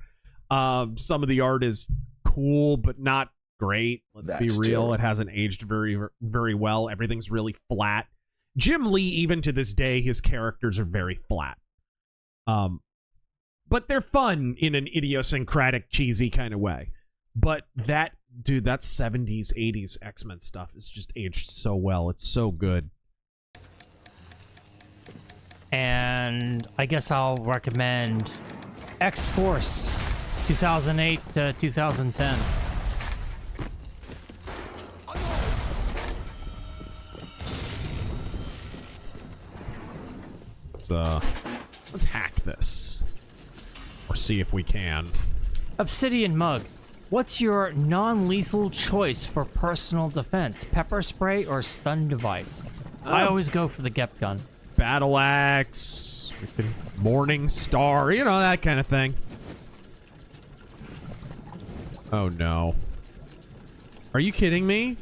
Some of the art is cool, but not great. Let's be real. Terrible. It hasn't aged very, very well. Everything's really flat. Jim Lee, even to this day, his characters are very flat. But they're fun in an idiosyncratic, cheesy kind of way. But that 70s, 80s X-Men stuff is just aged so well. It's so good. And I guess I'll recommend X-Force 2008 to 2010. Let's hack this. Or see if we can. Obsidian Mug. What's your non-lethal choice for personal defense? Pepper spray or stun device? I always go for the Gep gun. Battle axe, Morning Star, you know, that kind of thing. Oh no. Are you kidding me?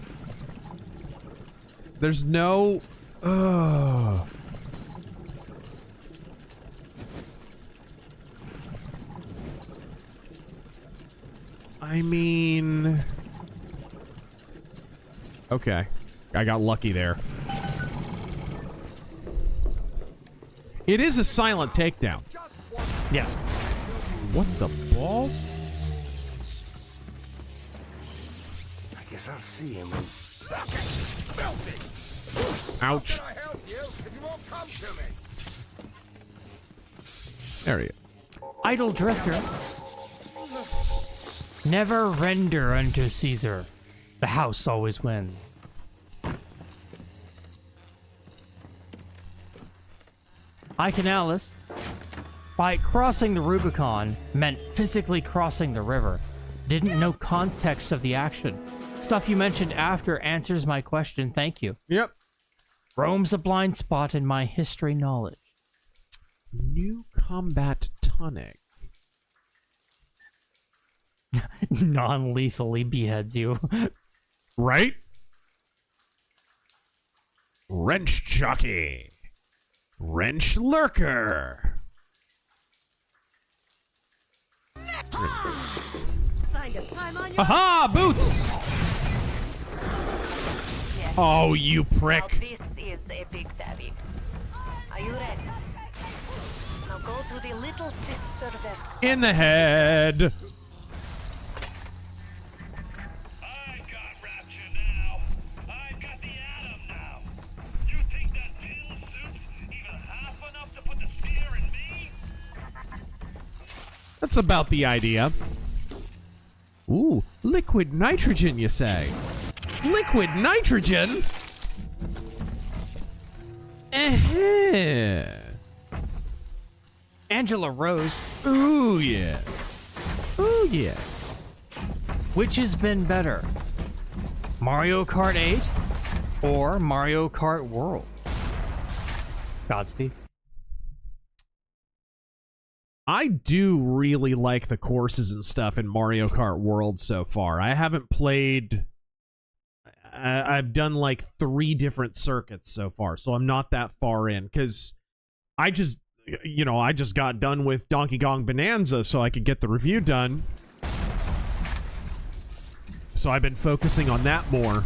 There's no... Ugh. I mean... Okay. I got lucky there. It is a silent takedown. Yes. What the balls? I guess I'll see him. Ouch. There he is. Idle Drifter. Never render unto Caesar. The house always wins. Hi, Canalis. By crossing the Rubicon meant physically crossing the river. Didn't know context of the action. Stuff you mentioned after answers my question. Thank you. Yep. Rome's a blind spot in my history knowledge. New combat tonic. Non-lethally beheads you. Right? Wrench jockey. Wrench lurker. Aha! Boots! Yes. Oh, you prick. Now this is a big daddy. Are you ready? Now go to the little sister vest. In the head. I got Rapture now. I've got the Atom now. You think that pill soup's even half enough to put the spear in me? That's about the idea. Ooh, liquid nitrogen, you say? Liquid nitrogen? Angela Rose. Ooh, yeah. Ooh, yeah. Which has been better? Mario Kart 8 or Mario Kart World? Godspeed. I do really like the courses and stuff in Mario Kart World so far. I haven't played... I've done like 3 different circuits so far, so I'm not that far in, because I just got done with Donkey Kong Bonanza so I could get the review done. So I've been focusing on that more.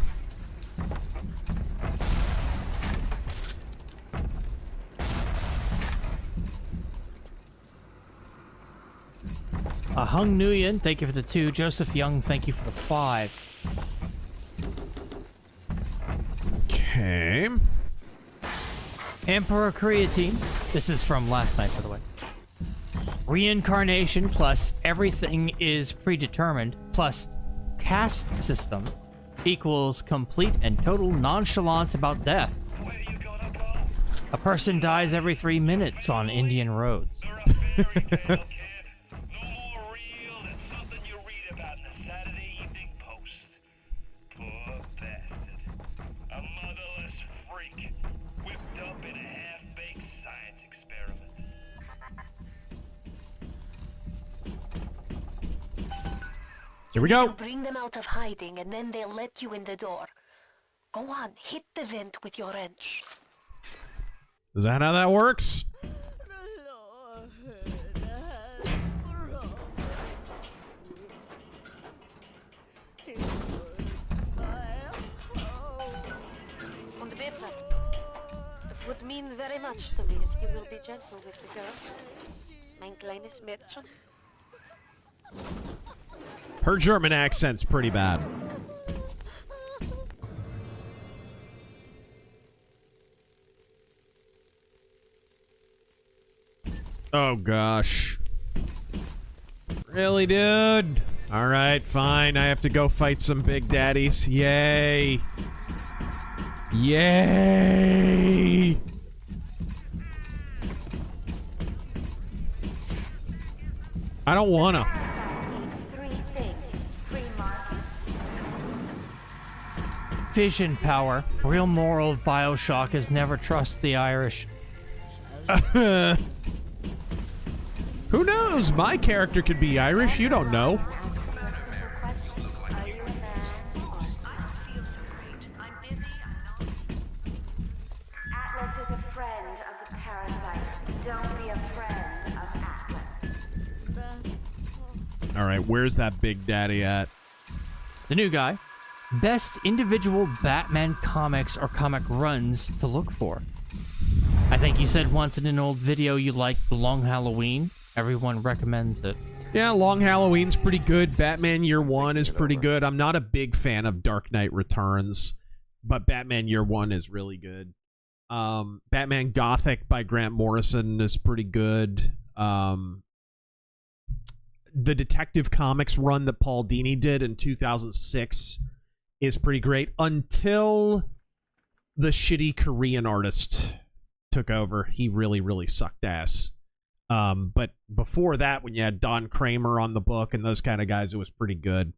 Hung Nguyen, thank you for the 2. Joseph Young, thank you for the 5. Okay. Emperor Creatine, this is from last night, by the way. Reincarnation plus everything is predetermined plus caste system equals complete and total nonchalance about death. A person dies every 3 minutes on Indian roads. Here we go. Bring them out of hiding, and then they'll let you in the door. Go on, hit the vent with your wrench. Is that how that works? Und bitte. It would mean very much to me if you will be gentle with the girl. Mein kleines Mädchen. Her German accent's pretty bad. Oh, gosh. Really, dude? Alright, fine. I have to go fight some big daddies. Yay. Yay! I don't wanna. Vision power. Real moral of Bioshock is never trust the Irish. Who knows? My character could be Irish. You don't know. Atlas is a friend of the parasite. Don't be a friend of Atlas. Alright, where's that big daddy at? The new guy. Best individual Batman comics or comic runs to look for. I think you said once in an old video you liked The Long Halloween. Everyone recommends it. Yeah, Long Halloween's pretty good. Batman Year One is pretty good. I'm not a big fan of Dark Knight Returns, but Batman Year One is really good. Batman Gothic by Grant Morrison is pretty good. The Detective Comics run that Paul Dini did in 2006 is pretty great until the shitty Korean artist took over. He really, really sucked ass. But before that, when you had Don Kramer on the book and those kind of guys, it was pretty good.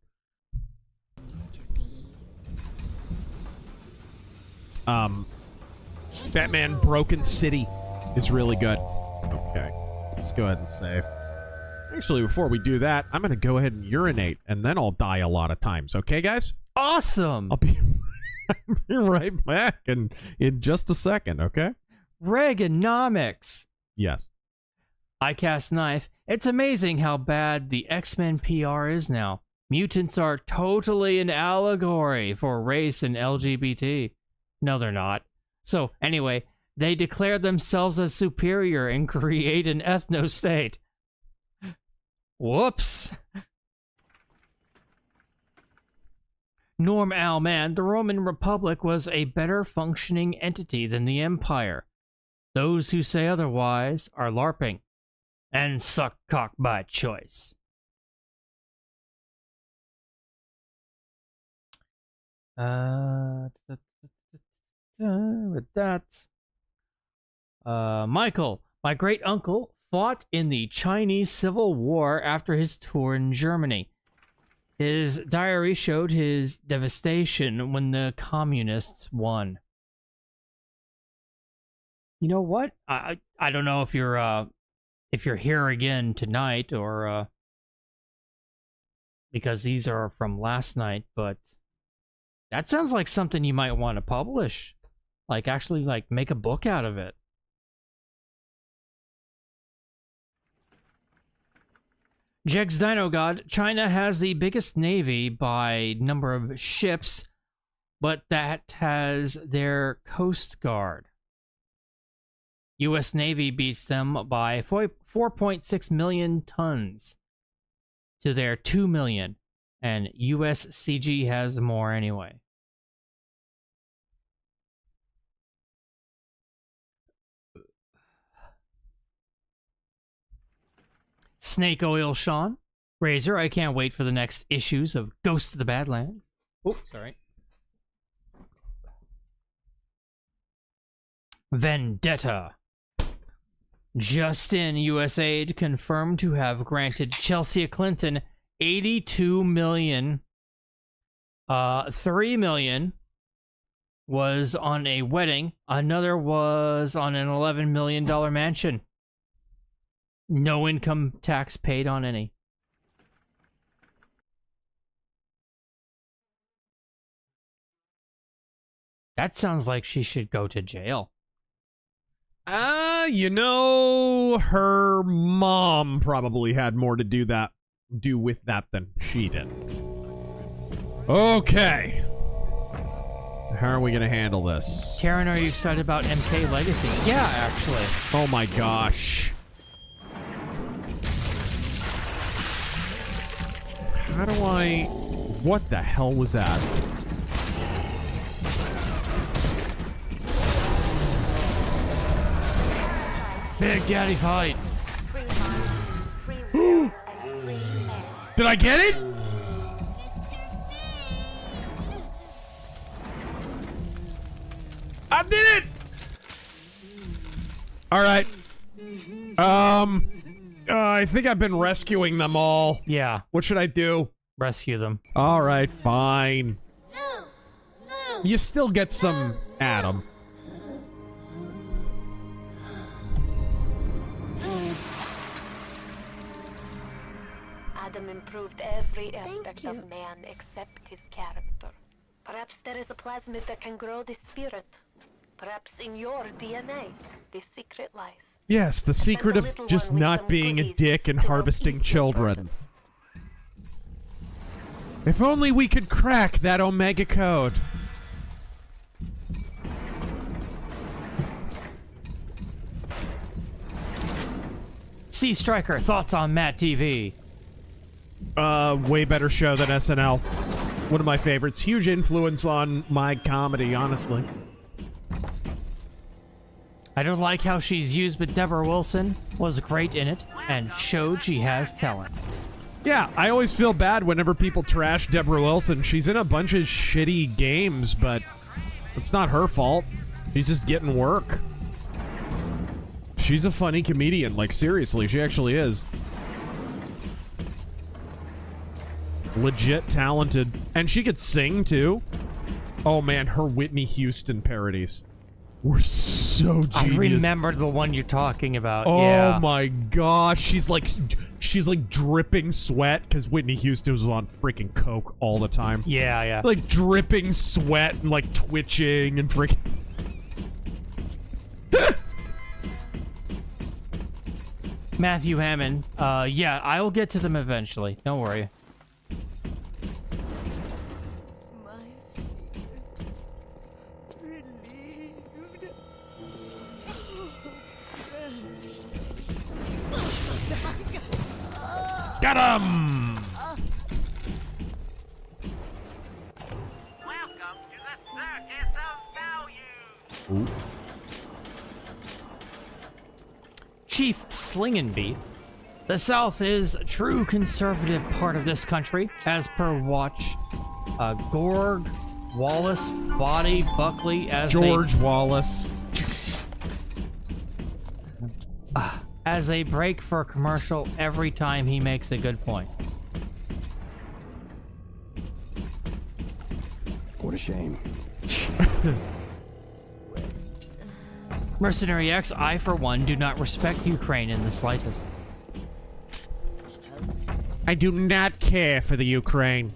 Batman Broken City is really good. Okay, let's go ahead and save. Actually, before we do that, I'm going to go ahead and urinate, and then I'll die a lot of times. Okay, guys? Awesome! I'll be right back in just a second, okay? Reaganomics. Yes. I cast knife. It's amazing how bad the X-Men PR is now. Mutants are totally an allegory for race and LGBT. No, they're not. So, anyway, they declare themselves as superior and create an ethno-state. Whoops. Norm Alman, the Roman Republic was a better functioning entity than the Empire. Those who say otherwise are LARPing and suck cock by choice. With that, Michael, my great uncle, fought in the Chinese Civil War after his tour in Germany. His diary showed his devastation when the communists won. You know what? I don't know if you're here again tonight or because these are from last night, but that sounds like something you might want to publish. Like actually like make a book out of it. Jegs Dino God, China has the biggest navy by number of ships, but that has their Coast Guard. U.S. Navy beats them by 4.6 million tons to their 2 million, and U.S. CG has more anyway. Snake Oil Sean. Razor, I can't wait for the next issues of Ghosts of the Badlands. Oh, sorry. Vendetta. Justin, USAID confirmed to have granted Chelsea Clinton 82 million. 3 million was on a wedding. Another was on an $11 million mansion. No income tax paid on any. That sounds like she should go to jail. You know, her mom probably had more to do with that than she did. Okay. How are we going to handle this? Karen, are you excited about MK Legacy? Yeah, actually. Oh my gosh. How do I... What the hell was that? Big Daddy fight. Did I get it? I did it! Alright. I think I've been rescuing them all. Yeah. What should I do? Rescue them. Alright, fine. You still get some Adam. Adam improved every aspect of man except his character. Perhaps there is a plasmid that can grow the spirit. Perhaps in your DNA, the secret lies. Yes, the secret of just not being a dick and harvesting children. If only we could crack that Omega code. Sea Striker, thoughts on Matt TV? Way better show than SNL. One of my favorites. Huge influence on my comedy, honestly. I don't like how she's used, but Deborah Wilson was great in it and showed she has talent. Yeah, I always feel bad whenever people trash Deborah Wilson. She's in a bunch of shitty games, but it's not her fault. She's just getting work. She's a funny comedian. Like, seriously, she actually is. Legit talented. And she could sing, too. Oh, man, her Whitney Houston parodies were so genius. I remembered the one you're talking about. Oh, yeah. my gosh. She's like dripping sweat because Whitney Houston was on freaking coke all the time. Yeah, yeah. Like dripping sweat and like twitching and freaking... Matthew Hammond. Yeah, I will get to them eventually. Don't worry. Got him! Welcome to the circus of value. Ooh. Chief Slingenbeat. The South is a true conservative part of this country, as per Watch. Gorg, Wallace, Body, Buckley, as George Wallace. as they break for a commercial every time he makes a good point. What a shame. Mercenary X, I for one do not respect Ukraine in the slightest. I do not care for the Ukraine.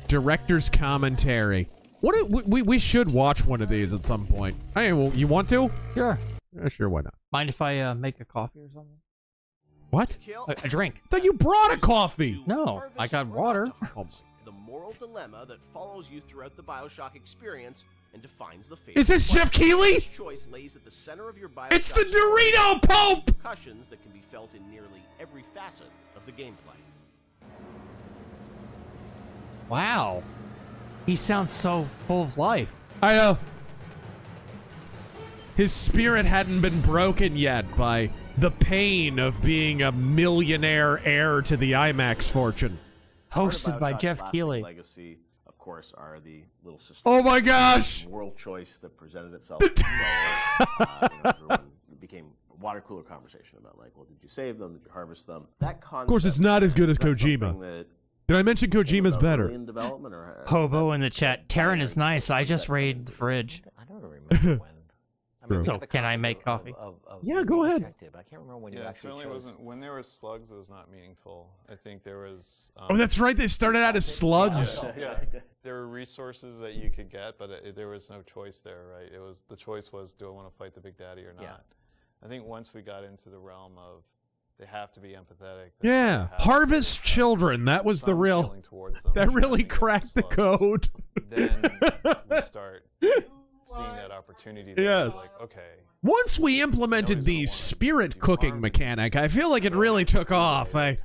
Director's commentary. We should watch one of these at some point. Hey, well, you want to? Sure. Sure, why not? Mind if I make a coffee or something? What? A drink. I thought you brought a coffee. No, I got water. The moral dilemma that follows you throughout the Bioshock experience and defines the fate. Is this Jeff Keighley? This choice lays at the center of your Bioshock. It's the Dorito Pope! Repercussions that can be felt in nearly every facet of the gameplay. Wow. He sounds so full of life. I know. His spirit hadn't been broken yet by the pain of being a millionaire heir to the IMAX fortune. Hosted by Jeff Keighley. Legacy, of course, are the little systems. Oh my gosh! Moral choice that presented itself. Everyone became a water cooler conversation about, like, well, did you save them? Did you harvest them? That concept. Of course, it's not as good as Kojima. Did I mention Kojima's better? Hobo in the chat. Terran is nice. I just raided the fridge. I don't remember when. So can I make coffee? Yeah, go ahead. I can't remember when you It actually certainly chose. wasn't. When there were slugs, it was not meaningful. I think there was. Oh, that's right. They started out as slugs. Yeah, there were resources that you could get, but there was no choice there, right? It was the choice was, do I want to fight the Big Daddy or not? Yeah. I think once we got into the realm of they have to be empathetic. Yeah, harvest children. That was the real. That really cracked the code. Then we start seeing that opportunity. There. Yes. It's like, okay. Once we implemented the spirit cooking mechanic, I feel like it really took off. And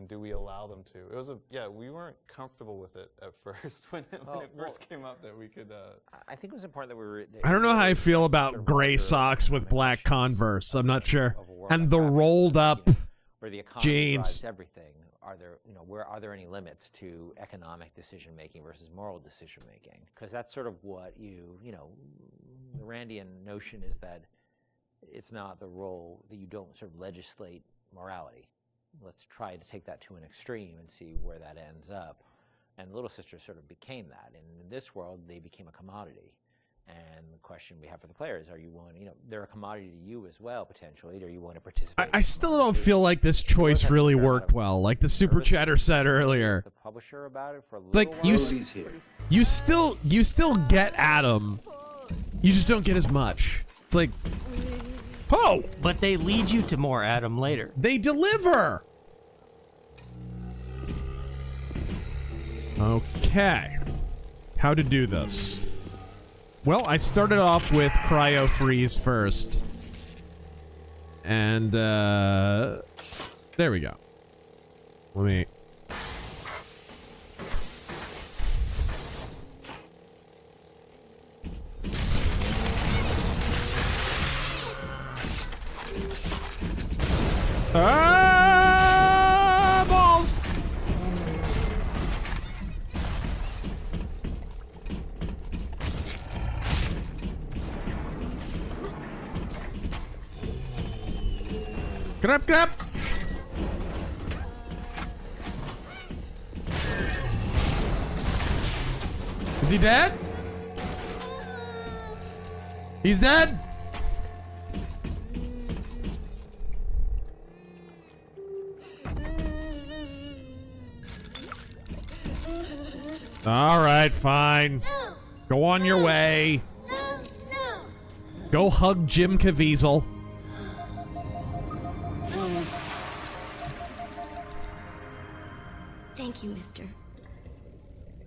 do we allow them to? It was we weren't comfortable with it at first when it first came up that we could. I think it was important that we were. I don't know how I feel about gray socks with black Converse. I'm not sure. And the rolled up where the economy jeans. drives everything. Are there, are there any limits to economic decision making versus moral decision making? Because that's sort of what the Randian notion is that it's not the role that you don't sort of legislate morality. Let's try to take that to an extreme and see where that ends up. And Little Sisters sort of became that. And in this world, they became a commodity. And the question we have for the players, are you willing, they're a commodity to you as well, potentially. Are you willing to participate? I still don't feel like this choice really worked well. Like the super chatter said earlier. The publisher about it for a little Like you still get Adam. You just don't get as much. It's like, oh, but they lead you to more Adam later. They deliver. Okay, how to do this? Well, I started off with cryo freeze first. And, there we go. Let me... Ah, Grab, grab. Is he dead? He's dead? All right, fine. Go on your way. Go hug Jim Caviezel. Thank you, mister.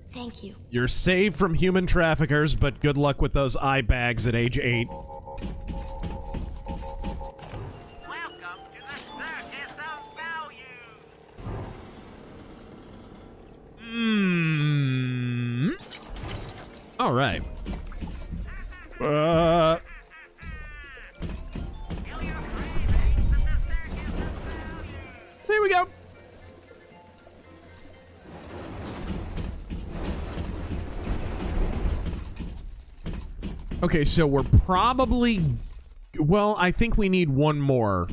Thank you. You're saved from human traffickers, but good luck with those eye bags at age 8. All right. Here we go. Okay, so we're probably... Well, I think we need one more.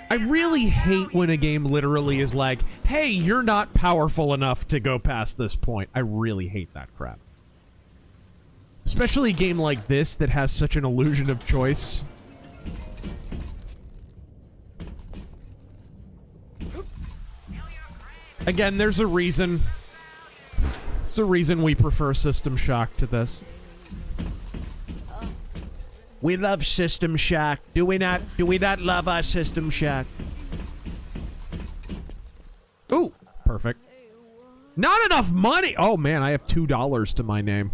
I really hate when a game literally is like, hey, you're not powerful enough to go past this point. I really hate that crap. Especially a game like this that has such an illusion of choice. Again, there's a reason. There's a reason we prefer System Shock to this. We love System Shock. Do we not love our System Shock? Ooh, perfect. Not enough money. Oh man, I have $2 to my name.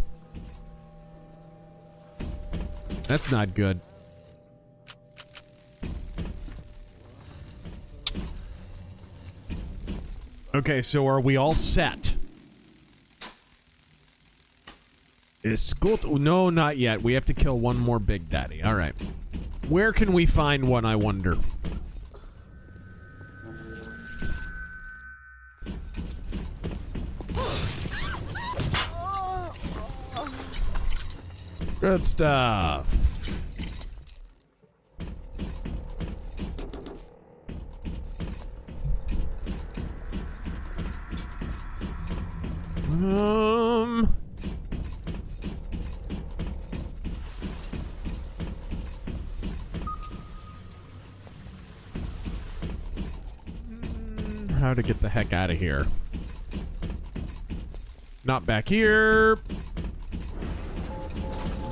That's not good. Okay, so are we all set? Is good? No, not yet. We have to kill one more Big Daddy. All right. Where can we find one, I wonder? Good stuff. How to get the heck out of here? Not back here.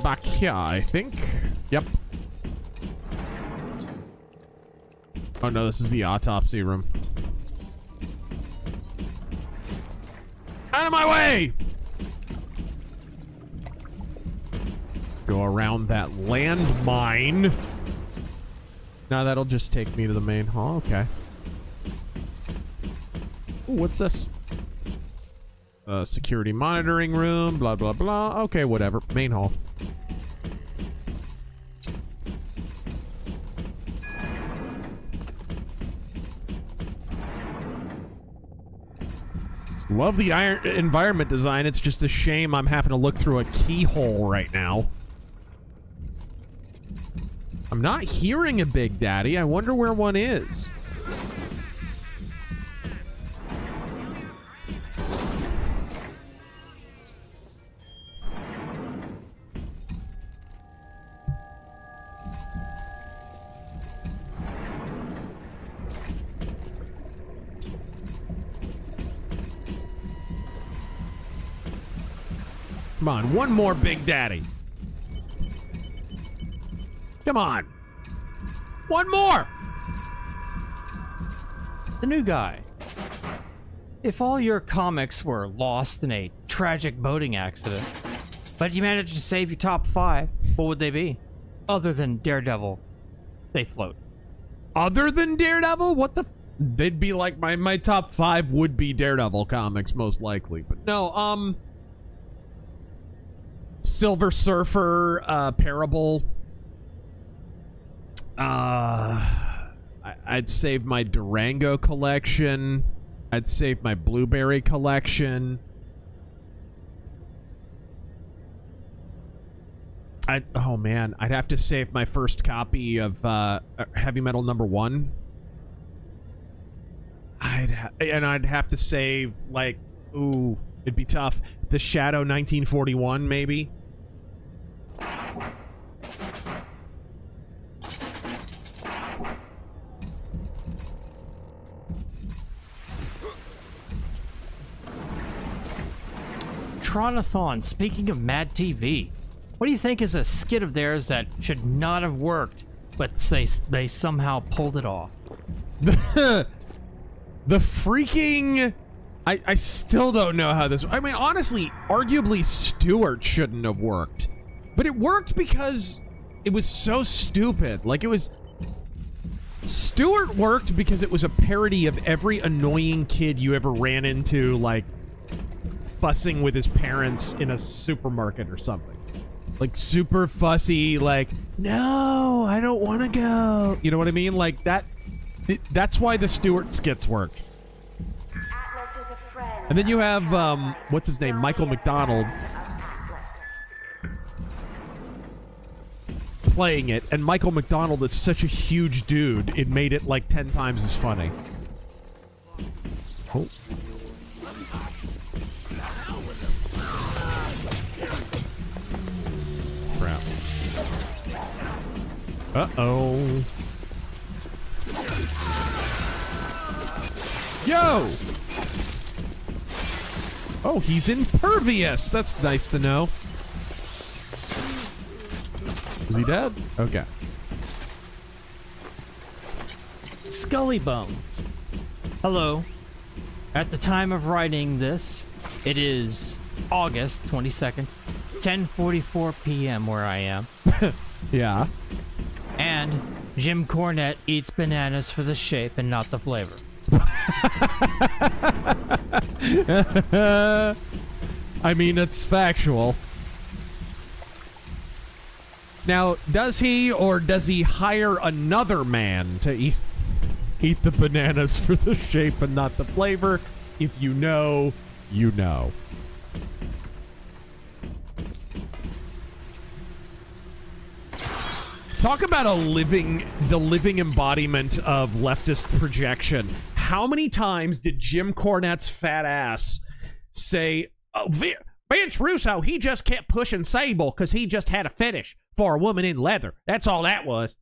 Back here, I think. Yep. Oh no, this is the autopsy room. Out of my way! Go around that landmine. Now that'll just take me to the main hall. Okay. Ooh, what's this? Security monitoring room, blah, blah, blah. Okay, whatever. Main hall. Love the environment design. It's just a shame I'm having to look through a keyhole right now. I'm not hearing a Big Daddy. I wonder where one is. Come on, one more Big Daddy. Come on. One more. The new guy. If all your comics were lost in a tragic boating accident, but you managed to save your top 5, what would they be? Other than Daredevil, they float. Other than Daredevil? What the... They'd be like, my top 5 would be Daredevil comics, most likely. But no, Silver Surfer, Parable. I'd save my Durango collection. I'd save my Blueberry collection. Oh man, I'd have to save my first copy of Heavy Metal #1. I'd have to save, like, ooh, it'd be tough. The Shadow 1941, maybe. Tronathon, speaking of Mad TV, what do you think is a skit of theirs that should not have worked, but they somehow pulled it off? The freaking... I still don't know how this... I mean, honestly, arguably Stewart shouldn't have worked. But it worked because it was so stupid. Like, it was... Stewart worked because it was a parody of every annoying kid you ever ran into, like, fussing with his parents in a supermarket or something. Like, super fussy, like, no, I don't want to go. You know what I mean? Like, that's why the Stewart skits worked. And then you have, what's his name? Michael McDonald playing it. And Michael McDonald is such a huge dude, it made it like 10 times as funny. Oh. Crap. Uh-oh. Yo! Oh, he's impervious! That's nice to know. Is he dead? Okay. Scully Bones. Hello. At the time of writing this, it is August 22nd, 10:44 p.m. where I am. Yeah. And Jim Cornette eats bananas for the shape and not the flavor. I mean, it's factual. Now, does he or does he hire another man to eat the bananas for the shape and not the flavor? If you know, you know. Talk about the living embodiment of leftist projection. How many times did Jim Cornette's fat ass say, oh, Vince Russo, he just kept pushing Sable because he just had a fetish for a woman in leather. That's all that was.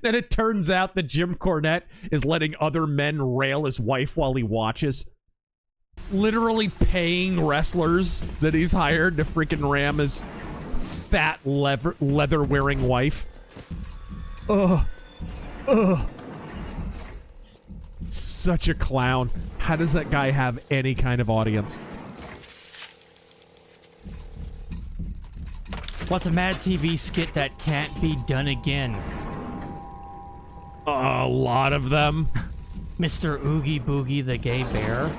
Then it turns out that Jim Cornette is letting other men rail his wife while he watches. Literally paying wrestlers that he's hired to freaking ram his fat leather-wearing wife. Ugh. Ugh. Such a clown. How does that guy have any kind of audience? What's a Mad TV skit that can't be done again? A lot of them. Mr. Oogie Boogie the Gay Bear.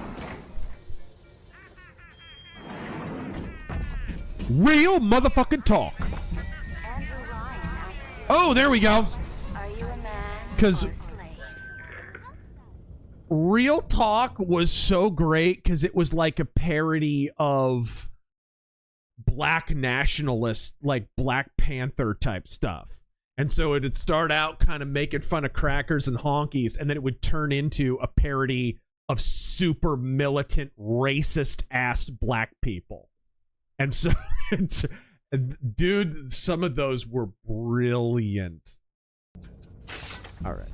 Real motherfucking talk. Oh, there we go. Because Real Talk was so great because it was like a parody of black nationalist, like Black Panther type stuff. And so it'd start out kind of making fun of crackers and honkies, and then it would turn into a parody of super militant, racist ass black people. And so, dude, some of those were brilliant. All right.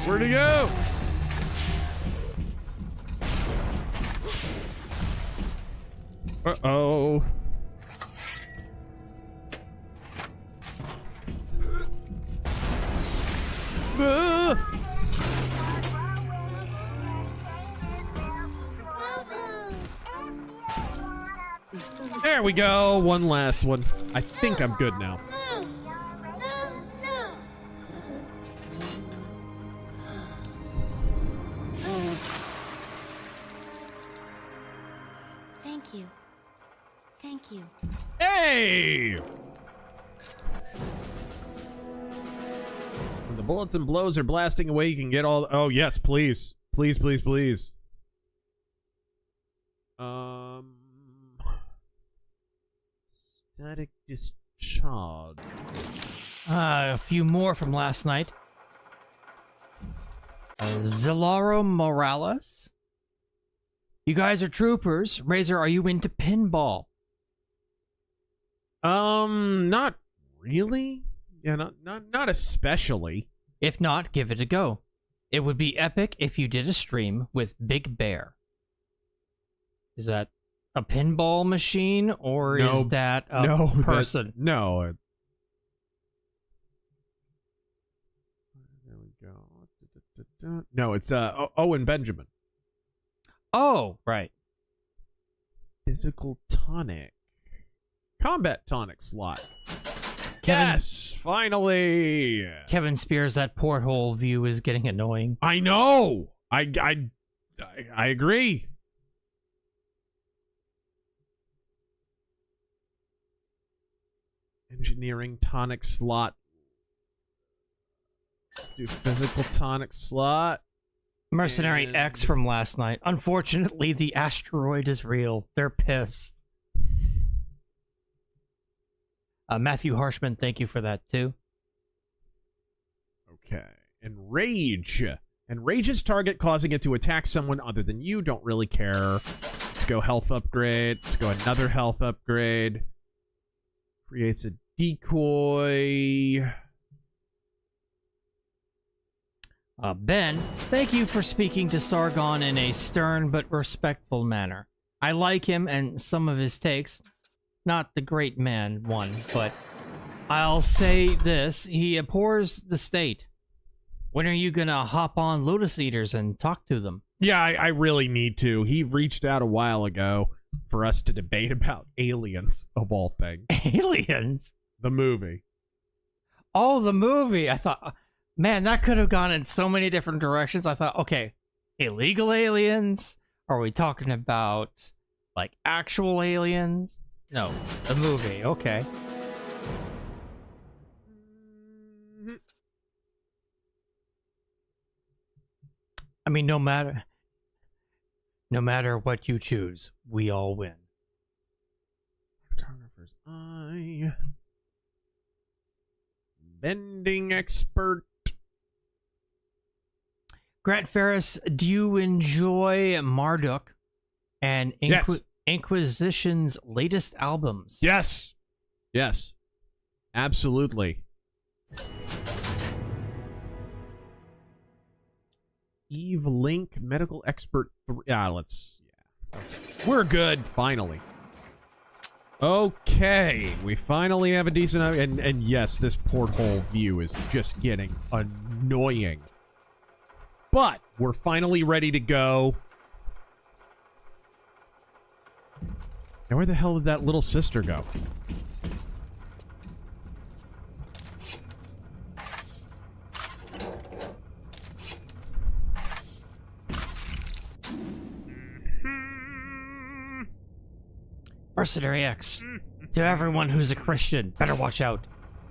Where'd he go? Uh-oh. There we go. One last one. I think I'm good now. Thank you. Hey! When the bullets and blows are blasting away, you can get all... Oh, yes, please. Please, please, please. Static discharge. A few more from last night. Zilaro Morales. You guys are troopers. Razor, are you into pinball? Not really. Yeah, not especially. If not, give it a go. It would be epic if you did a stream with Big Bear. Is that a pinball machine, or is that a person? No. There we go. No, it's Owen Benjamin. Oh, right. Physical tonic. Combat tonic slot. Yes, finally. Kevin Spears, that porthole view is getting annoying. I know. I agree. Engineering tonic slot. Let's do physical tonic slot. Mercenary X from last night. Unfortunately, the asteroid is real. They're pissed. Matthew Harshman, thank you for that too. Okay. Enrage. Enrages target, causing it to attack someone other than you. Don't really care. Let's go health upgrade. Let's go another health upgrade. Creates a decoy. Ben, thank you for speaking to Sargon in a stern but respectful manner. I like him and some of his takes. Not the great man one, but I'll say this. He abhors the state. When are you gonna hop on Lotus Eaters and talk to them? Yeah, I really need to. He reached out a while ago for us to debate about Aliens, of all things. Aliens? The movie. Oh, the movie! I thought... Man, that could have gone in so many different directions. I thought, okay, illegal aliens? Are we talking about, like, actual aliens? No, the movie, okay. I mean, no matter what you choose, we all win. Photographer's eye. Bending expert. Grant Ferris, do you enjoy Marduk and Inquisition's latest albums? Yes. Yes. Absolutely. Eve Link, medical expert 3. Let's... Yeah. We're good, finally. Okay, we finally have a decent... And yes, this porthole view is just getting annoying. But we're finally ready to go. Now where the hell did that little sister go? Mercenary X, to everyone who's a Christian, better watch out.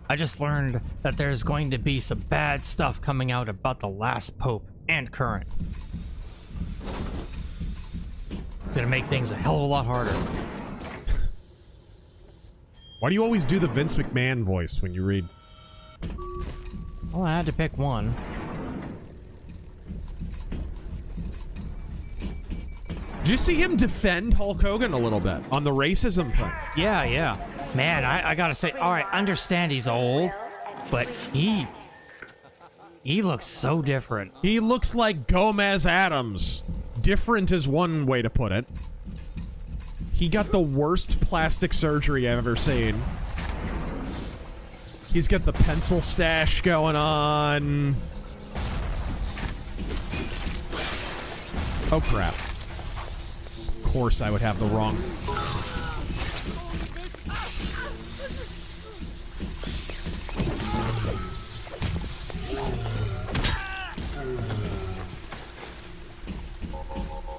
I just learned that there's going to be some bad stuff coming out about the last pope and current. It's gonna make things a hell of a lot harder. Why do you always do the Vince McMahon voice when you read? Well, I had to pick one. Did you see him defend Hulk Hogan a little bit on the racism thing? Yeah. Man, I gotta say, alright, understand he's old, but he looks so different. He looks like Gomez Adams. Different is one way to put it. He got the worst plastic surgery I've ever seen. He's got the pencil stash going on. Oh crap. Of course I would have the wrong...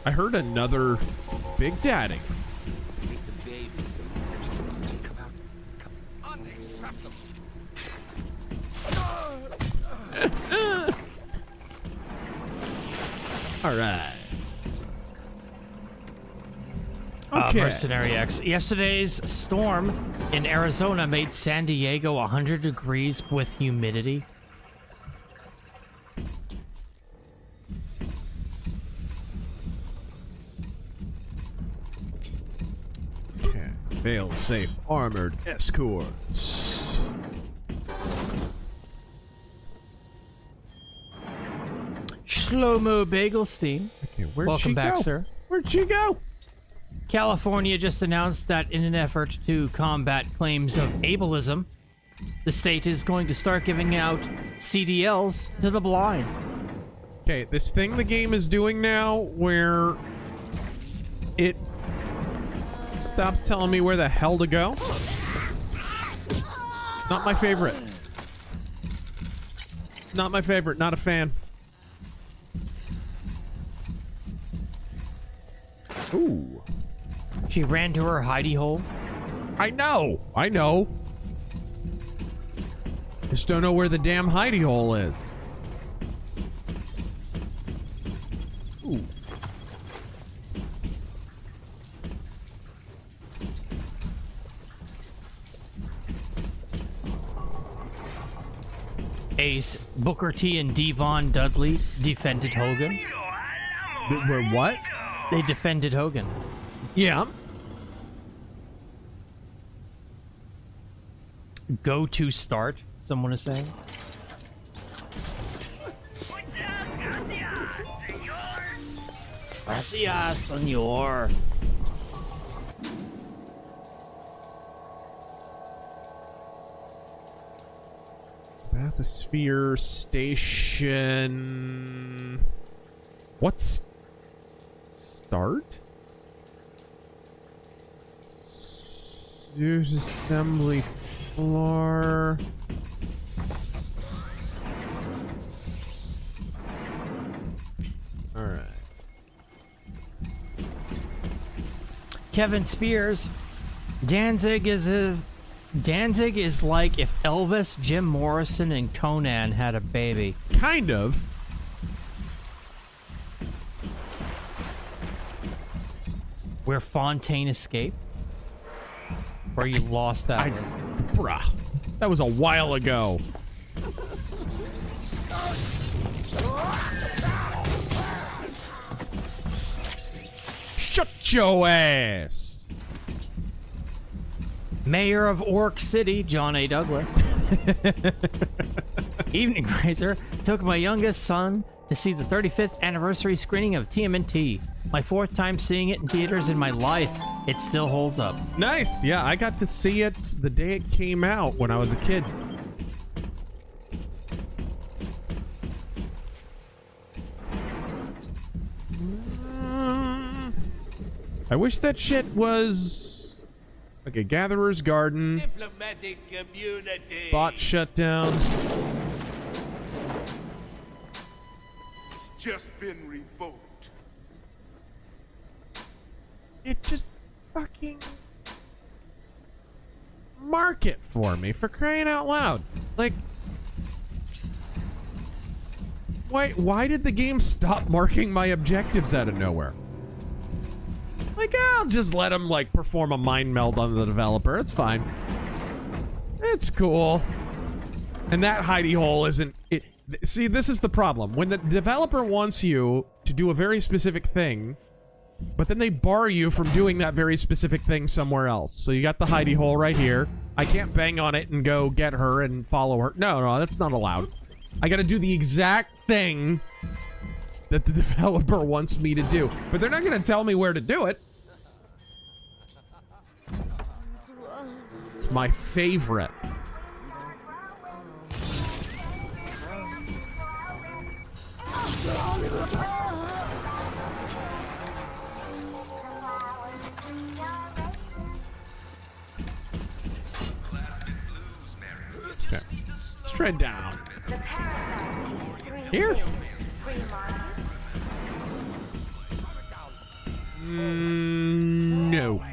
I heard another Big Daddy. All right. Okay. Mercenary X. Yesterday's storm in Arizona made San Diego 100 degrees with humidity. Okay. Fail-safe armored escorts. Shlomo Bagelstein. Okay, where'd Welcome she back, go? sir. Where'd she go? California just announced that in an effort to combat claims of ableism, the state is going to start giving out CDLs to the blind. Okay, this thing the game is doing now where it stops telling me where the hell to go. Not my favorite. Not my favorite. Not a fan. Ooh. She ran to her hidey hole. I know. I know. Just don't know where the damn hidey hole is. Ooh. Ace, Booker T, and Devon Dudley defended Hogan. Where what? They defended Hogan. Yeah. Go to start, someone is saying. Gracias, senor. Bathysphere Station. What's start? There's assembly floor. All right. Kevin Spears. Danzig is like if Elvis, Jim Morrison, and Conan had a baby. Kind of. Where Fontaine escaped? Where you lost that? Bruh. That was a while ago. Shut your ass. Mayor of Orc City, John A. Douglas. Evening Razor took my youngest son to see the 35th anniversary screening of TMNT. My 4th time seeing it in theaters in my life. It still holds up. Nice. Yeah, I got to see it the day it came out when I was a kid. I wish that shit was like a Gatherer's Garden. Diplomatic community. Bot shutdown. It's just been revoked. It just fucking mark it for me, for crying out loud. Like, why did the game stop marking my objectives out of nowhere? Like, I'll just let him, like, perform a mind meld on the developer. It's fine. It's cool. And that hidey hole isn't... See, this is the problem. When the developer wants you to do a very specific thing, but then they bar you from doing that very specific thing somewhere else. So you got the hidey hole right here. I can't bang on it and go get her and follow her. No, that's not allowed. I gotta do the exact thing that the developer wants me to do. But they're not gonna tell me where to do it. It's my favorite. Okay. Let's tread down. Here? No.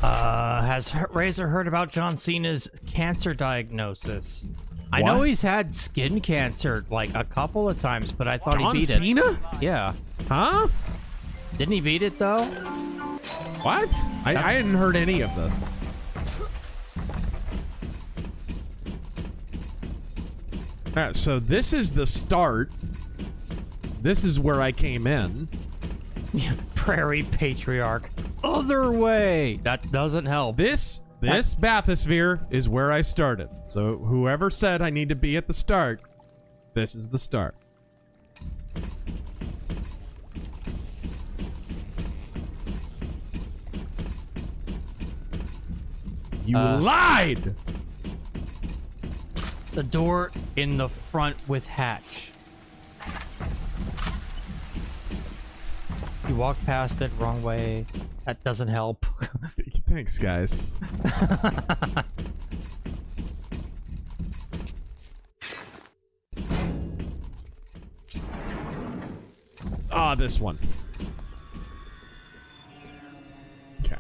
Has Razor heard about John Cena's cancer diagnosis? I know he's had skin cancer like a couple of times, but I thought he beat it. John Cena? Yeah. Huh? Didn't he beat it though? What? I hadn't heard any of this. Alright, so this is the start. This is where I came in. Prairie Patriarch. Other way! That doesn't help. This bathysphere is where I started. So whoever said I need to be at the start, this is the start. You lied! The door in the front with hatch. You walk past it wrong way. That doesn't help. Thanks, guys. This one. Okay.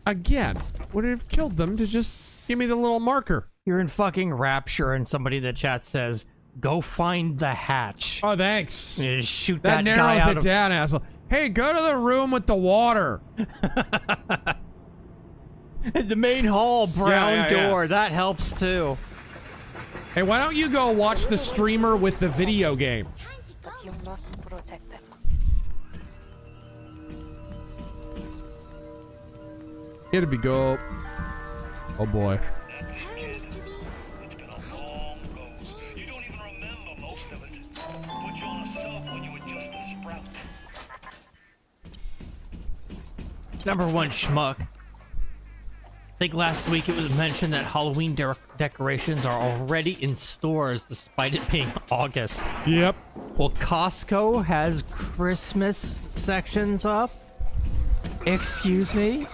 Again, would it have killed them to just give me the little marker? You're in fucking Rapture and somebody in the chat says, go find the hatch. Oh, thanks. You shoot that guy narrows out it of... down, asshole. Hey, go to the room with the water. The main hall, brown door. That helps too. Hey, why don't you go watch the streamer with the video game? But you must protect them. Here we go. Oh boy. Number one schmuck. I think last week it was mentioned that Halloween decorations are already in stores despite it being August. Yep. Well, Costco has Christmas sections up. Excuse me?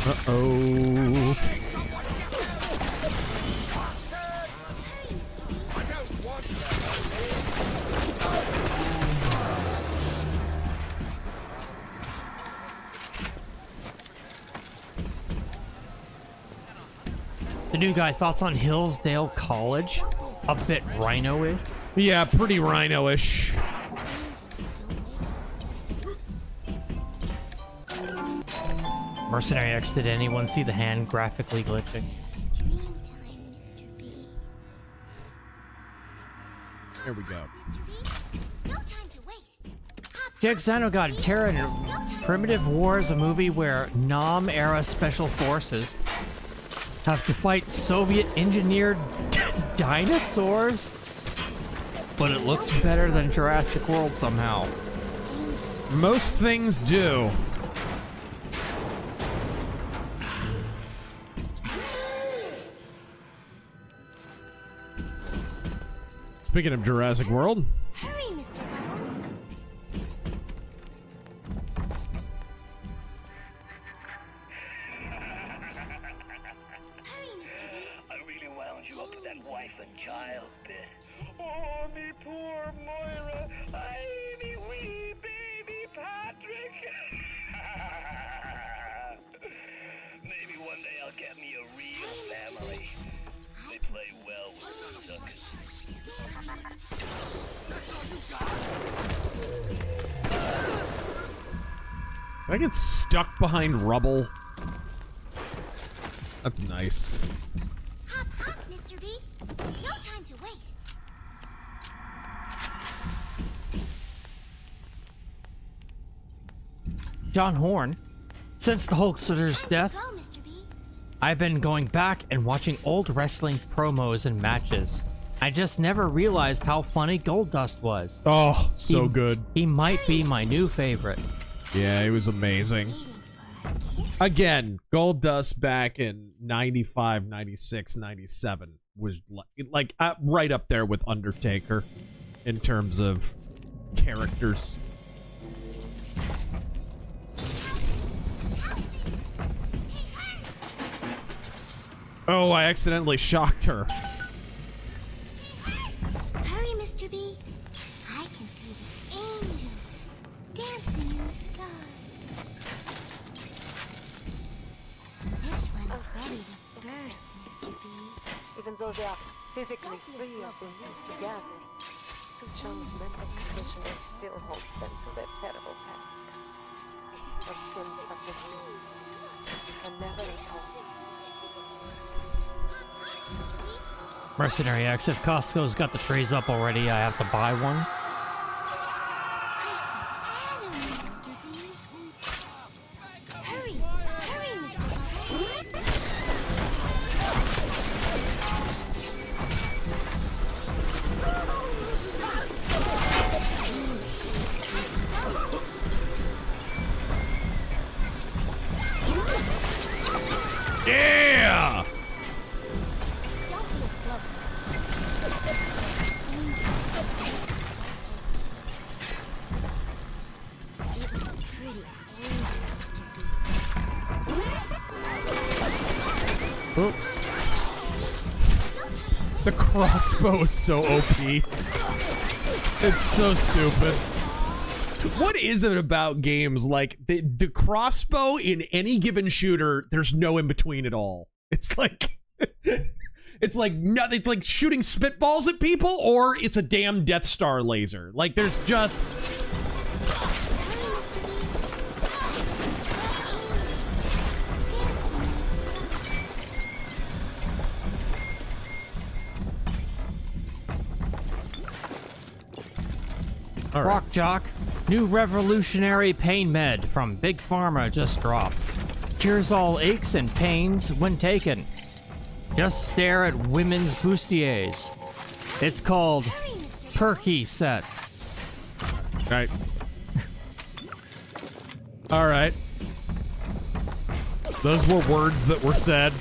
Uh-oh. The new guy, thoughts on Hillsdale College? A bit rhino-ish? Yeah, pretty rhino-ish. Mercenary X, did anyone see the hand graphically glitching? Here we go. Jack Xanogod, Terra and Primitive War is a movie where Nam-era special forces have to fight Soviet-engineered dinosaurs, but it looks better than Jurassic World somehow. Most things do. Speaking of Jurassic World. Hurry, Mr. Bubbles. I really wound you up with that wife and child bit. Oh, me poor Moira. I me wee baby Patrick. Maybe one day I'll get me a real family. They play well with the suckers. I get stuck behind rubble. That's nice. Hop up, Mr. B. No time to waste. John Horn, since the Hulkster's death, I've been going back and watching old wrestling promos and matches. I just never realized how funny Goldust was. Oh, so good. He might be my new favorite. Yeah, he was amazing. Again, Goldust back in 95, 96, 97 was like right up there with Undertaker in terms of characters. Oh, I accidentally shocked her. though they are physically free of the means to gather, Suchong's mental condition is still holds them to their terrible past. Of sin such as these can never atone. Mercenary X, if Costco's got the trays up already, I have to buy one. Yeah! Oh. The crossbow is so OP. It's so stupid. What is it about games like the crossbow in any given shooter? There's no in between at all. It's like it's like nothing. It's like shooting spitballs at people, or it's a damn Death Star laser. Like there's just. Right. Rock Jock, new revolutionary pain med from Big Pharma just dropped. Cures all aches and pains when taken. Just stare at women's bustiers. It's called Perky Sets. Right. All right. Those were words that were said.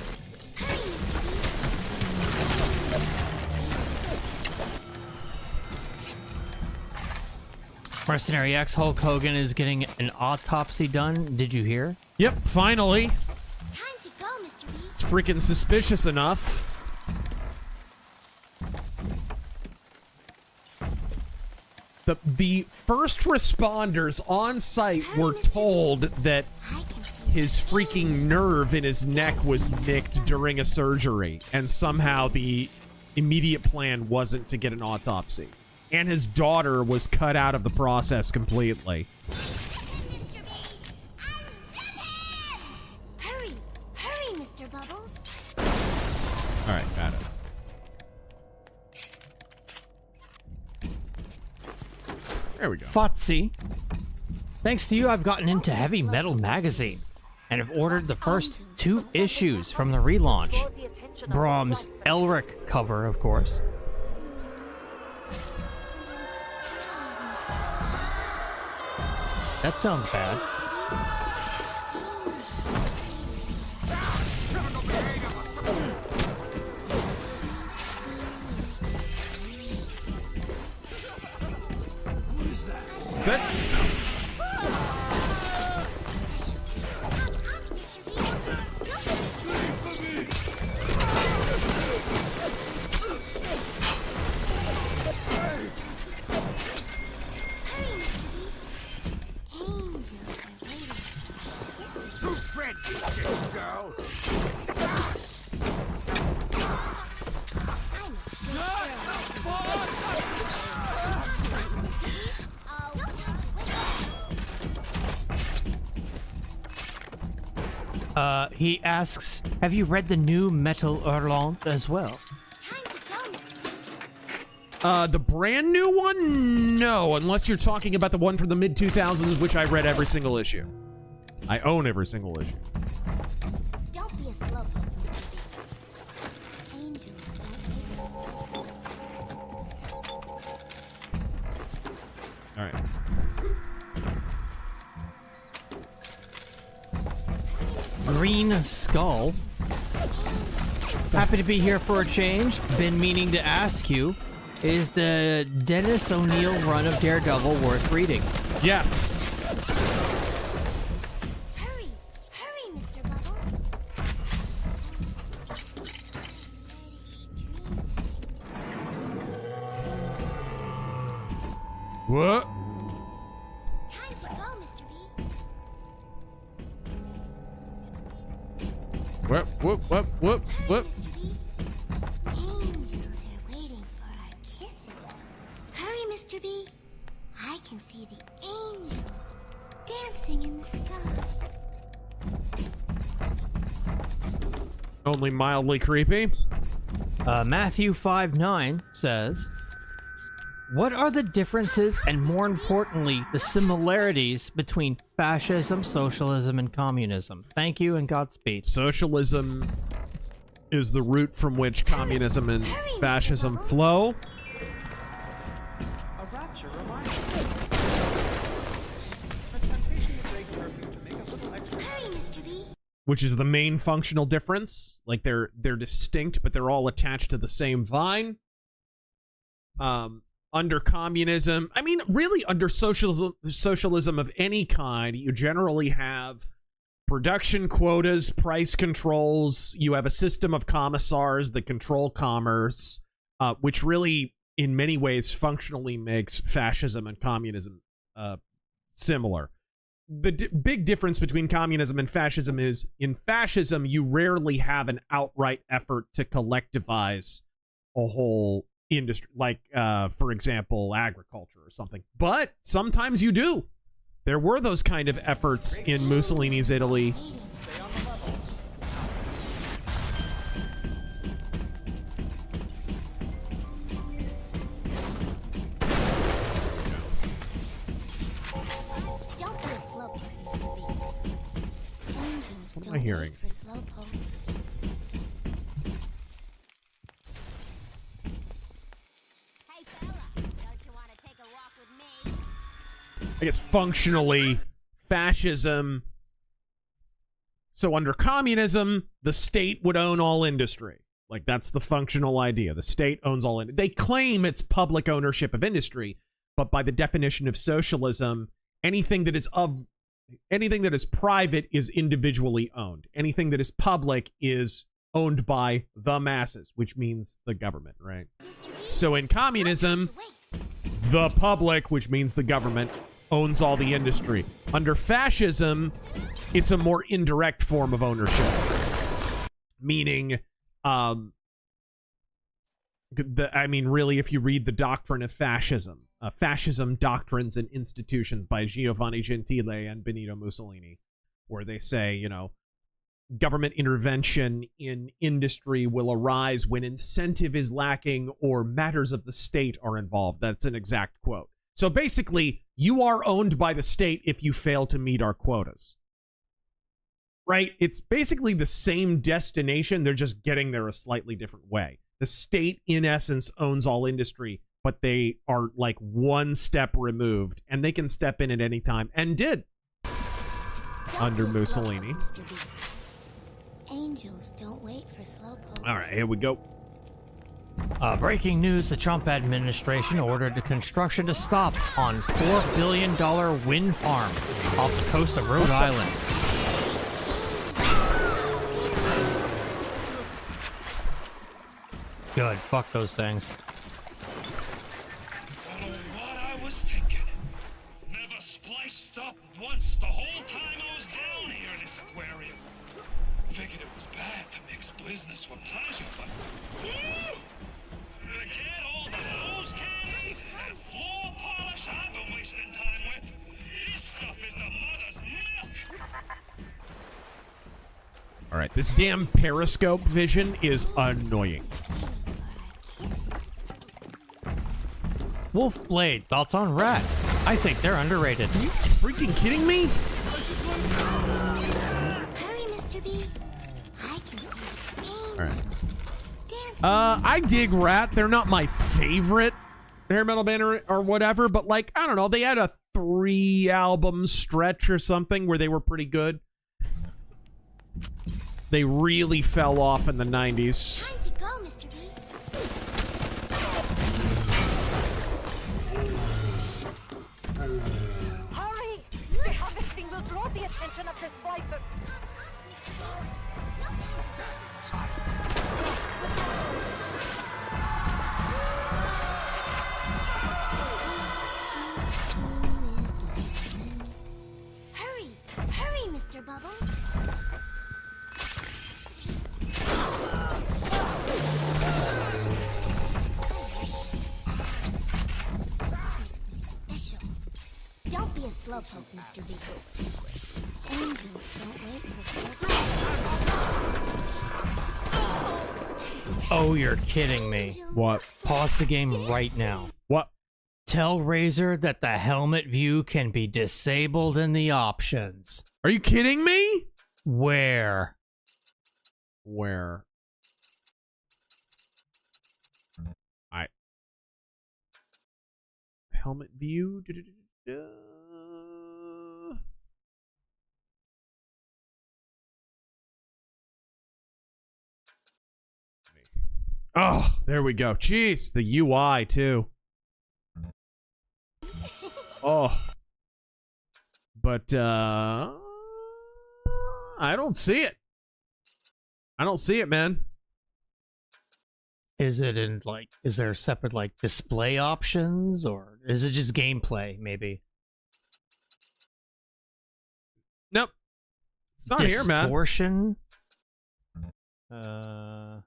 Mercenary X, Hulk Hogan is getting an autopsy done. Did you hear? Yep, finally. Time to go, Mr. B. It's freaking suspicious enough. The first responders on site were told that his freaking nerve in his neck was nicked during a surgery, and somehow the immediate plan wasn't to get an autopsy. And his daughter was cut out of the process completely. Hurry, hurry, Mr. Bubbles. All right, got it. There we go. Fotsy. Thanks to you, I've gotten into Heavy Metal magazine and have ordered the first 2 issues from the relaunch. Brahms' Elric cover, of course. That sounds bad. Is it? Girl. He asks, have you read the new Metal Hurlant as well? The brand new one? No, unless you're talking about the one from the mid-2000s, which I read every single issue. I own every single issue. Don't be a slowpoke. All right. Green Skull. Happy to be here for a change. Been meaning to ask you, is the Dennis O'Neil run of Daredevil worth reading? Yes. Hurry, hurry, Mr. Bubbles. What? Time to go, Mr. B. Whoop, whoop, whoop, whoop, whoop. Only mildly creepy. Matthew 5:9 says, "What are the differences and, more importantly, the similarities between fascism, socialism, and communism? Thank you and Godspeed." Socialism is the root from which communism and fascism flow. A rapture reminder. The temptation of RazerFist to make a little extra. Hurry, Mr. B. Which is the main functional difference. Like they're distinct, but they're all attached to the same vine. Under communism, I mean, really under socialism of any kind, you generally have production quotas, price controls. You have a system of commissars that control commerce, which really, in many ways, functionally makes fascism and communism similar. The big difference between communism and fascism is, in fascism, you rarely have an outright effort to collectivize a whole industry, like, for example, agriculture or something. But sometimes you do. There were those kind of efforts in Mussolini's Italy. What am I hearing? I guess functionally, fascism. So under communism, the state would own all industry. Like, that's the functional idea. The state owns all industry. They claim it's public ownership of industry, but by the definition of socialism, anything that is private is individually owned. Anything that is public is owned by the masses, which means the government, right? So in communism, the public, which means the government, owns all the industry. Under fascism, it's a more indirect form of ownership. Meaning, really, if you read the doctrine of fascism, Fascism Doctrines and Institutions by Giovanni Gentile and Benito Mussolini, where they say, you know, government intervention in industry will arise when incentive is lacking or matters of the state are involved. That's an exact quote. So basically, you are owned by the state if you fail to meet our quotas. Right? It's basically the same destination. They're just getting there a slightly different way. The state, in essence, owns all industry, but they are like one step removed, and they can step in at any time, and did under Mussolini. Angels don't wait for slowpoke. All right, here we go. Breaking news, the Trump administration ordered the construction to stop on $4 billion wind farm off the coast of Rhode Island. Good, fuck those things. What I was thinking. Never spliced up once the whole time I was down here in this aquarium. Figured it was bad to mix business with pleasure, but... Forget all the nose candy and floor polish I've been wasting time with. This stuff is the mother's milk. All right, this damn periscope vision is annoying. Wolfblade, thoughts on Rat? I think they're underrated. Are you freaking kidding me? Hurry, Mr. B. I can see All right. I dig Rat. They're not my favorite hair metal band or whatever, but like, I don't know, they had a 3-album stretch or something where they were pretty good. They really fell off in the 90s. Time to go, Mr. B. Hurry! The harvesting will draw the attention of the splicer. Hurry! Hurry, Mr. Bubbles! Makes me special. Don't be a slowpoke, Mr. B. Angels don't wait for slowpoke. Oh, you're kidding me. What? Pause the game right now. What? Tell Razor that the helmet view can be disabled in the options. Are you kidding me? Where? Where? Helmet view. Oh, there we go. Jeez, the UI too. Oh. But I don't see it. I don't see it, man. Is it in, like, is there separate, like, display options, or is it just gameplay, maybe? Nope. It's not here, man. Distortion? Nah,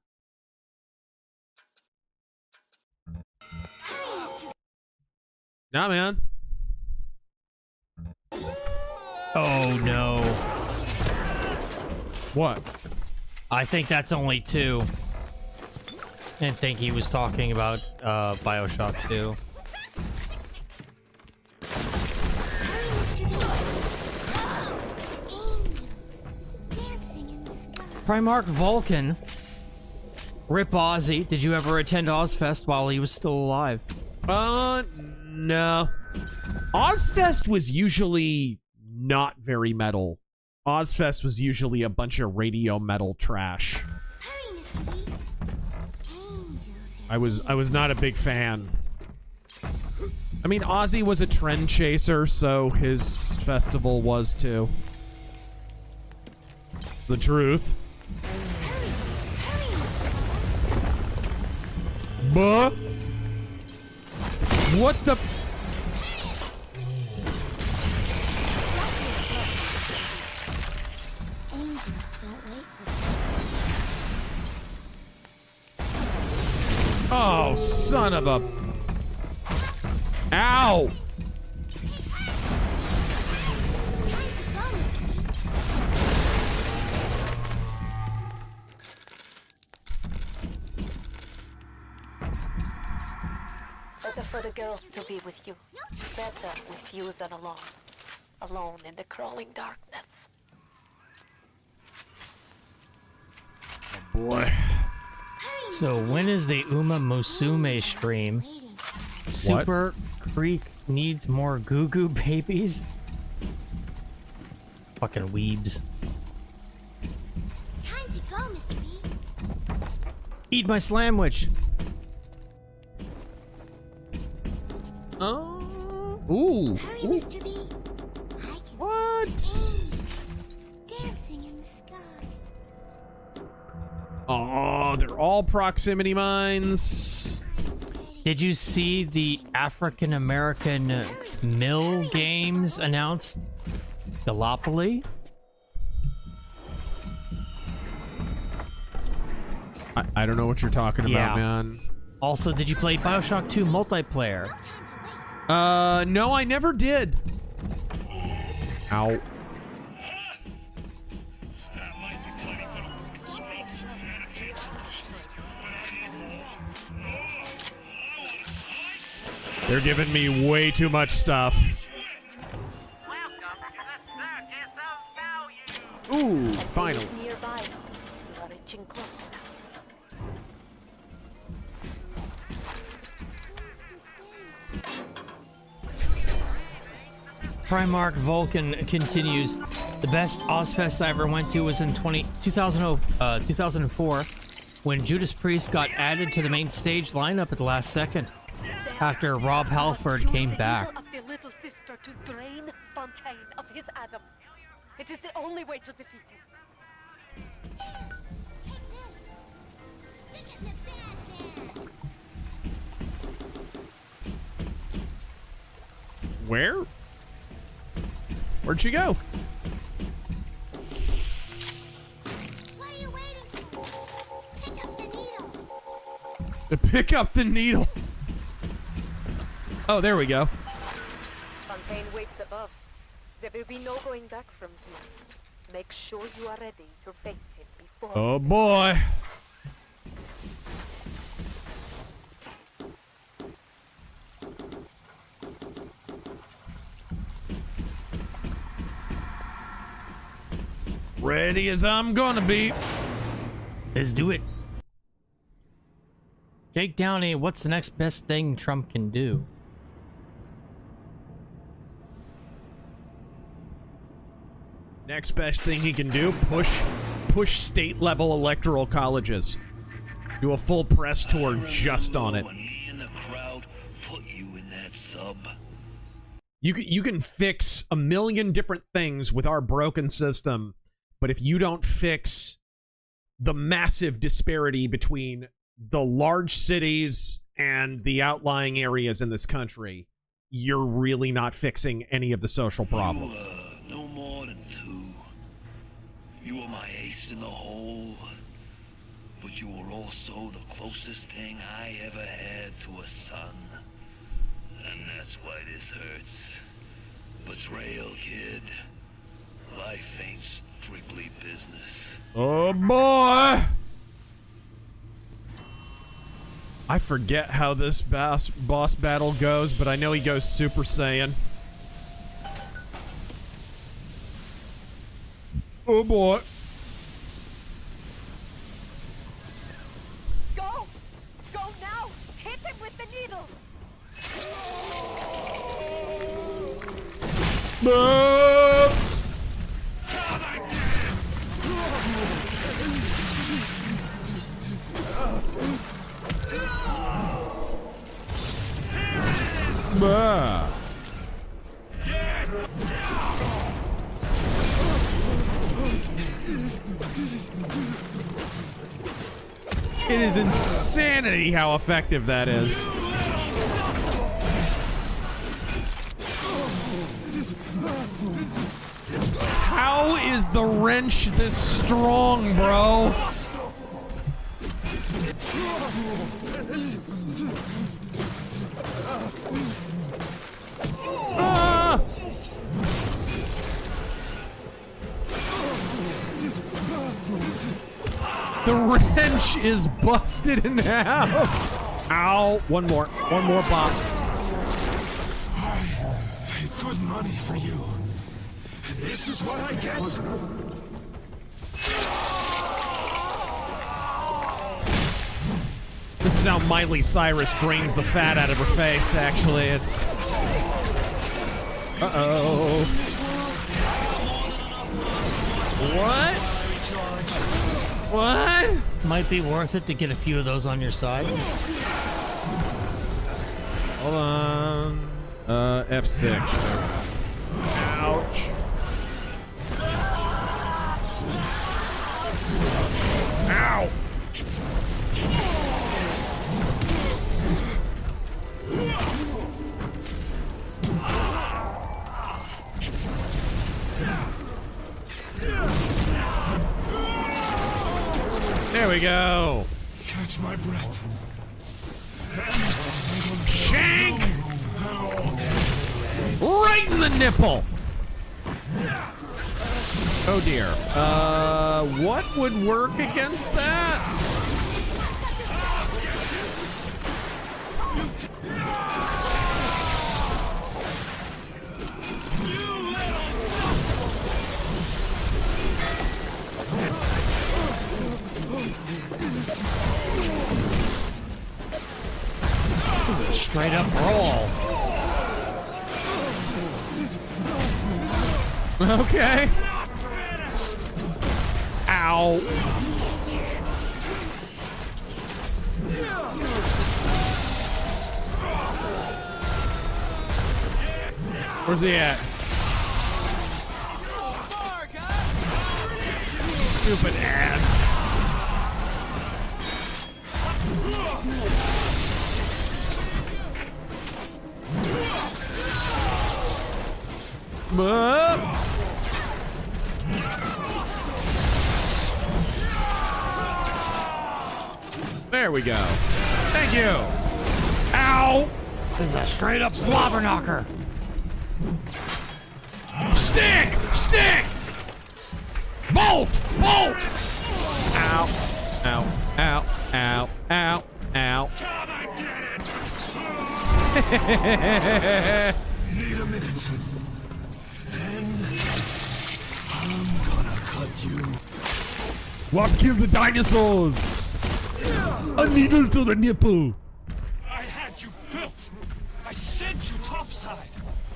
man. Oh, no. What? I think that's only 2. I didn't think he was talking about Bioshock 2. Primarch Vulcan. Rip Ozzy. Did you ever attend Ozfest while he was still alive? No. Ozfest was usually not very metal. Ozfest was usually a bunch of radio metal trash. I was not a big fan. I mean, Ozzy was a trend chaser, so his festival was too. The truth. Buh? What the? Oh, son of a... Ow! Better for the girls to be with you. Better with you than alone. Alone in the crawling darkness. Oh boy. So when is the Uma Musume stream? Super Creek needs more Goo Goo babies? Fucking weebs. Time to go, Mr. B. Eat my slamwich! Ooh. Hurry, Ooh. Mr. B. What? Dancing in the sky. Oh, they're all proximity mines. Did you see the African American mill games announced? Gallipoli? I don't know what you're talking about, man. Also, did you play Bioshock 2 multiplayer? No, I never did. Ow. They're giving me way too much stuff. Ooh, finally. Nearby. You are reaching close. Primarch Vulcan continues. The best Ozfest I ever went to was in 2004 when Judas Priest got added to the main stage lineup at the last second after Rob Halford came back. Of the little sister to drain Fontaine of his Adam. It is the only way to defeat him. Take this. Stick it in the bag man. Where? Where'd she go? What are you waiting for? Pick up the needle. To pick up the needle. Oh, there we go. Fontaine waits above. There will be no going back from here. Make sure you are ready to face him before. Oh boy. Ready as I'm gonna be. Let's do it. Jake Downey, what's the next best thing Trump can do? Next best thing he can do, push state level electoral colleges. Do a full press tour just on it. You can fix a million different things with our broken system, but if you don't fix the massive disparity between the large cities and the outlying areas in this country, you're really not fixing any of the social problems. No more than two. You were my ace in the hole, but you were also the closest thing I ever had to a son. And that's why this hurts. Betrayal, kid. Life ain't strictly business. Oh boy! I forget how this boss battle goes, but I know he goes Super Saiyan. Oh boy. Go! Go now! Hit him with the needle! It is insanity how effective that is. How is the wrench this strong, bro? Ah! The wrench is busted in half. Ow. One more pop. I paid good money for you. And this is what I get. This is how Miley Cyrus drains the fat out of her face, actually. It's... Uh-oh. What? What? Might be worth it to get a few of those on your side. Hold on. F6. Ouch. Ow! There we go. Catch my breath. Shank! Right in the nipple. Oh dear. What would work against that? This is a straight up brawl. Okay. Ow. Where's he at? Stupid ads. There we go. Thank you. Ow! This is a straight up slobber knocker. Stick! Stick! Bolt! Bolt! Ow. Ow. Ow. Ow. Ow. Ow. Need a minute. Then I'm gonna cut you. What killed the dinosaurs? A needle to the nipple. I had you built. I sent you topside.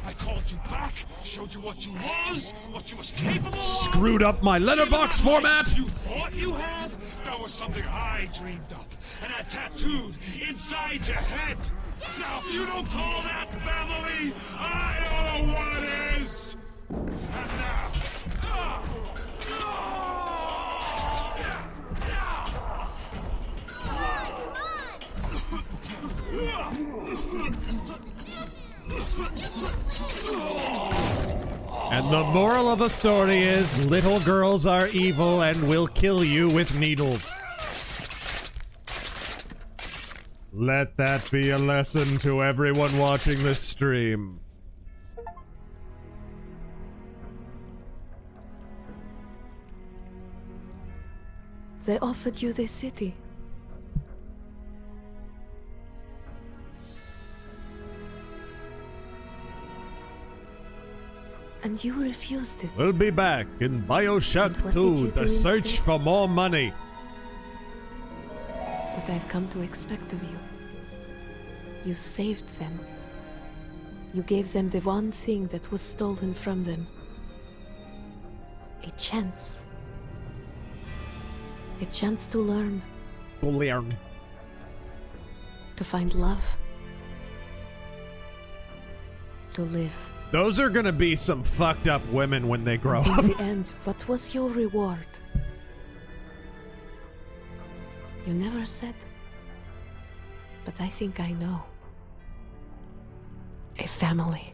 I called you back, showed you what you was capable of. Screwed up my letterbox format. You thought you had? That was something I dreamed up and had tattooed inside your head. Now, if you don't call that family, I don't know what is. And now, And the moral of the story is little girls are evil and will kill you with needles. Let that be a lesson to everyone watching this stream. They offered you this city. And you refused it. We'll be back in Bioshock 2, the search for more money. What I've come to expect of you. You saved them. You gave them the one thing that was stolen from them. A chance. A chance to learn. To learn. To find love. To live. Those are gonna be some fucked up women when they grow In up. the end, what was your reward? You never said. But I think I know. A family.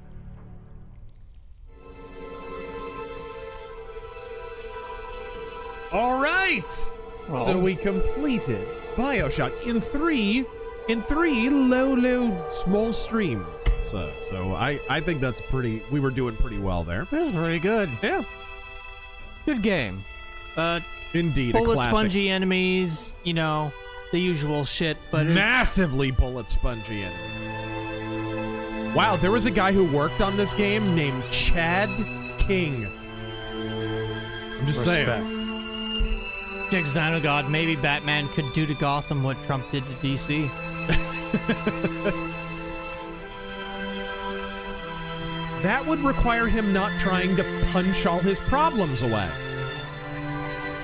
All right. So we completed Bioshock in three low, small streams. So I think that's we were doing pretty well there. That was pretty good. Yeah. Good game. Indeed, bullet a classic. spongy enemies, you know, the usual shit, but massively bullet spongy enemies. Wow, there was a guy who worked on this game named Chad King. I'm just saying. Jigs Dino God, maybe Batman could do to Gotham what Trump did to DC. That would require him not trying to punch all his problems away.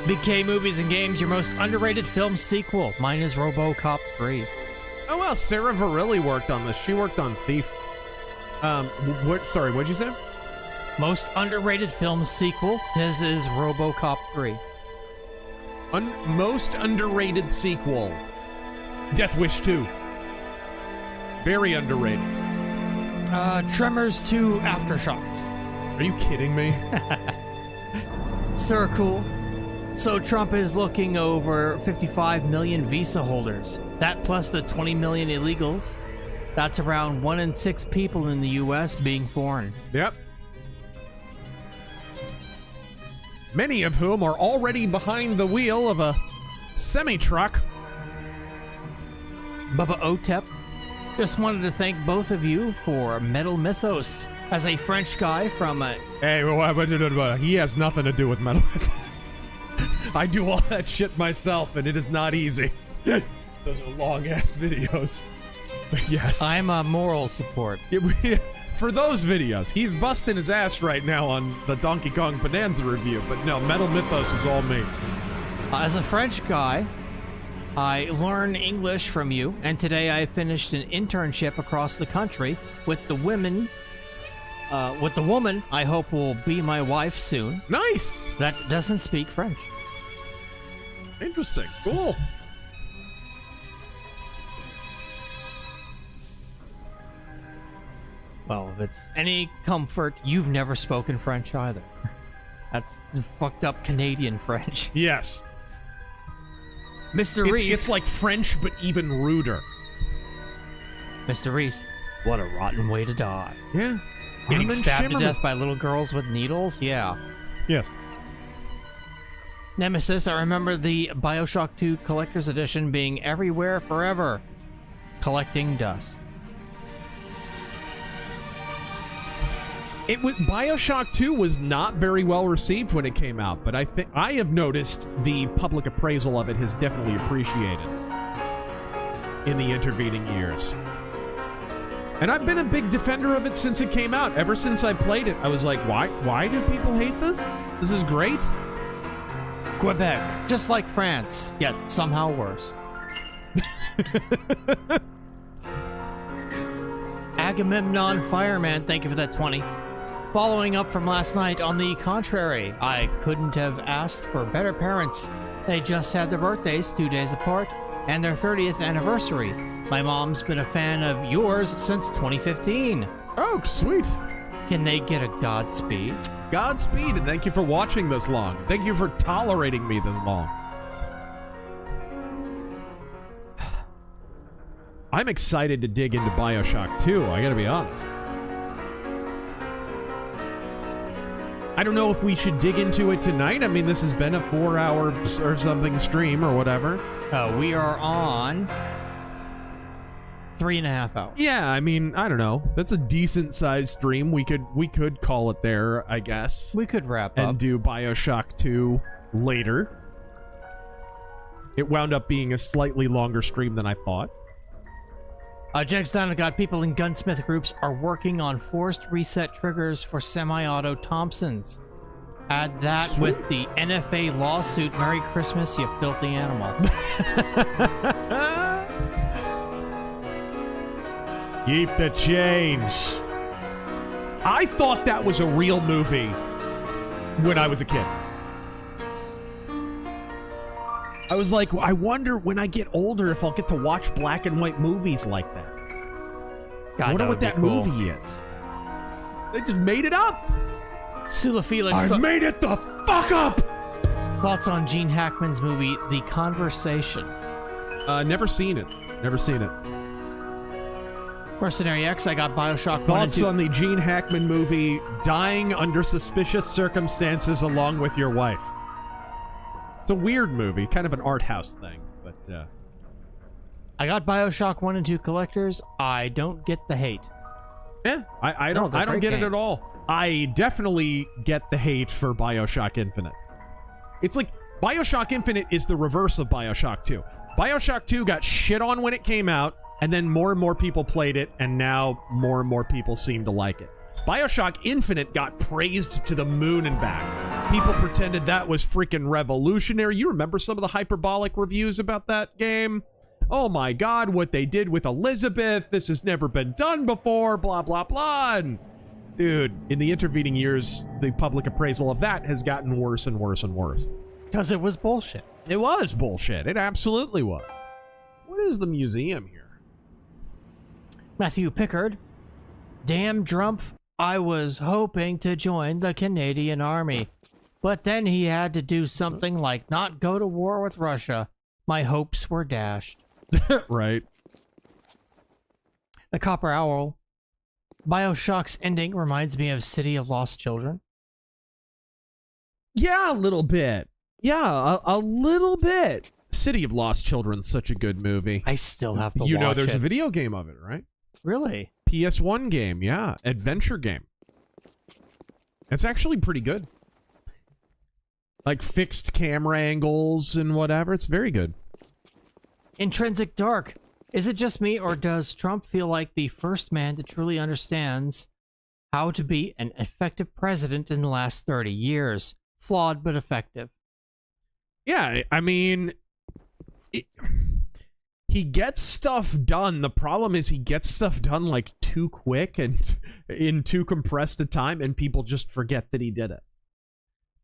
BK Movies and Games, your most underrated film sequel. Mine is RoboCop 3. Oh well, Sarah Varilli worked on this. She worked on Thief. Sorry, what'd you say? Most underrated film sequel. His is RoboCop 3. Most underrated sequel. Death Wish 2. Very underrated. Tremors 2 Aftershocks. Are you kidding me? Sir, cool. So Trump is looking over 55 million visa holders. That plus the 20 million illegals. That's around 1 in 6 people in the U.S. being foreign. Yep. Many of whom are already behind the wheel of a semi-truck. Bubba Otep, just wanted to thank both of you for Metal Mythos. As a French guy from a... Hey, he has nothing to do with Metal Mythos. I do all that shit myself, and it is not easy. Those are long-ass videos. But yes. I'm a moral support. For those videos, he's busting his ass right now on the Donkey Kong Bonanza review, but no, Metal Mythos is all me. As a French guy, I learn English from you, and today I finished an internship across the country with the woman I hope will be my wife soon. Nice! That doesn't speak French. Interesting. Cool. Well, if it's any comfort, you've never spoken French either. That's fucked up Canadian French. Yes. Mr. Reese. It's like French, but even ruder. Mr. Reese, what a rotten way to die. Yeah. Getting Armin stabbed to Shimmerman. death by little girls with needles? Yeah. Yes. Nemesis, I remember the Bioshock 2 Collector's Edition being everywhere forever. Collecting dust. It was Bioshock 2 was not very well received when it came out, but I have noticed the public appraisal of it has definitely appreciated in the intervening years. And I've been a big defender of it since it came out. Ever since I played it, I was like, why do people hate this? This is great. Quebec, just like France, yet somehow worse. Agamemnon Fireman, thank you for that 20. Following up from last night, on the contrary, I couldn't have asked for better parents. They just had their birthdays 2 days apart, and their 30th anniversary. My mom's been a fan of yours since 2015. Oh, sweet. Can they get a Godspeed? Godspeed, and thank you for watching this long. Thank you for tolerating me this long. I'm excited to dig into Bioshock 2, I gotta be honest. I don't know if we should dig into it tonight. I mean, this has been a 4-hour or something stream or whatever. We are on 3.5 hours. Yeah, I mean, I don't know. That's a decent sized stream. We could call it there, I guess. We could wrap and up. Do Bioshock 2 later. It wound up being a slightly longer stream than I thought. Jack's Down got people in gunsmith groups are working on forced reset triggers for semi-auto Thompsons. Add that Sweet. With the NFA lawsuit. Merry Christmas, you filthy animal. Keep the change. I thought that was a real movie when I was a kid. I was like, I wonder when I get older if I'll get to watch black and white movies like that. God, I wonder what that cool. movie is. They just made it up. Sula Felix. I made it the fuck up. Thoughts on Gene Hackman's movie, The Conversation? Never seen it. Never seen it. Mercenary X, I got Bioshock 1 and Thoughts 2. on the Gene Hackman movie, Dying Under Suspicious Circumstances Along with Your Wife? It's a weird movie, kind of an art house thing, but I got Bioshock 1 and 2 collectors. I don't get the hate. Yeah, I don't get it at all. I definitely get the hate for Bioshock Infinite. It's like Bioshock Infinite is the reverse of Bioshock 2. Bioshock 2 got shit on when it came out, and then more and more people played it, and now more and more people seem to like it. Bioshock Infinite got praised to the moon and back. People pretended that was freaking revolutionary. You remember some of the hyperbolic reviews about that game? Oh my god, what they did with Elizabeth, this has never been done before, blah, blah, blah. And dude, in the intervening years, the public appraisal of that has gotten worse and worse and worse. Because it was bullshit. It was bullshit. It absolutely was. What is the museum here? Matthew Pickard. Damn Drumpf, I was hoping to join the Canadian Army. But then he had to do something like not go to war with Russia. My hopes were dashed. Right. The Copper Owl. Bioshock's ending reminds me of City of Lost Children. Yeah, a little bit. Yeah, a little bit. City of Lost Children's such a good movie. I still have to watch it. You know there's a video game of it, right? Really? PS1 game, yeah. Adventure game. It's actually pretty good. Like fixed camera angles and whatever. It's very good. Intrinsic Dark. Is it just me, or does Trump feel like the first man that truly understands how to be an effective president in the last 30 years? Flawed, but effective. Yeah, I mean, he gets stuff done. The problem is he gets stuff done like too quick and in too compressed a time, and people just forget that he did it.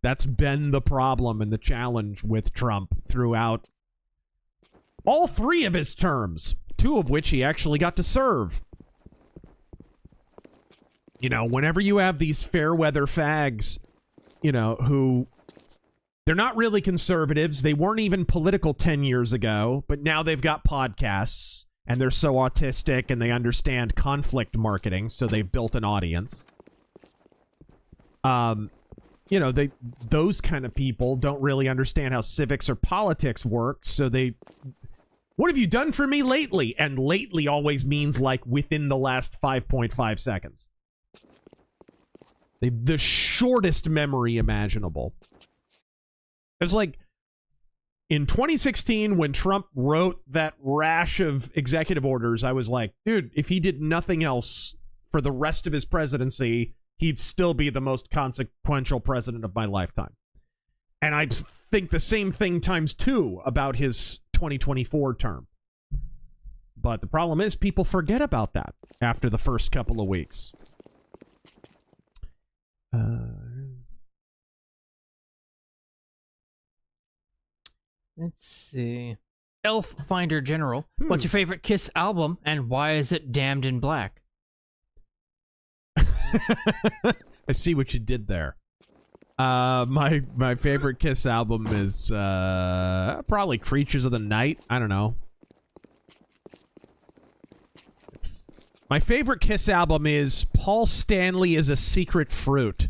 That's been the problem and the challenge with Trump throughout all 3 of his terms, 2 of which he actually got to serve. You know, whenever you have these fair weather fags, you know, who they're not really conservatives. They weren't even political 10 years ago, but now they've got podcasts and they're so autistic and they understand conflict marketing, so they've built an audience. You know, those kind of people don't really understand how civics or politics work, so they... What have you done for me lately? And lately always means like within the last 5.5 seconds. The shortest memory imaginable. It's like in 2016 when Trump wrote that rash of executive orders, I was like, dude, if he did nothing else for the rest of his presidency, he'd still be the most consequential president of my lifetime. And I think the same thing times 2 about his 2024 term. But the problem is people forget about that after the first couple of weeks. Let's see. Elf Finder General. What's your favorite Kiss album and why is it Damned in Black? I see what you did there. My favorite Kiss album is probably Creatures of the Night. I don't know. My favorite Kiss album is Paul Stanley is a Secret Fruit.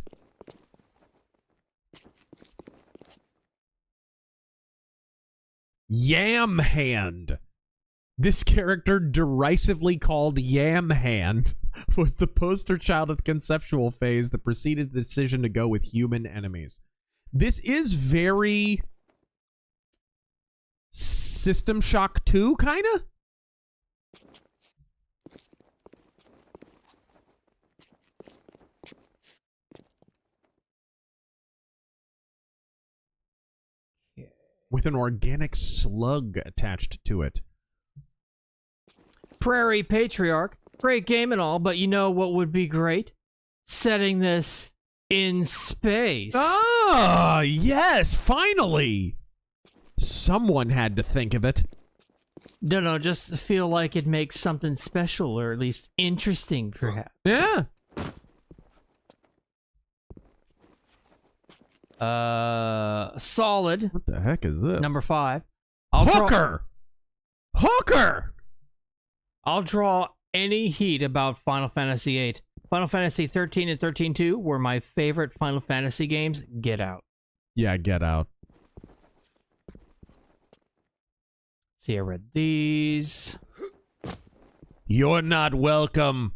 Yam Hand. This character, derisively called Yam Hand, was the poster child of the conceptual phase that preceded the decision to go with human enemies. This is very System Shock 2, kind of? With an organic slug attached to it. Prairie Patriarch. Great game and all, but you know what would be great? Setting this in space. Ah, yes, finally! Someone had to think of it. Don't know, just feel like it makes something special, or at least interesting, perhaps. Yeah. Solid. What the heck is this? Number 5. Hooker! Hooker! I'll draw any heat about Final Fantasy VIII. Final Fantasy 13 and 13-2 were my favorite Final Fantasy games. Get out. Yeah, Get Out. See, I read these. You're not welcome.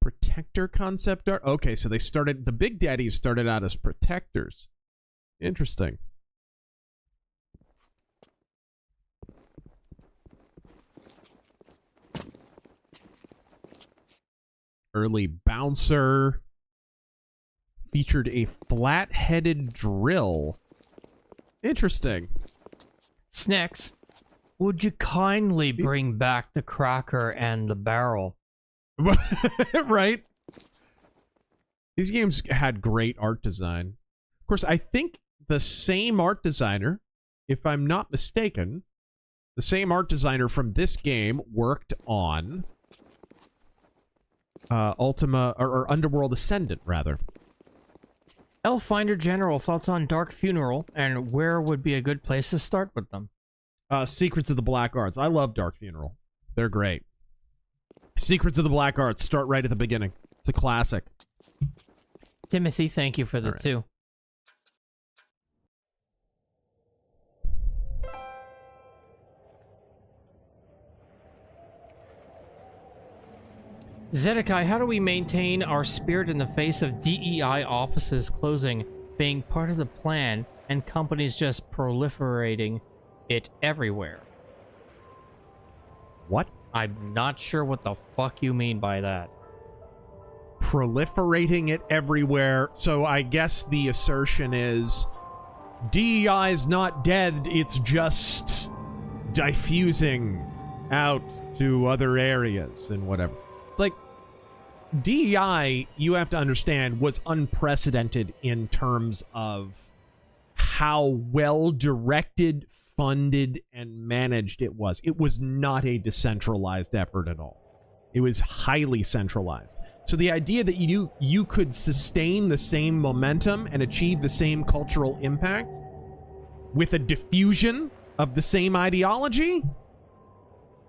Protector concept art? Okay, so they started... The Big Daddies started out as protectors. Interesting. Early bouncer. Featured a flat-headed drill. Interesting. Snacks. Would you kindly bring back the cracker and the barrel? Right? These games had great art design. Of course, I think the same art designer, if I'm not mistaken, the same art designer from this game worked on Ultima, or Underworld Ascendant, rather. Elf Finder General, thoughts on Dark Funeral, and where would be a good place to start with them? Secrets of the Black Arts. I love Dark Funeral. They're great. Secrets of the Black Arts. Start right at the beginning. It's a classic. Timothy, thank you for the 2. Zedekiah, how do we maintain our spirit in the face of DEI offices closing, being part of the plan, and companies just proliferating it everywhere? What? I'm not sure what the fuck you mean by that. Proliferating it everywhere. So I guess the assertion is DEI is not dead, it's just diffusing out to other areas and whatever. Like, DEI, you have to understand, was unprecedented in terms of how well directed, funded, and managed it was. It was not a decentralized effort at all. It was highly centralized. So the idea that you could sustain the same momentum and achieve the same cultural impact with a diffusion of the same ideology,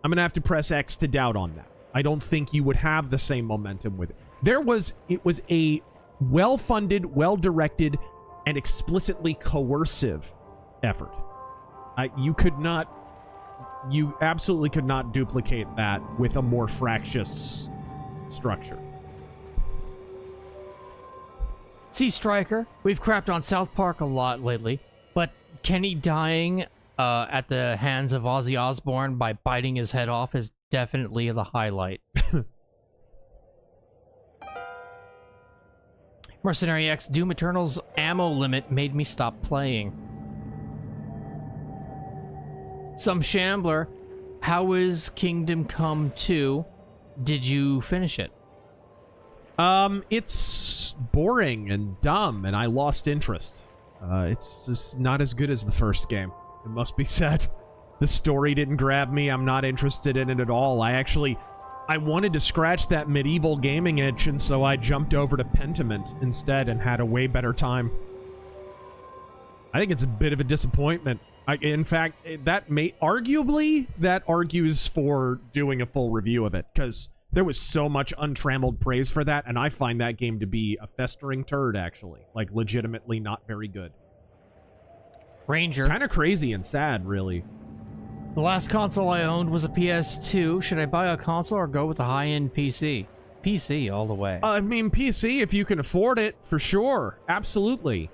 I'm going to have to press X to doubt on that. I don't think you would have the same momentum with it. It was a well-funded, well-directed, and explicitly coercive effort. You absolutely could not duplicate that with a more fractious structure. Sea Striker, we've crapped on South Park a lot lately, but Kenny dying at the hands of Ozzy Osbourne by biting his head off is definitely the highlight. Mercenary X, Doom Eternal's ammo limit made me stop playing. Some Shambler, how is Kingdom Come 2? Did you finish it? It's boring and dumb, and I lost interest. It's just not as good as the first game. It must be said. The story didn't grab me. I'm not interested in it at all. I wanted to scratch that medieval gaming itch, and so I jumped over to Pentiment instead and had a way better time. I think it's a bit of a disappointment. In fact, arguably, that argues for doing a full review of it, because there was so much untrammeled praise for that, and I find that game to be a festering turd, actually. Like, legitimately not very good. Ranger. Kind of crazy and sad, really. The last console I owned was a PS2. Should I buy a console or go with the high-end PC? PC all the way. I mean, PC, if you can afford it, for sure. Absolutely.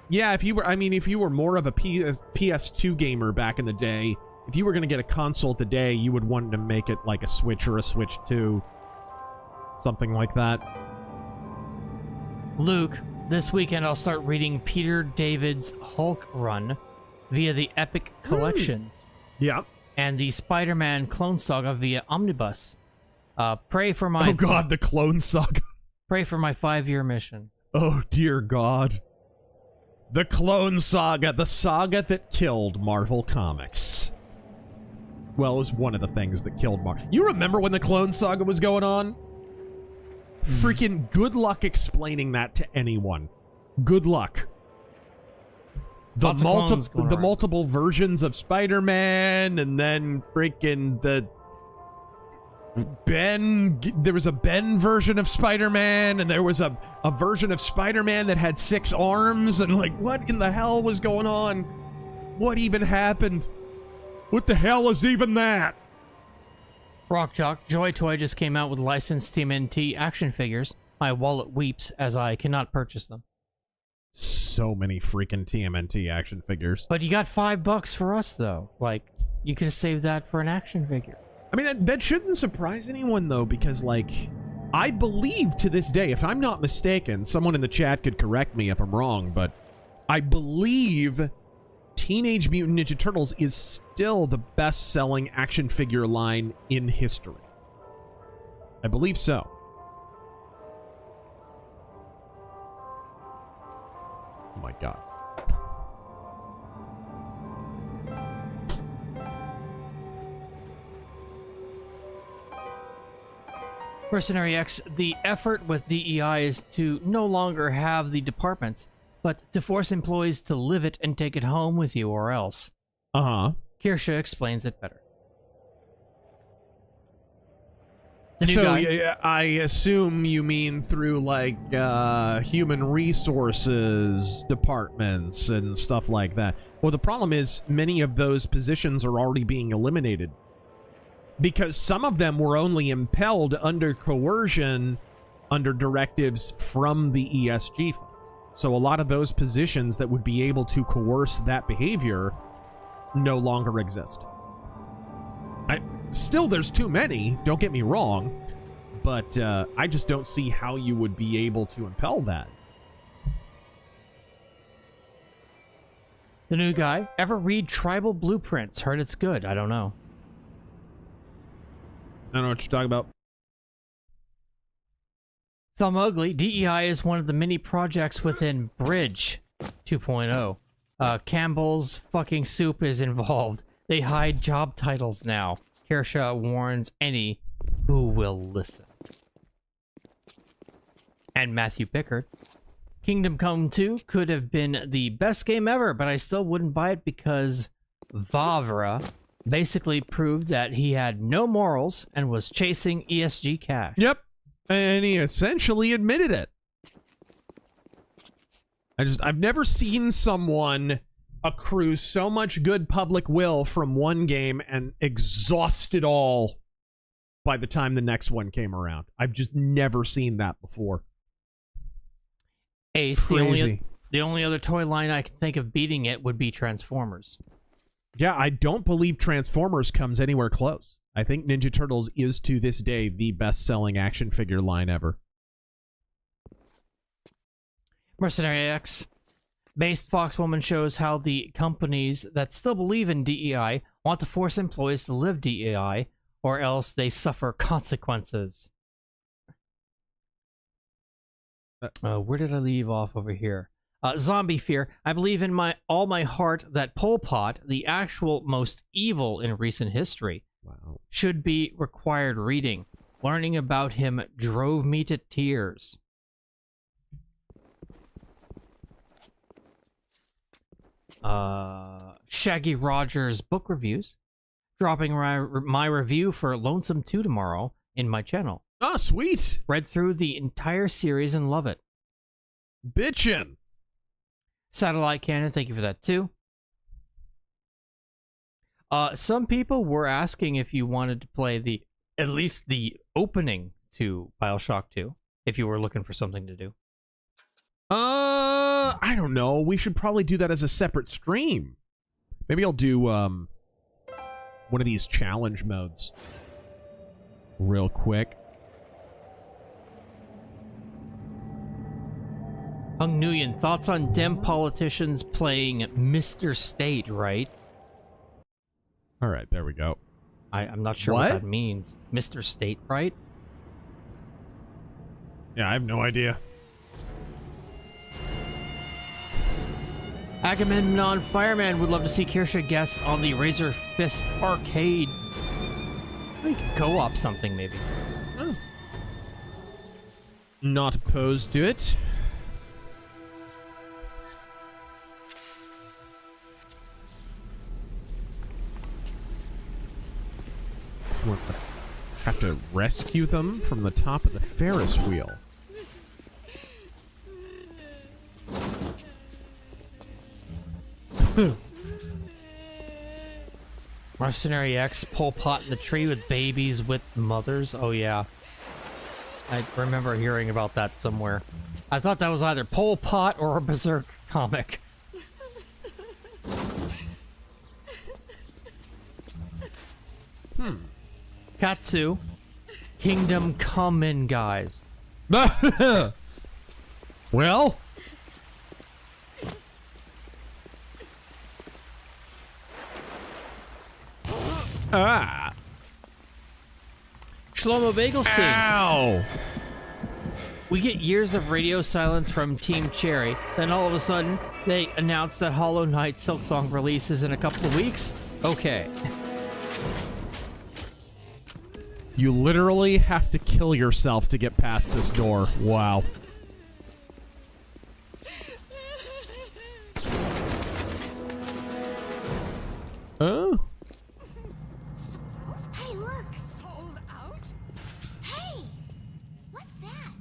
Yeah, if you were more of a PS2 gamer back in the day, if you were going to get a console today, you would want to make it like a Switch or a Switch 2. Something like that. Luke, this weekend I'll start reading Peter David's Hulk run via the Epic Collections. Yeah. And the Spider-Man Clone Saga via Omnibus. Pray for my... Oh god, the Clone Saga. Pray for my 5-year mission. Oh dear god. The Clone Saga, the saga that killed Marvel Comics. Well, it was one of the things that killed Marvel. You remember when the Clone Saga was going on? Freaking good luck explaining that to anyone. Good luck. The multiple versions of Spider-Man, and then freaking there was a Ben version of Spider-Man, and there was a version of Spider-Man that had 6 arms, and like, what in the hell was going on? What even happened? What the hell is even that? Rock Jock, Joy Toy just came out with licensed TMNT action figures. My wallet weeps as I cannot purchase them. So many freaking TMNT action figures. But you got $5 for us, though. Like, you could have saved that for an action figure. I mean, that shouldn't surprise anyone, though, because, like, I believe to this day, if I'm not mistaken, someone in the chat could correct me if I'm wrong, but I believe Teenage Mutant Ninja Turtles is still the best-selling action figure line in history. I believe so. Oh my god. Mercenary X, the effort with DEI is to no longer have the departments, but to force employees to live it and take it home with you or else. Uh-huh. Kirsha explains it better. The new So guy. I assume you mean through like human resources departments and stuff like that. Well, the problem is many of those positions are already being eliminated because some of them were only impelled under coercion under directives from the ESG funds. So a lot of those positions that would be able to coerce that behavior no longer exist. Still, there's too many, don't get me wrong, but I just don't see how you would be able to impel that. The new guy. Ever read Tribal Blueprints? Heard it's good. I don't know. I don't know what you're talking about. Thumb Ugly. DEI is one of the many projects within Bridge 2.0. Campbell's fucking soup is involved. They hide job titles now. Kirsha warns any who will listen. And Matthew Pickard. Kingdom Come 2 could have been the best game ever, but I still wouldn't buy it because Vavra basically proved that he had no morals and was chasing ESG cash. Yep. And he essentially admitted it. I've never seen someone accrue so much good public will from one game and exhaust it all by the time the next one came around. I've just never seen that before. Ace, Crazy. the only other toy line I can think of beating it would be Transformers. Yeah, I don't believe Transformers comes anywhere close. I think Ninja Turtles is to this day the best-selling action figure line ever. Mercenary X. Based Foxwoman shows how the companies that still believe in DEI want to force employees to live DEI, or else they suffer consequences. Where did I leave off over here? Zombie fear. I believe in all my heart that Pol Pot, the actual most evil in recent history, should be required reading. Learning about him drove me to tears. Shaggy Rogers book reviews. Dropping my review for Lonesome 2 tomorrow in my channel. Oh, sweet. Read through the entire series and love it. Bitchin'. Satellite Cannon, thank you for that too. Some people were asking if you wanted to play at least the opening to Bioshock 2, if you were looking for something to do. I don't know. We should probably do that as a separate stream. Maybe I'll do one of these challenge modes real quick. Hung Nguyen, thoughts on Dem politicians playing Mr. State, right? All right, there we go. I'm not sure what that means. Mr. State, right? Yeah, I have no idea. Agamemnon Fireman would love to see Kirsha guest on the RazerFist arcade. We could co-op something, maybe. Oh. Not opposed to it. What the? Have to rescue them from the top of the Ferris wheel. Mercenary X, Pol Pot in the tree with babies with mothers. Oh yeah, I remember hearing about that somewhere. I thought that was either Pol Pot or a Berserk comic. Katsu, Kingdom Come In, guys. Well, Shlomo Bagelstein. Ow! We get years of radio silence from Team Cherry, then all of a sudden, they announce that Hollow Knight Silksong releases in a couple of weeks? Okay. You literally have to kill yourself to get past this door. Wow. Oh? Hey, look! Sold out? Hey! What's that?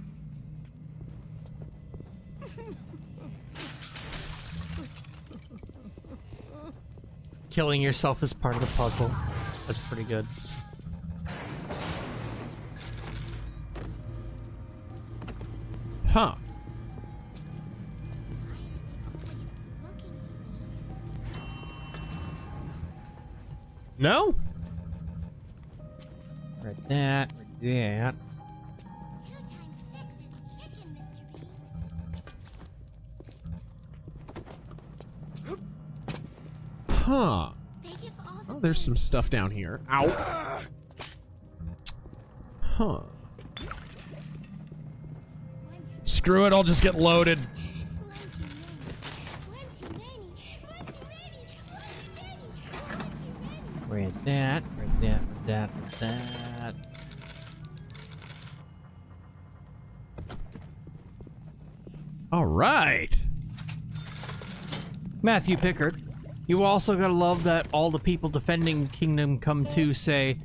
Killing yourself is part of the puzzle. That's pretty good. Huh. No? Right that, right that. 2 times 6 is chicken, Mr. B. Huh. Oh, there's some stuff down here. Ow. Huh. Screw it, I'll just get loaded. Right that, right that, right that, right that. All right. Matthew Pickard, you also gotta love that all the people defending Kingdom Come 2 say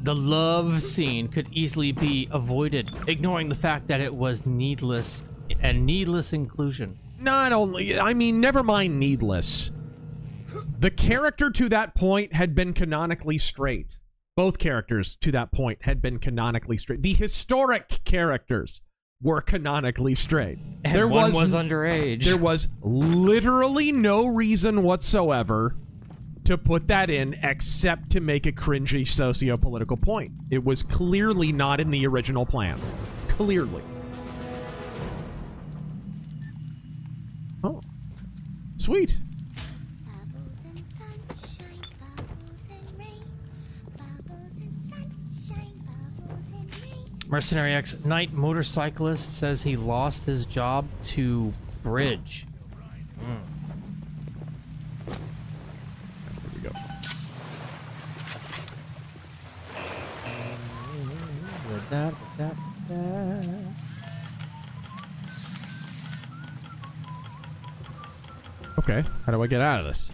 the love scene could easily be avoided, ignoring the fact that it was needless and needless inclusion. Not only, I mean, never mind needless. The character to that point had been canonically straight. Both characters to that point had been canonically straight. The historic characters were canonically straight. And one was underage. There was literally no reason whatsoever to put that in except to make a cringy socio-political point. It was clearly not in the original plan. Clearly. Oh. Sweet. Mercenary X Knight Motorcyclist says he lost his job to Bridge. There we go. Okay, how do I get out of this?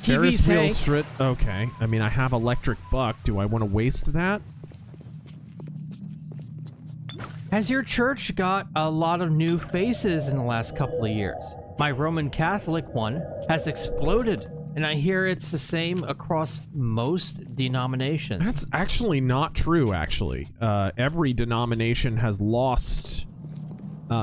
Ferris wheel strip. Okay. I mean, I have electric buck. Do I want to waste that? Has your church got a lot of new faces in the last couple of years? My Roman Catholic one has exploded, and I hear it's the same across most denominations. That's actually not true, actually. Every denomination has lost...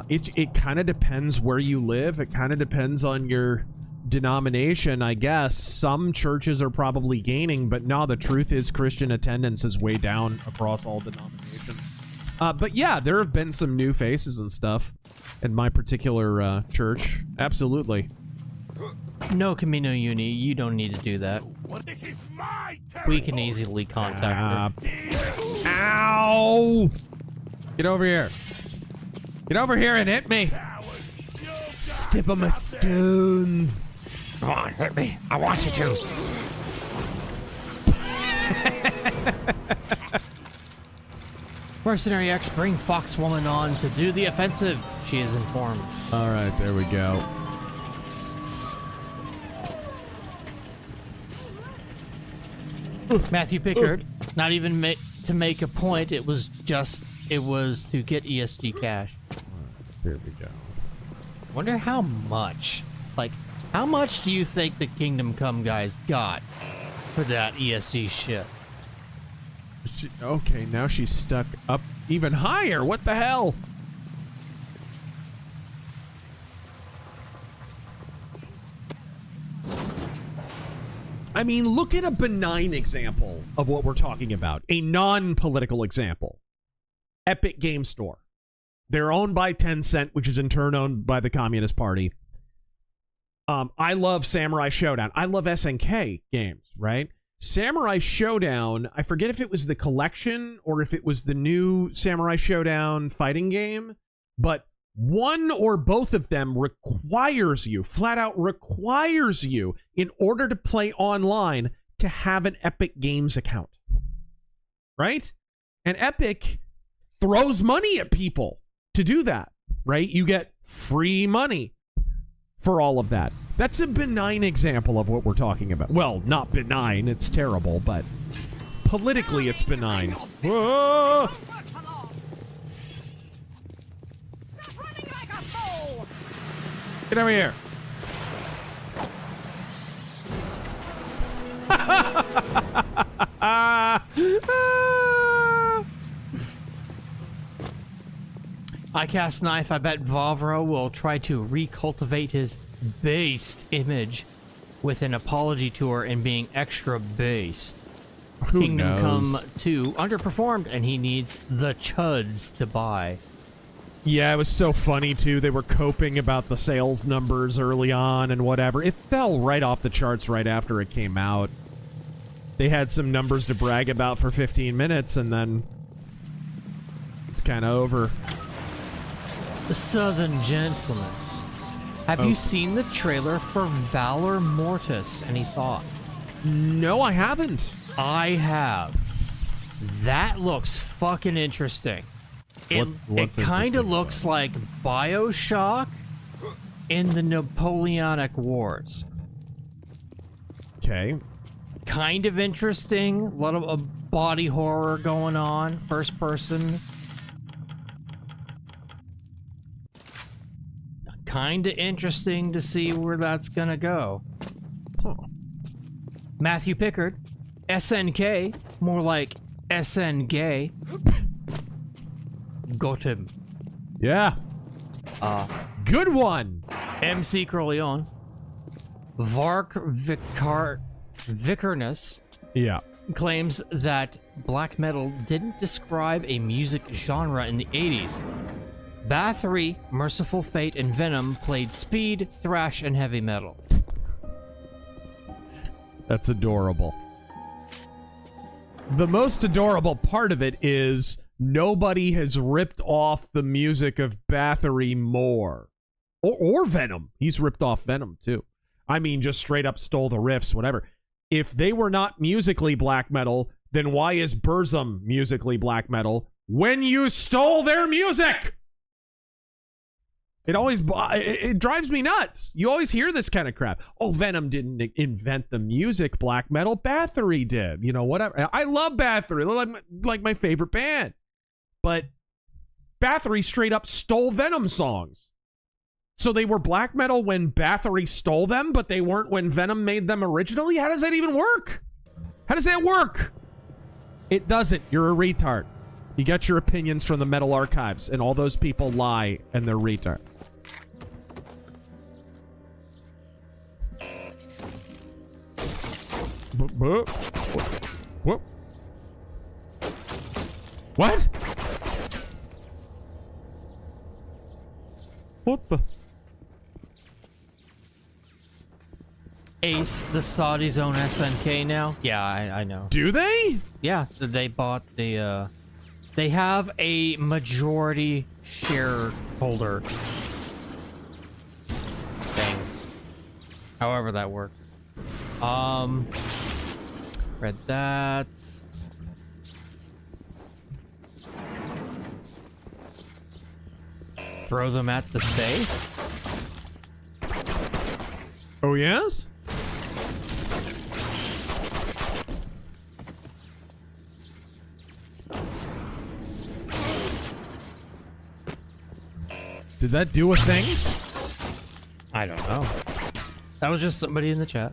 it kind of depends where you live. It kind of depends on your denomination, I guess. Some churches are probably gaining, but no, the truth is Christian attendance is way down across all denominations. But yeah, there have been some new faces and stuff in my particular church. Absolutely. No, Camino Uni, you don't need to do that. We can easily contact her. Ow! Get over here. Get over here and hit me. Stip 'em a stones. Come on, hit me. I want you to. Mercenary X, bring Foxwoman on to do the offensive. She is informed. All right, there we go. Matthew Pickard, not even to make a point. It was to get ESG cash. Here we go. Wonder how much. Like, how much do you think the Kingdom Come guys got for that ESG shit? Okay, now she's stuck up even higher. What the hell? I mean, look at a benign example of what we're talking about. A non-political example. Epic Game Store. They're owned by Tencent, which is in turn owned by the Communist Party. I love Samurai Showdown. I love SNK games, right? Samurai Showdown, I forget if it was the collection or if it was the new Samurai Showdown fighting game, but one or both of them requires you, flat out requires you, in order to play online, to have an Epic Games account. Right? And Epic throws money at people to do that, right? You get free money for all of that. That's a benign example of what we're talking about. Well, not benign, it's terrible, but politically it's benign. Whoa! Get over here. I cast knife. I bet Vavro will try to recultivate his based image with an apology tour and being extra based. Who Kingdom knows? Come 2 underperformed, and he needs the chuds to buy. Yeah, it was so funny, too. They were coping about the sales numbers early on and whatever. It fell right off the charts right after it came out. They had some numbers to brag about for 15 minutes, and then it's kind of over. The Southern Gentleman. Have you seen the trailer for Valor Mortis? Any thoughts? No, I haven't. I have. That looks fucking interesting. What's it kind of interesting looks like Bioshock in the Napoleonic Wars. Okay. Kind of interesting. A lot of body horror going on. First person. Kind of interesting to see where that's gonna go. Huh. Matthew Pickard, SNK, more like SN Gay. Got him. Yeah. Good one. MC Corleone. Vark Vicarnus. Yeah. Claims that black metal didn't describe a music genre in the 80s. Bathory, Merciful Fate, and Venom played speed, thrash, and heavy metal. That's adorable. The most adorable part of it is nobody has ripped off the music of Bathory more. Or Venom. He's ripped off Venom, too. I mean, just straight up stole the riffs, whatever. If they were not musically black metal, then why is Burzum musically black metal when you stole their music? It drives me nuts. You always hear this kind of crap. Oh, Venom didn't invent the music black metal. Bathory did. You know, whatever. I love Bathory. They're like my favorite band. But Bathory straight up stole Venom songs. So they were black metal when Bathory stole them, but they weren't when Venom made them originally? How does that even work? How does that work? It doesn't. You're a retard. You got your opinions from the Metal Archives, and all those people lie, and they're retards. Whoop. What? What the? Ace, the Saudis own SNK now. Yeah, I know. Do they? Yeah, they bought the, they have a majority shareholder thing. However that works. Read that. Throw them at the safe. Oh, yes? Did that do a thing? I don't know. That was just somebody in the chat.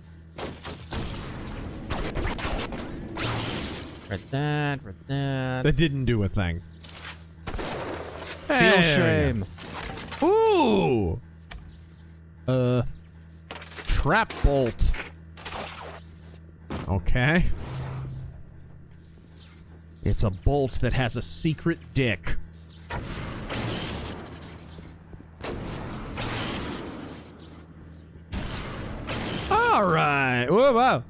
Read that, read that. That didn't do a thing. Feel shame. Ooh! Trap bolt. Okay. It's a bolt that has a secret dick. All right. Whoa, whoa.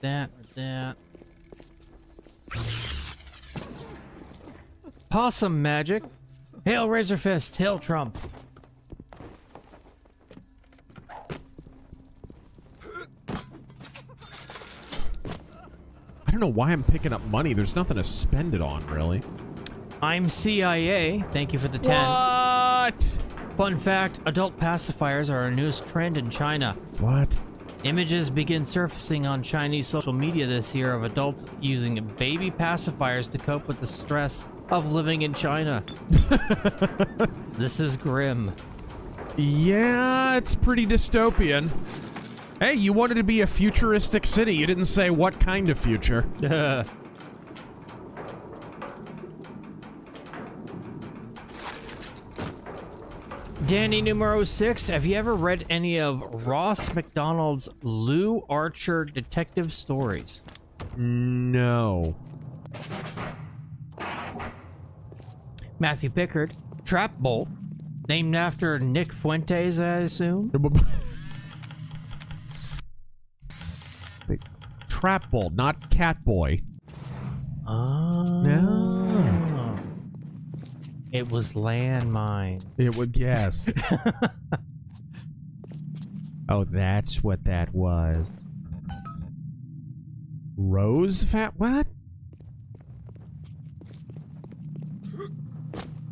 That. Possum magic. Hail Razerfist. Hail Trump. I don't know why I'm picking up money. There's nothing to spend it on, really. I'm CIA. Thank you for the 10. What? Fun fact, adult pacifiers are our newest trend in China. What? Images begin surfacing on Chinese social media this year of adults using baby pacifiers to cope with the stress of living in China. This is grim. Yeah, it's pretty dystopian. Hey, you wanted to be a futuristic city. You didn't say what kind of future. Danny numero 6, have you ever read any of Ross McDonald's Lou Archer detective stories? No. Matthew Pickard, Trap Bolt, named after Nick Fuentes, I assume? Trap bolt, not Catboy. Oh. No. It was landmine. It would, yes. Oh, that's what that was. Rose fat? What?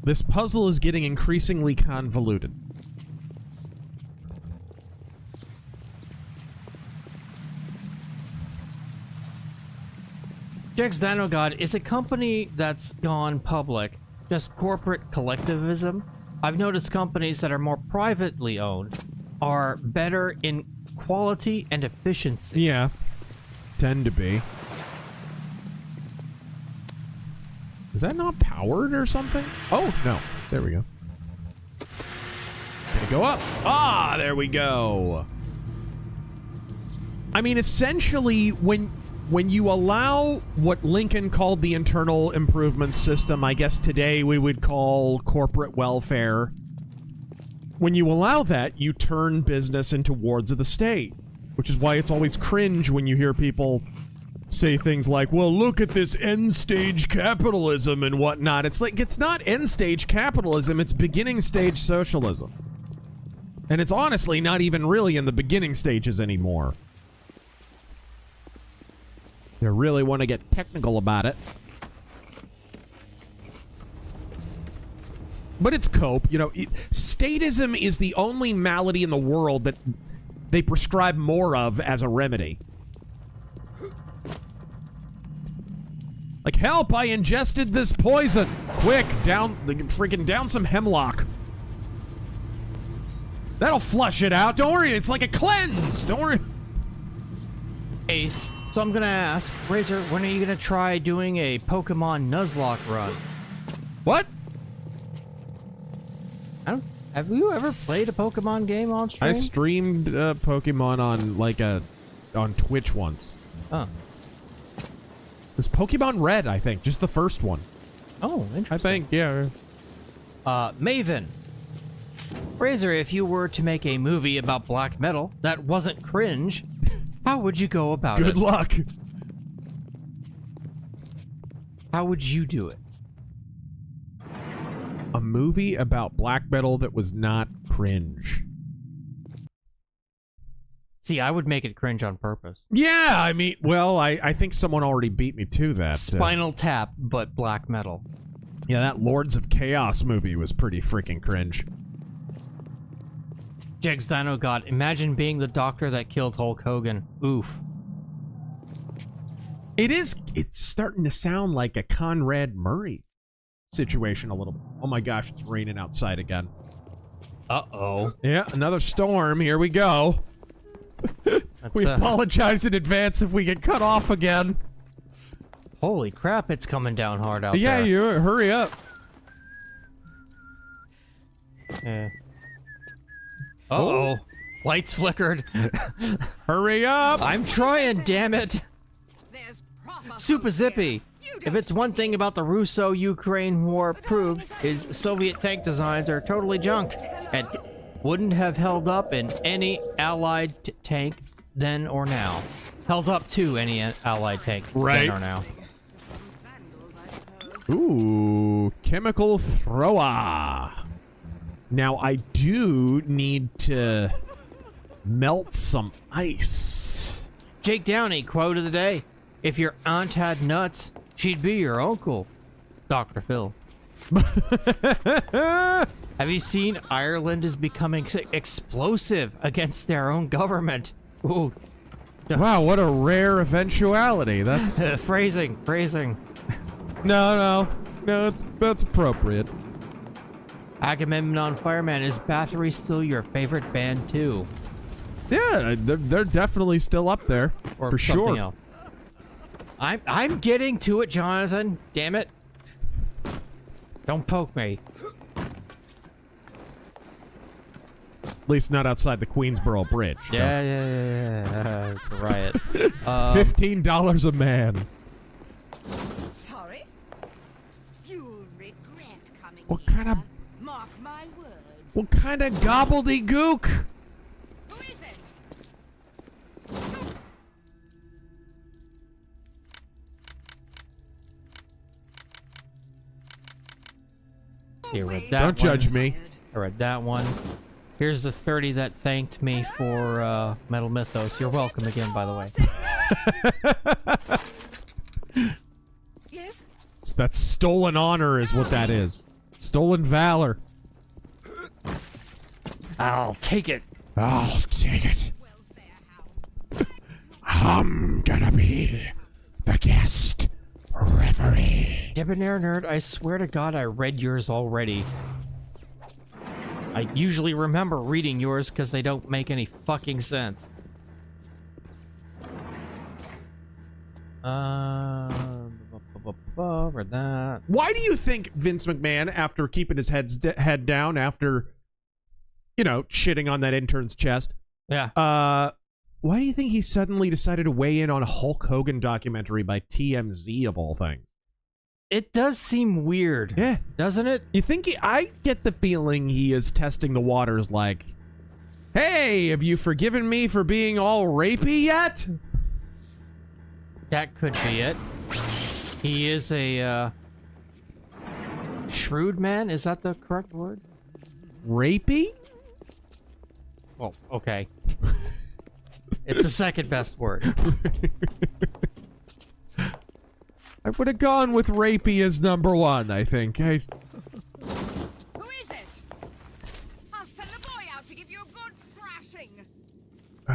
This puzzle is getting increasingly convoluted. Jax Dino God is a company that's gone public. Just corporate collectivism. I've noticed companies that are more privately owned are better in quality and efficiency. Yeah. Tend to be. Is that not powered or something? Oh, no. There we go. Gonna go up. Ah, there we go. I mean, essentially, when you allow what Lincoln called the internal improvement system, I guess today we would call corporate welfare. When you allow that, you turn business into wards of the state. Which is why it's always cringe when you hear people say things like, well, look at this end-stage capitalism and whatnot. It's like, it's not end-stage capitalism, it's beginning-stage socialism. And it's honestly not even really in the beginning stages anymore. You really want to get technical about it. But it's cope, you know. Statism is the only malady in the world that they prescribe more of as a remedy. Like, help, I ingested this poison. Quick, freaking down some hemlock. That'll flush it out. Don't worry, it's like a cleanse. Don't worry. Ace, so I'm gonna ask, Razor, when are you gonna try doing a Pokemon Nuzlocke run? What? Have you ever played a Pokemon game on stream? I streamed Pokemon on Twitch once. Oh. It was Pokemon Red, I think. Just the first one. Oh, interesting. I think, yeah. Maven. Razor, if you were to make a movie about black metal that wasn't cringe, how would you go about it? Good luck. How would you do it? A movie about black metal that was not cringe. See, I would make it cringe on purpose. Yeah, I mean, well, I think someone already beat me to that. Spinal Tap, but black metal. Yeah, that Lords of Chaos movie was pretty freaking cringe. Jegs Dino God, imagine being the doctor that killed Hulk Hogan. Oof. It's starting to sound like a Conrad Murray situation a little bit. Oh my gosh, it's raining outside again. Uh-oh. Yeah, another storm. Here we go. We apologize in advance if we get cut off again. Holy crap, it's coming down hard out there. Yeah, you hurry up. Yeah. Uh-oh. Lights flickered. Hurry up. I'm trying, damn it. Super Zippy. If it's one thing about the Russo-Ukraine war proved, is Soviet tank designs are totally junk and wouldn't have held up in any Allied tank then or now. Held up to any Allied tank then or now. Ooh, chemical thrower. Now, I do need to melt some ice. Jake Downey, quote of the day. If your aunt had nuts, she'd be your uncle. Dr. Phil. Have you seen Ireland is becoming explosive against their own government? Ooh. Wow, what a rare eventuality. That's... phrasing. No, that's appropriate. Agamemnon Fireman, is Bathory still your favorite band too? Yeah, they're definitely still up there, or for something sure. Else. I'm getting to it, Jonathan. Damn it! Don't poke me. At least not outside the Queensboro Bridge. Yeah. Riot. $15 a man. Sorry. You'll regret coming What here. kind of... Mark my words. What kind of gobbledygook? Who is it? Here, read that Don't judge me. I read that one. Here's the 30 that thanked me for Metal Mythos. You're welcome again, by the way. Yes? That's stolen honor is what that is. Stolen valor. I'll take it. I'll take it. I'm gonna be the guest referee. Debonair Nerd, I swear to God I read yours already. I usually remember reading yours because they don't make any fucking sense. For that. Why do you think Vince McMahon, after keeping his head down, after, you know, shitting on that intern's chest, yeah, why do you think he suddenly decided to weigh in on a Hulk Hogan documentary by TMZ of all things? It does seem weird, yeah, doesn't it? You think I get the feeling he is testing the waters, like, hey, have you forgiven me for being all rapey yet? That could be it. He is a shrewd man. Is that the correct word? Rapey? Oh, okay. It's the second best word. I would have gone with rapey as number one, I think. Who is it? I'll send the boy out to give you a good thrashing. Go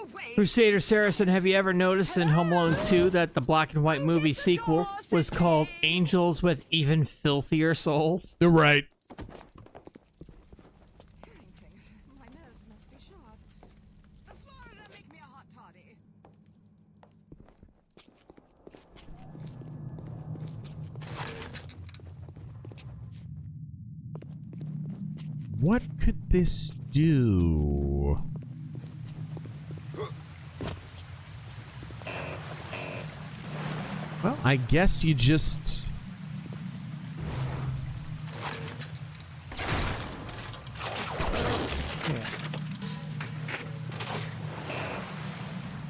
away. Crusader Saracen, have you ever noticed in Home Alone 2 that the black and white movie sequel was called Angels with Even Filthier Souls? You're right. My nerves must be shot. Florida, make me a hot toddy. What could this do? Well, I guess you just...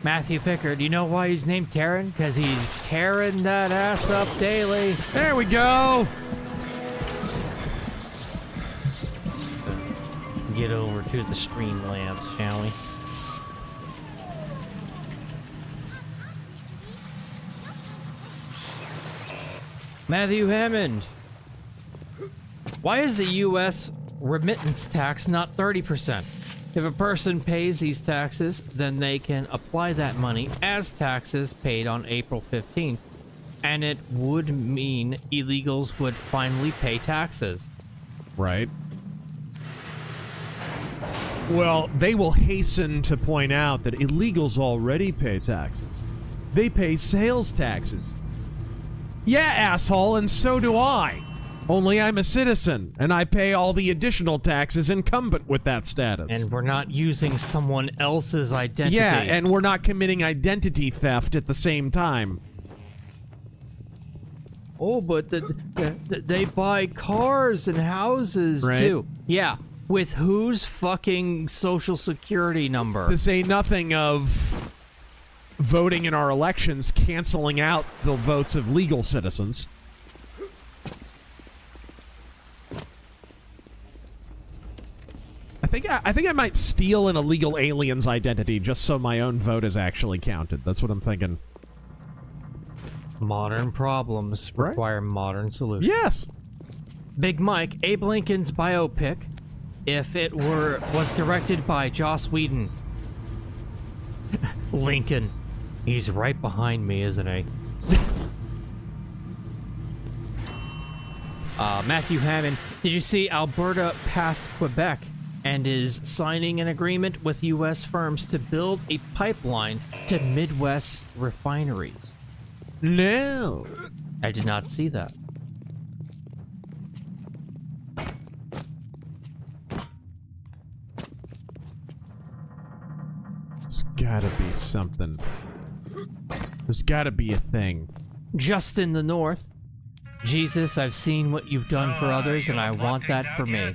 Matthew Pickard, do you know why he's named Terran? Because he's tearing that ass up daily. There we go! Get over to the Streamlabs, shall we? Matthew Hammond. Why is the U.S. remittance tax not 30%? If a person pays these taxes, then they can apply that money as taxes paid on April 15th, and it would mean illegals would finally pay taxes. Right. Well, they will hasten to point out that illegals already pay taxes. They pay sales taxes. Yeah, asshole, and so do I. Only I'm a citizen, and I pay all the additional taxes incumbent with that status. And we're not using someone else's identity. Yeah, and we're not committing identity theft at the same time. Oh, but they buy cars and houses, right, too. Yeah, with whose fucking social security number? To say nothing of voting in our elections, canceling out the votes of legal citizens. I think I might steal an illegal alien's identity just so my own vote is actually counted. That's what I'm thinking. Modern problems require modern solutions. Yes. Big Mike, Abe Lincoln's biopic, if it was directed by Joss Whedon. Lincoln. He's right behind me, isn't he? Matthew Hammond, did you see Alberta passed Quebec and is signing an agreement with U.S. firms to build a pipeline to Midwest refineries? No. I did not see that. There's gotta be something. There's gotta be a thing. Just in the north. Jesus, I've seen what you've done for others, and I want that for me.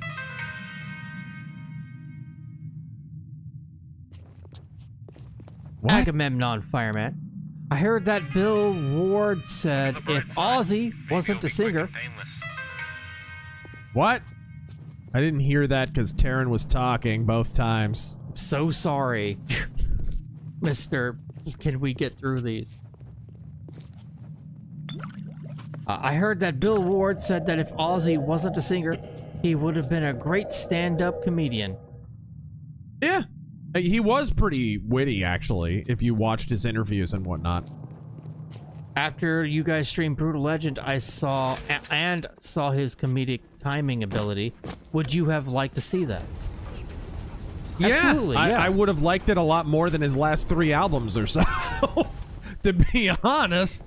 What? Agamemnon Fireman. I heard that Bill Ward said if Ozzy wasn't the singer... What? I didn't hear that because Taryn was talking both times. So sorry. Mister, can we get through these? I heard that Bill Ward said that if Ozzy wasn't a singer, he would have been a great stand-up comedian. Yeah. He was pretty witty, actually, if you watched his interviews and whatnot. After you guys streamed Brutal Legend, I saw his comedic timing ability. Would you have liked to see that? Yeah, absolutely. Yeah. I would have liked it a lot more than his last 3 albums or so. To be honest.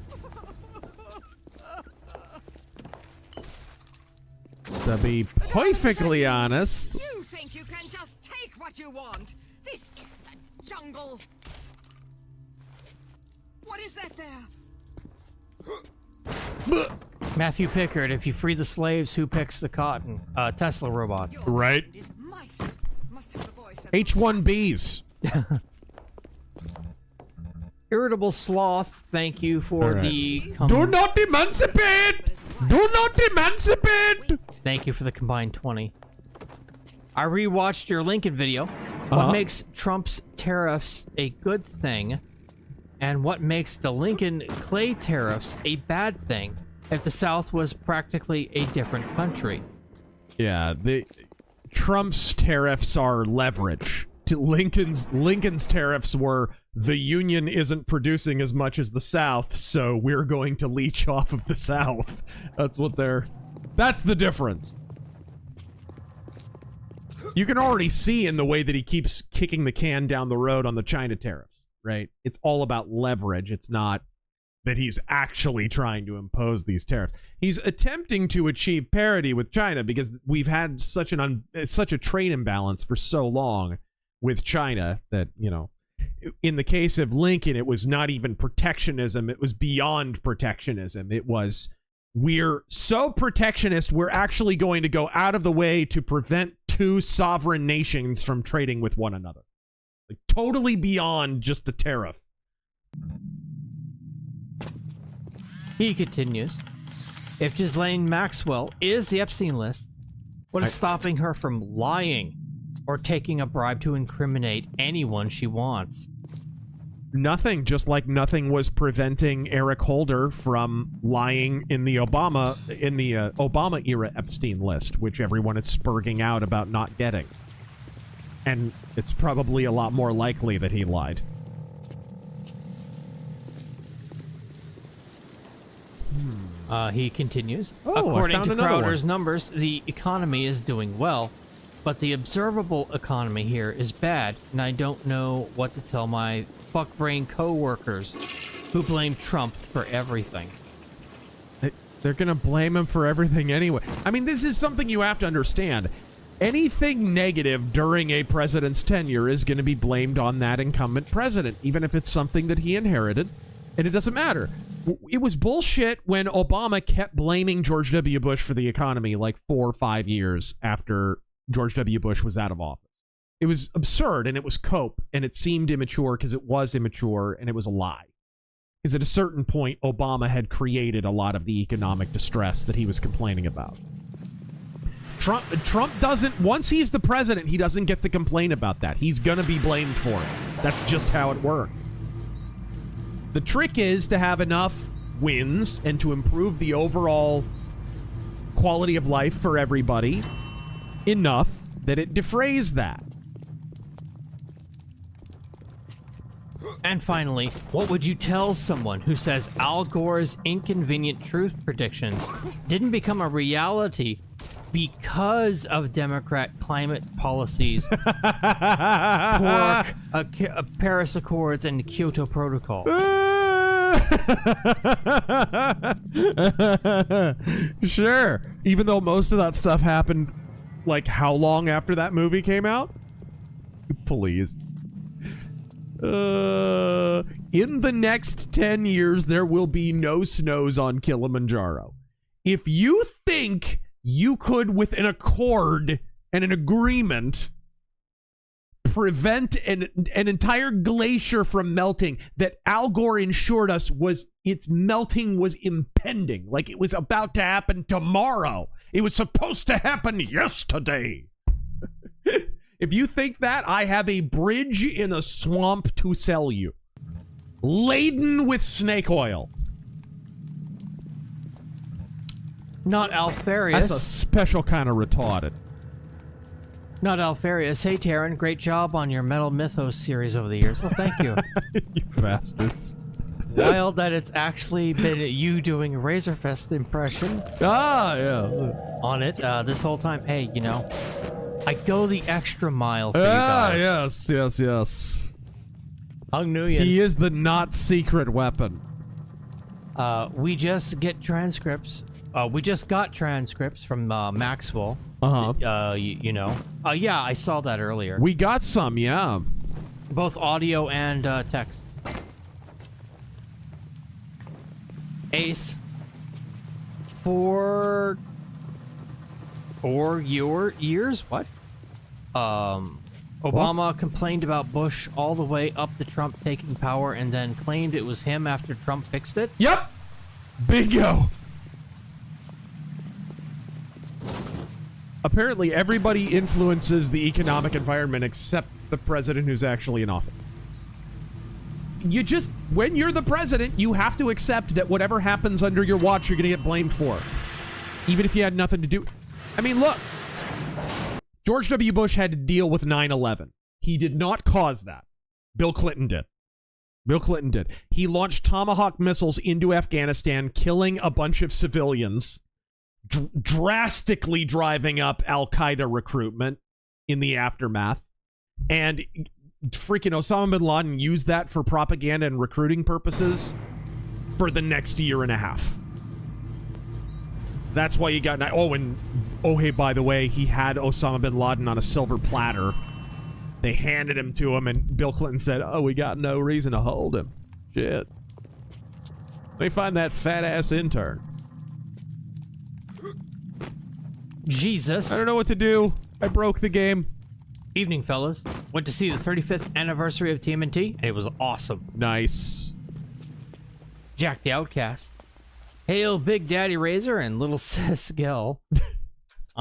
To be perfectly honest. You think you can just take what you want? This isn't a jungle. What is that there? Matthew Pickard, if you free the slaves, who picks the cotton? Tesla robot. Right. H-1Bs. Irritable Sloth, thank you for the... Do not emancipate! Do not emancipate! Thank you for the combined 20. I rewatched your Lincoln video. What makes Trump's tariffs a good thing? And what makes the Lincoln Clay tariffs a bad thing if the South was practically a different country? Yeah, Trump's tariffs are leverage. Lincoln's tariffs were the Union isn't producing as much as the South, so we're going to leech off of the South. That's the difference. You can already see in the way that he keeps kicking the can down the road on the China tariffs, right? It's all about leverage. It's not that he's actually trying to impose these tariffs. He's attempting to achieve parity with China because we've had such a trade imbalance for so long with China that, you know, in the case of Lincoln, it was not even protectionism. It was beyond protectionism. It was, we're so protectionist, we're actually going to go out of the way to prevent two sovereign nations from trading with one another. Like, totally beyond just a tariff. He continues. If Ghislaine Maxwell is the Epstein list, what is stopping her from lying or taking a bribe to incriminate anyone she wants? Nothing, just like nothing was preventing Eric Holder from lying in the Obama era Epstein list, which everyone is spurging out about not getting. And it's probably a lot more likely that he lied. He continues. Oh, according to Crowder's numbers, the economy is doing well, but the observable economy here is bad, and I don't know what to tell my fuckbrain co-workers who blame Trump for everything. They're gonna blame him for everything anyway. I mean, this is something you have to understand. Anything negative during a president's tenure is gonna be blamed on that incumbent president, even if it's something that he inherited, and it doesn't matter. It was bullshit when Obama kept blaming George W. Bush for the economy like 4 or 5 years after George W. Bush was out of office. It was absurd, and it was cope, and it seemed immature because it was immature, and it was a lie. Because at a certain point, Obama had created a lot of the economic distress that he was complaining about. Trump doesn't, once he's the president, he doesn't get to complain about that. He's gonna be blamed for it. That's just how it works. The trick is to have enough wins and to improve the overall quality of life for everybody enough that it defrays that. And finally, what would you tell someone who says Al Gore's inconvenient truth predictions didn't become a reality because of Democrat climate policies, pork, Paris Accords, and the Kyoto Protocol? Sure. Even though most of that stuff happened, like, how long after that movie came out? Please. In the next 10 years, there will be no snows on Kilimanjaro. If you think you could, with an accord and an agreement, prevent an entire glacier from melting that Al Gore ensured us its melting was impending, like it was about to happen tomorrow. It was supposed to happen yesterday. If you think that, I have a bridge in a swamp to sell you, laden with snake oil. Not Alfarius. That's a special kind of retarded. Not Alfarius. Hey, Taryn, great job on your Metal Mythos series over the years. Well, thank you. You bastards. Wild that it's actually been you doing a Razerfest impression. Ah, yeah. On it this whole time. Hey, you know, I go the extra mile for you guys. Yes. Hung Nguyen. He is the not secret weapon. We just get transcripts. We just got transcripts from Maxwell. You know. Yeah, I saw that earlier. We got some, yeah. Both audio and text. Ace. For your years? What? Obama complained about Bush all the way up to Trump taking power and then claimed it was him after Trump fixed it? Yep! Bingo! Apparently, everybody influences the economic environment except the president who's actually in office. You just, when you're the president, you have to accept that whatever happens under your watch, you're going to get blamed for. Even if you had nothing to do. I mean, look. George W. Bush had to deal with 9/11. He did not cause that. Bill Clinton did. Bill Clinton did. He launched Tomahawk missiles into Afghanistan, killing a bunch of civilians, drastically driving up Al-Qaeda recruitment in the aftermath. And freaking Osama bin Laden used that for propaganda and recruiting purposes for the next year and a half. That's why you got... Oh, hey, by the way, he had Osama bin Laden on a silver platter. They handed him to him, and Bill Clinton said, oh, we got no reason to hold him. Shit. Let me find that fat-ass intern. Jesus. I don't know what to do. I broke the game. Evening, fellas. Went to see the 35th anniversary of TMNT, and it was awesome. Nice. Jack the Outcast. Hail Big Daddy Razor and Little Sis Gil.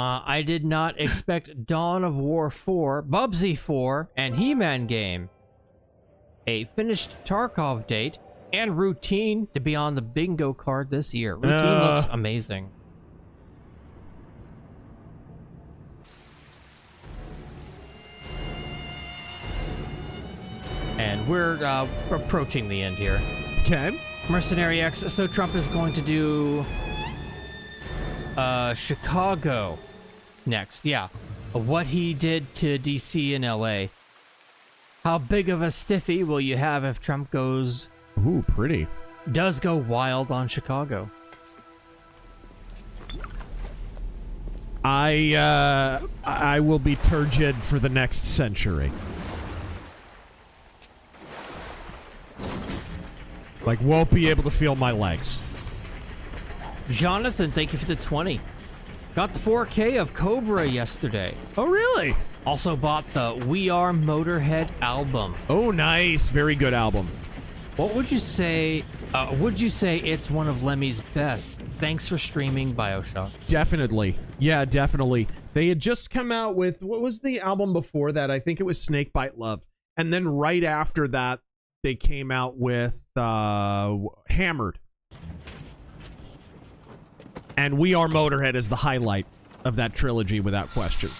I did not expect Dawn of War 4, Bubsy 4, and He-Man game, a finished Tarkov date, and Routine to be on the bingo card this year. Routine looks amazing. And we're approaching the end here. Okay. Mercenary X, so Trump is going to do Chicago next. Yeah. What he did to DC and LA. How big of a stiffy will you have if Trump goes... Ooh, pretty. Does go wild on Chicago. I will be turgid for the next century. Like, won't be able to feel my legs. Jonathan, thank you for the 20. Got the 4K of Cobra yesterday. Oh, really? Also bought the We Are Motorhead album. Oh, nice. Very good album. What would you say? Would you say it's one of Lemmy's best? Thanks for streaming Bioshock. Definitely. Yeah, definitely. They had just come out with, what was the album before that? I think it was Snakebite Love. And then right after that, they came out with Hammered. And We Are Motorhead is the highlight of that trilogy without question.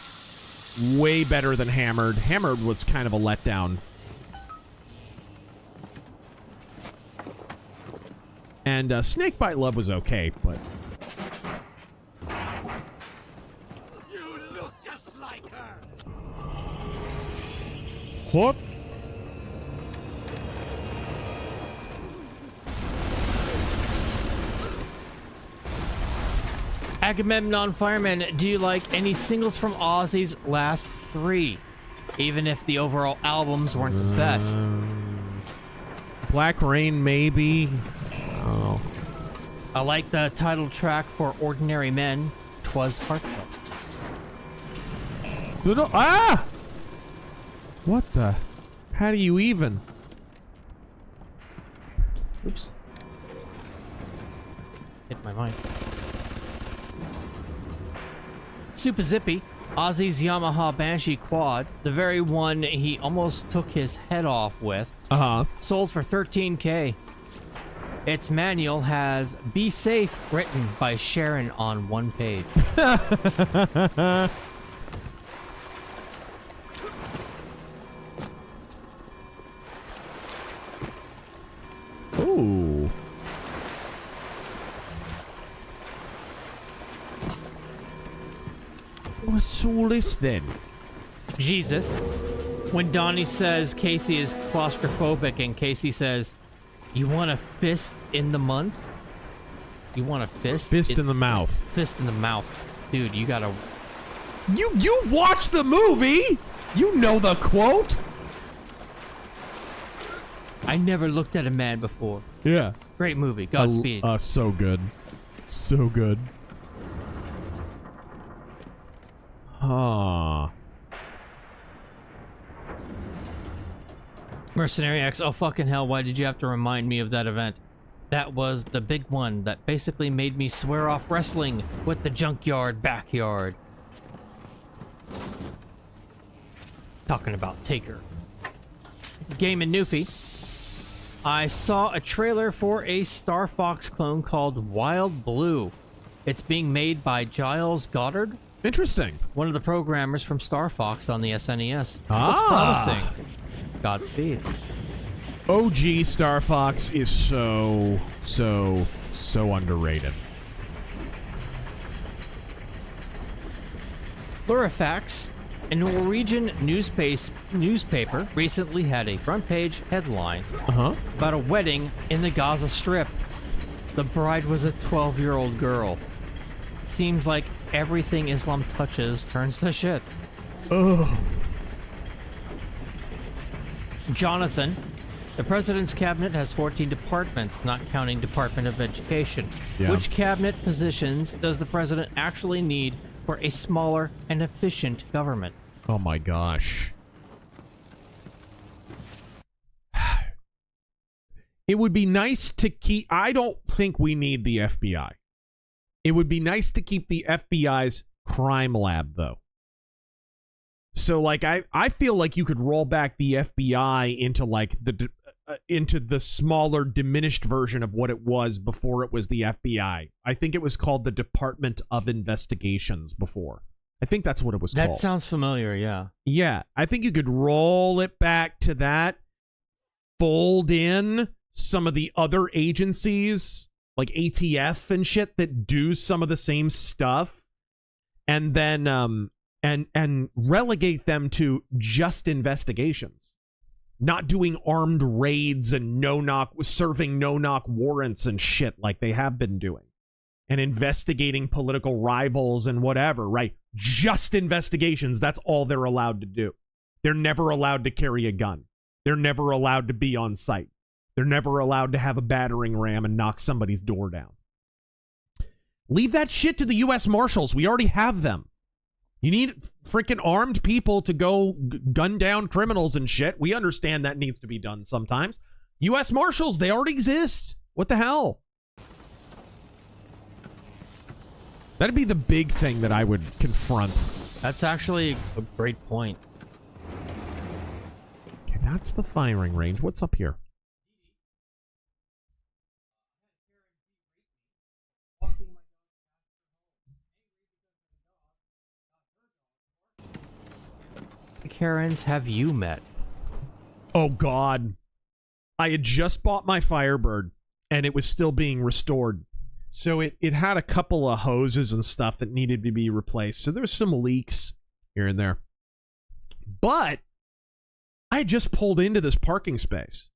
Way better than Hammered. Hammered was kind of a letdown. And Snakebite Love was okay, but... You look just like her. What? Agamemnon Fireman, do you like any singles from Ozzy's last 3? Even if the overall albums weren't the best. Black Rain, maybe. Oh. I like the title track for Ordinary Men, 'Twas Heartfelt. Ah! What the? How do you even? Oops. Hit my mic. Super Zippy, Ozzy's Yamaha Banshee quad, the very one he almost took his head off with, sold for $13K. Its manual has "Be Safe" written by Sharon on one page. Ooh. What's all this then? Jesus. When Donnie says Casey is claustrophobic and Casey says, you want a fist in the month? You want a fist? Fist in the mouth. Fist in the mouth. Dude, you gotta... You watched the movie? You know the quote? I never looked at a man before. Yeah. Great movie. Godspeed. So good. So good. Huh. Mercenary X. Oh, fucking hell. Why did you have to remind me of that event? That was the big one that basically made me swear off wrestling with the junkyard backyard. Talking about Taker. Game and Newfie. I saw a trailer for a Star Fox clone called Wild Blue. It's being made by Giles Goddard. Interesting. One of the programmers from Star Fox on the SNES. Ah. Looks promising. Godspeed. OG Star Fox is so underrated. Lurifax, a Norwegian newspaper, recently had a front-page headline about a wedding in the Gaza Strip. The bride was a 12-year-old girl. Seems like everything Islam touches turns to shit. Ugh. Jonathan, the president's cabinet has 14 departments, not counting Department of Education. Yeah. Which cabinet positions does the president actually need for a smaller and efficient government? Oh my gosh. It would be nice to keep... I don't think we need the FBI. It would be nice to keep the FBI's crime lab, though. So, like, I feel like you could roll back the FBI into, like, into the smaller, diminished version of what it was before it was the FBI. I think it was called the Department of Investigations before. I think that's what it was called. That sounds familiar, yeah. Yeah, I think you could roll it back to that, fold in some of the other agencies, like ATF and shit, that do some of the same stuff, and then and relegate them to just investigations, not doing armed raids and serving no-knock warrants and shit like they have been doing, and investigating political rivals and whatever, right? Just investigations. That's all they're allowed to do. They're never allowed to carry a gun. They're never allowed to be on site. They're never allowed to have a battering ram and knock somebody's door down. Leave that shit to the U.S. Marshals. We already have them. You need freaking armed people to go gun down criminals and shit. We understand that needs to be done sometimes. U.S. Marshals, they already exist. What the hell? That'd be the big thing that I would confront. That's actually a great point. Okay, that's the firing range. What's up here? Karens have you met? Oh, God. I had just bought my Firebird, and it was still being restored. So it had a couple of hoses and stuff that needed to be replaced. So there was some leaks here and there. But I had just pulled into this parking space.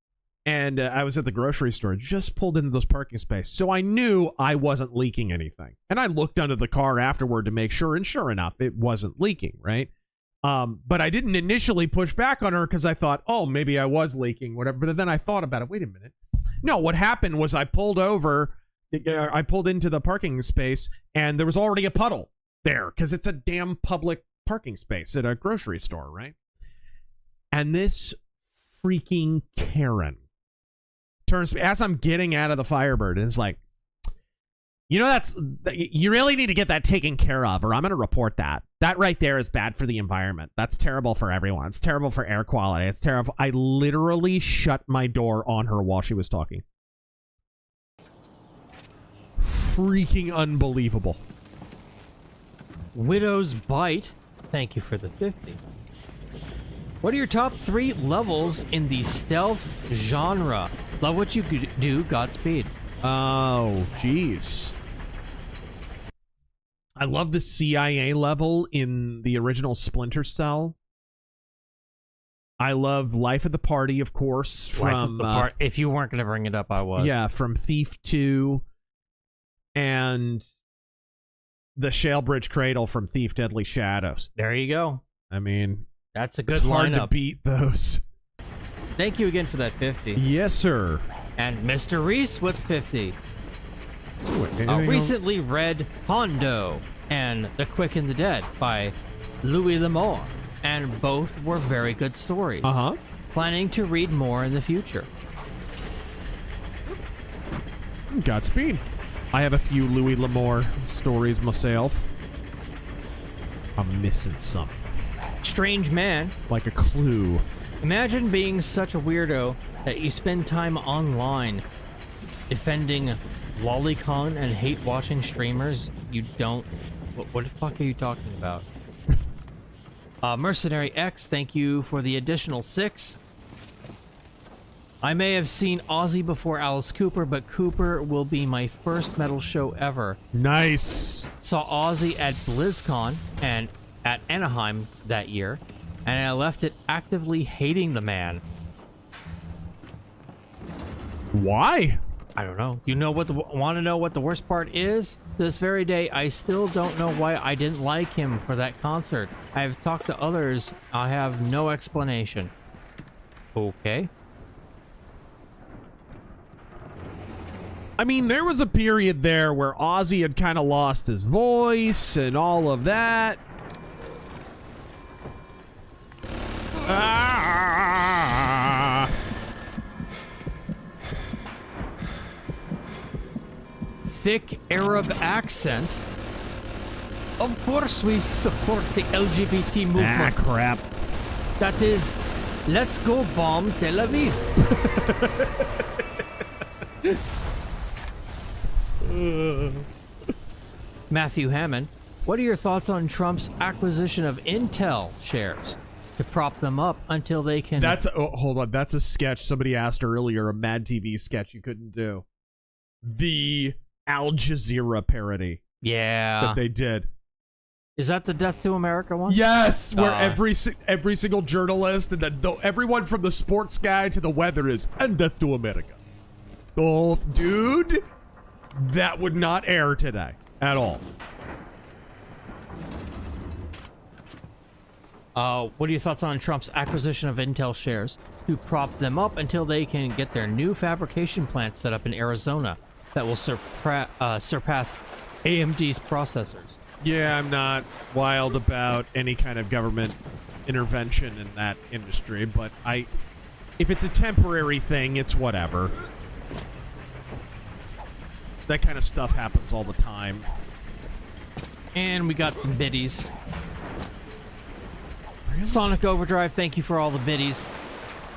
And I was at the grocery store. Just pulled into this parking space. So I knew I wasn't leaking anything. And I looked under the car afterward to make sure. And sure enough, it wasn't leaking, right? But I didn't initially push back on her because I thought, oh, maybe I was leaking, whatever. But then I thought about it. Wait a minute. No, what happened was I pulled into the parking space, and there was already a puddle there because it's a damn public parking space at a grocery store, right? And this freaking Karen turns, as I'm getting out of the Firebird, and is like, you know, you really need to get that taken care of, or I'm going to report that. That right there is bad for the environment. That's terrible for everyone. It's terrible for air quality. It's terrible. I literally shut my door on her while she was talking. Freaking unbelievable. Widow's Bite, thank you for the 50. What are your top 3 levels in the stealth genre? Love what you do, Godspeed. Oh, jeez. I love the CIA level in the original Splinter Cell. I love Life of the Party, of course. From if you weren't going to bring it up, I was. Yeah, from Thief 2 and the Shalebridge Cradle from Thief Deadly Shadows. There you go. I mean, that's a good it's hard lineup. to beat those. Thank you again for that 50. Yes, sir. And Mr. Reese with 50. Ooh, Recently read Hondo and The Quick and the Dead by Louis L'Amour, and both were very good stories. Planning to read more in the future. Godspeed. I have a few Louis L'Amour stories myself. I'm missing something. Strange man. Like a clue. Imagine being such a weirdo that you spend time online defending lolicon and hate watching streamers you don't... What the fuck are you talking about? Mercenary X, thank you for the additional 6. I may have seen Ozzy before Alice Cooper, but Cooper will be my first metal show ever. Nice. Saw Ozzy at BlizzCon and at Anaheim that year, and I left it actively hating the man. Why? I don't know. You know what? Want to know what the worst part is? To this very day, I still don't know why I didn't like him for that concert. I have talked to others. I have no explanation. Okay. I mean, there was a period there where Ozzy had kind of lost his voice and all of that. Thick Arab accent. Of course we support the LGBT movement. Crap. That is, let's go bomb Tel Aviv. Matthew Hammond, what are your thoughts on Trump's acquisition of Intel shares to prop them up until they can... hold on. That's a sketch somebody asked earlier, a Mad TV sketch you couldn't do. The Al Jazeera parody. Yeah. That they did. Is that the Death to America one? Yes, where every single journalist and then everyone from the sports guy to the weather is, and Death to America. Oh, dude, that would not air today at all. What are your thoughts on Trump's acquisition of Intel shares to prop them up until they can get their new fabrication plant set up in Arizona that will surpass AMD's processors? Yeah, I'm not wild about any kind of government intervention in that industry, but if it's a temporary thing, it's whatever. That kind of stuff happens all the time. And we got some biddies. Sonic Overdrive, thank you for all the biddies.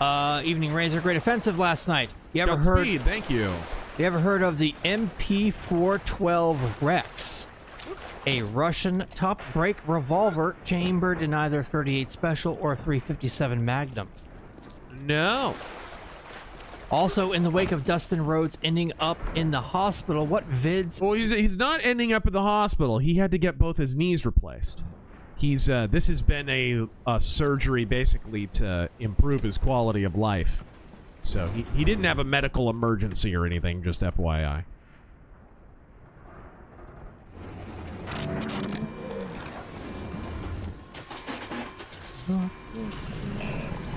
Evening Razor, great offensive last night. You ever heard? Thank you. You ever heard of the MP412 Rex? A Russian top break revolver chambered in either 38 Special or 357 Magnum. No. Also, in the wake of Dustin Rhodes ending up in the hospital, what vids... Well, he's not ending up in the hospital. He had to get both his knees replaced. This has been a surgery basically to improve his quality of life. So he didn't have a medical emergency or anything, just FYI.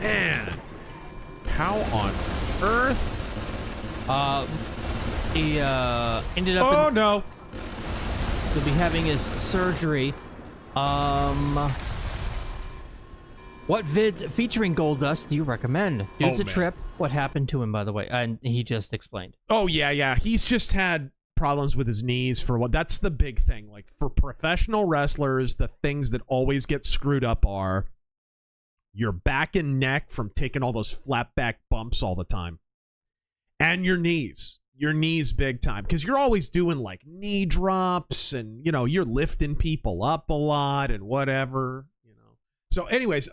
Man, how on earth? He ended up. Oh no! He'll be having his surgery. What vids featuring Gold Dust do you recommend? Dude's a trip. What happened to him, by the way? And he just explained. Oh yeah. He's just had problems with his knees for what? That's the big thing. Like for professional wrestlers, the things that always get screwed up are your back and neck from taking all those flat back bumps all the time, and your knees. Your knees big time, because you're always doing like knee drops and you're lifting people up a lot and whatever. So anyways,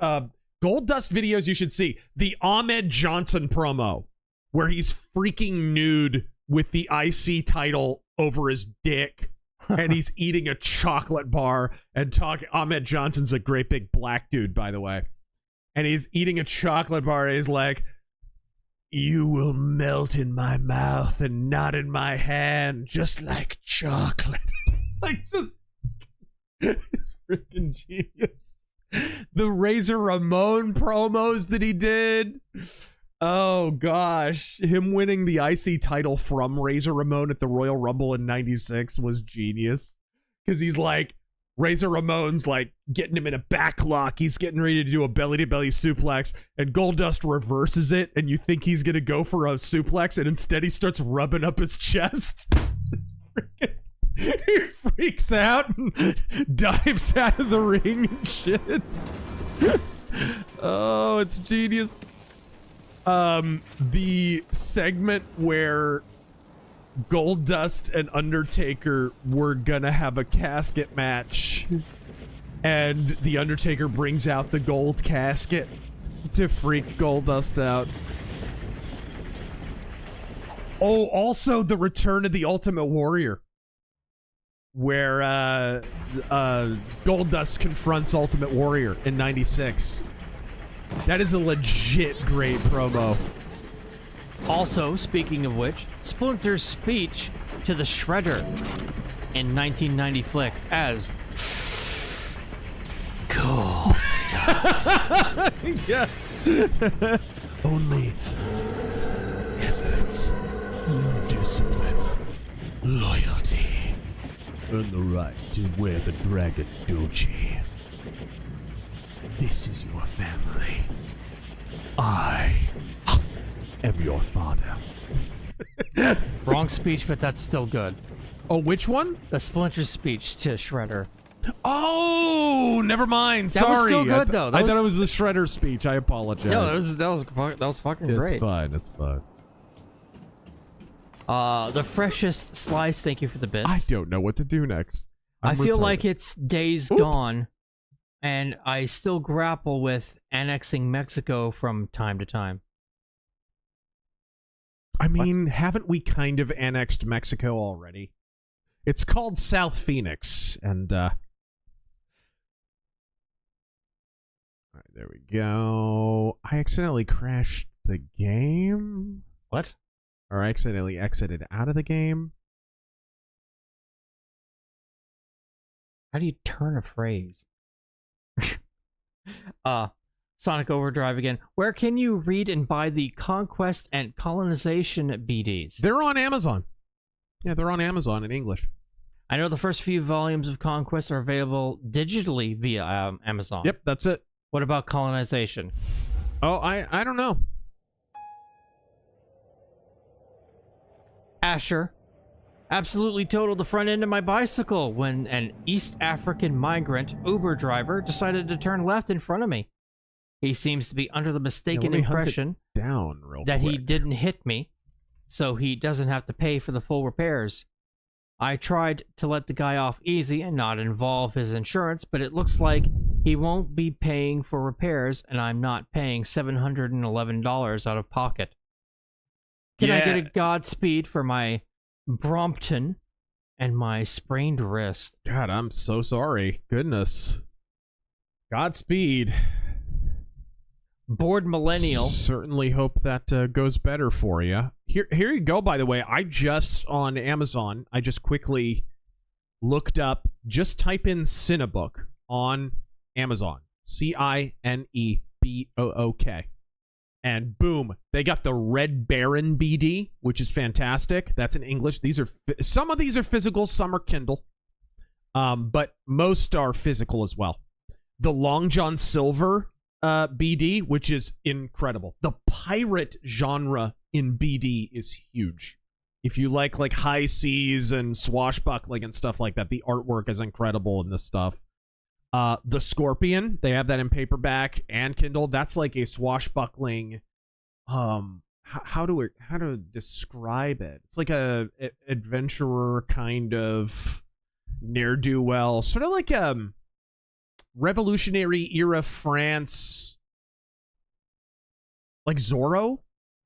Gold Dust videos you should see. The Ahmed Johnson promo where he's freaking nude with the IC title over his dick and he's eating a chocolate bar and talking. Ahmed Johnson's a great big black dude, by the way. and he's eating a chocolate bar. And he's like, "You will melt in my mouth and not in my hand, just like chocolate." Like, just it's freaking genius. The Razor Ramon promos that he did. Oh gosh, him winning the IC title from Razor Ramon at the Royal Rumble in '96 was genius. Because he's like, Razor Ramon's like getting him in a back lock. He's getting ready to do a belly-to-belly suplex, and Goldust reverses it, and you think he's gonna go for a suplex, and instead he starts rubbing up his chest. He freaks out and dives out of the ring and shit. Oh, it's genius. The segment where Goldust and Undertaker were gonna have a casket match, and the Undertaker brings out the gold casket to freak Goldust out. Oh, also the return of the Ultimate Warrior, where Goldust confronts Ultimate Warrior in '96. That is a legit great promo. Also, speaking of which, Splinter's speech to the Shredder in 1990 flick as Goldust. Yeah. Only effort, discipline, loyalty, and the right to wear the dragon doji. This is your family. I am your father. Wrong speech, but that's still good. Oh, which one? The Splinter's speech to Shredder. Oh, never mind. That Sorry. was still good, though. I thought it was the Shredder speech. I apologize. No, that was fucking great. It's fine. It's fine. The freshest slice. Thank you for the bits. I don't know what to do next. I feel like it's days gone, and I still grapple with annexing Mexico from time to time. I mean, haven't we kind of annexed Mexico already? It's called South Phoenix, and all right, there we go. I accidentally crashed the game. What? Or I accidentally exited out of the game. How do you turn a phrase? Sonic Overdrive again. Where can you read and buy the Conquest and Colonization BDs? They're on Amazon. Yeah, they're on Amazon in English. I know the first few volumes of Conquest are available digitally via Amazon. Yep, that's it. What about Colonization? Oh, I don't know. Asher absolutely totaled the front end of my bicycle when an East African migrant Uber driver decided to turn left in front of me. He seems to be under the mistaken impression that he didn't hit me, so he doesn't have to pay for the full repairs. I tried to let the guy off easy and not involve his insurance, but it looks like he won't be paying for repairs, and I'm not paying $711 out of pocket. Can I get a Godspeed for my Brompton and my sprained wrist? God, I'm so sorry. Goodness. Godspeed. Bored millennial. Certainly hope that goes better for you. Here you go, by the way. I just, on Amazon, I just quickly looked up, type in Cinebook on Amazon. Cinebook. And boom, they got the Red Baron BD, which is fantastic. That's in English. Some of these are physical, some are Kindle. But most are physical as well. The Long John Silver BD, which is incredible. The pirate genre in BD is huge. If you like high seas and swashbuckling and stuff like that, the artwork is incredible in this stuff. The Scorpion, they have that in paperback and Kindle. That's like a swashbuckling, how to describe it? It's like a adventurer kind of ne'er-do-well, sort of like Revolutionary era France, like Zorro,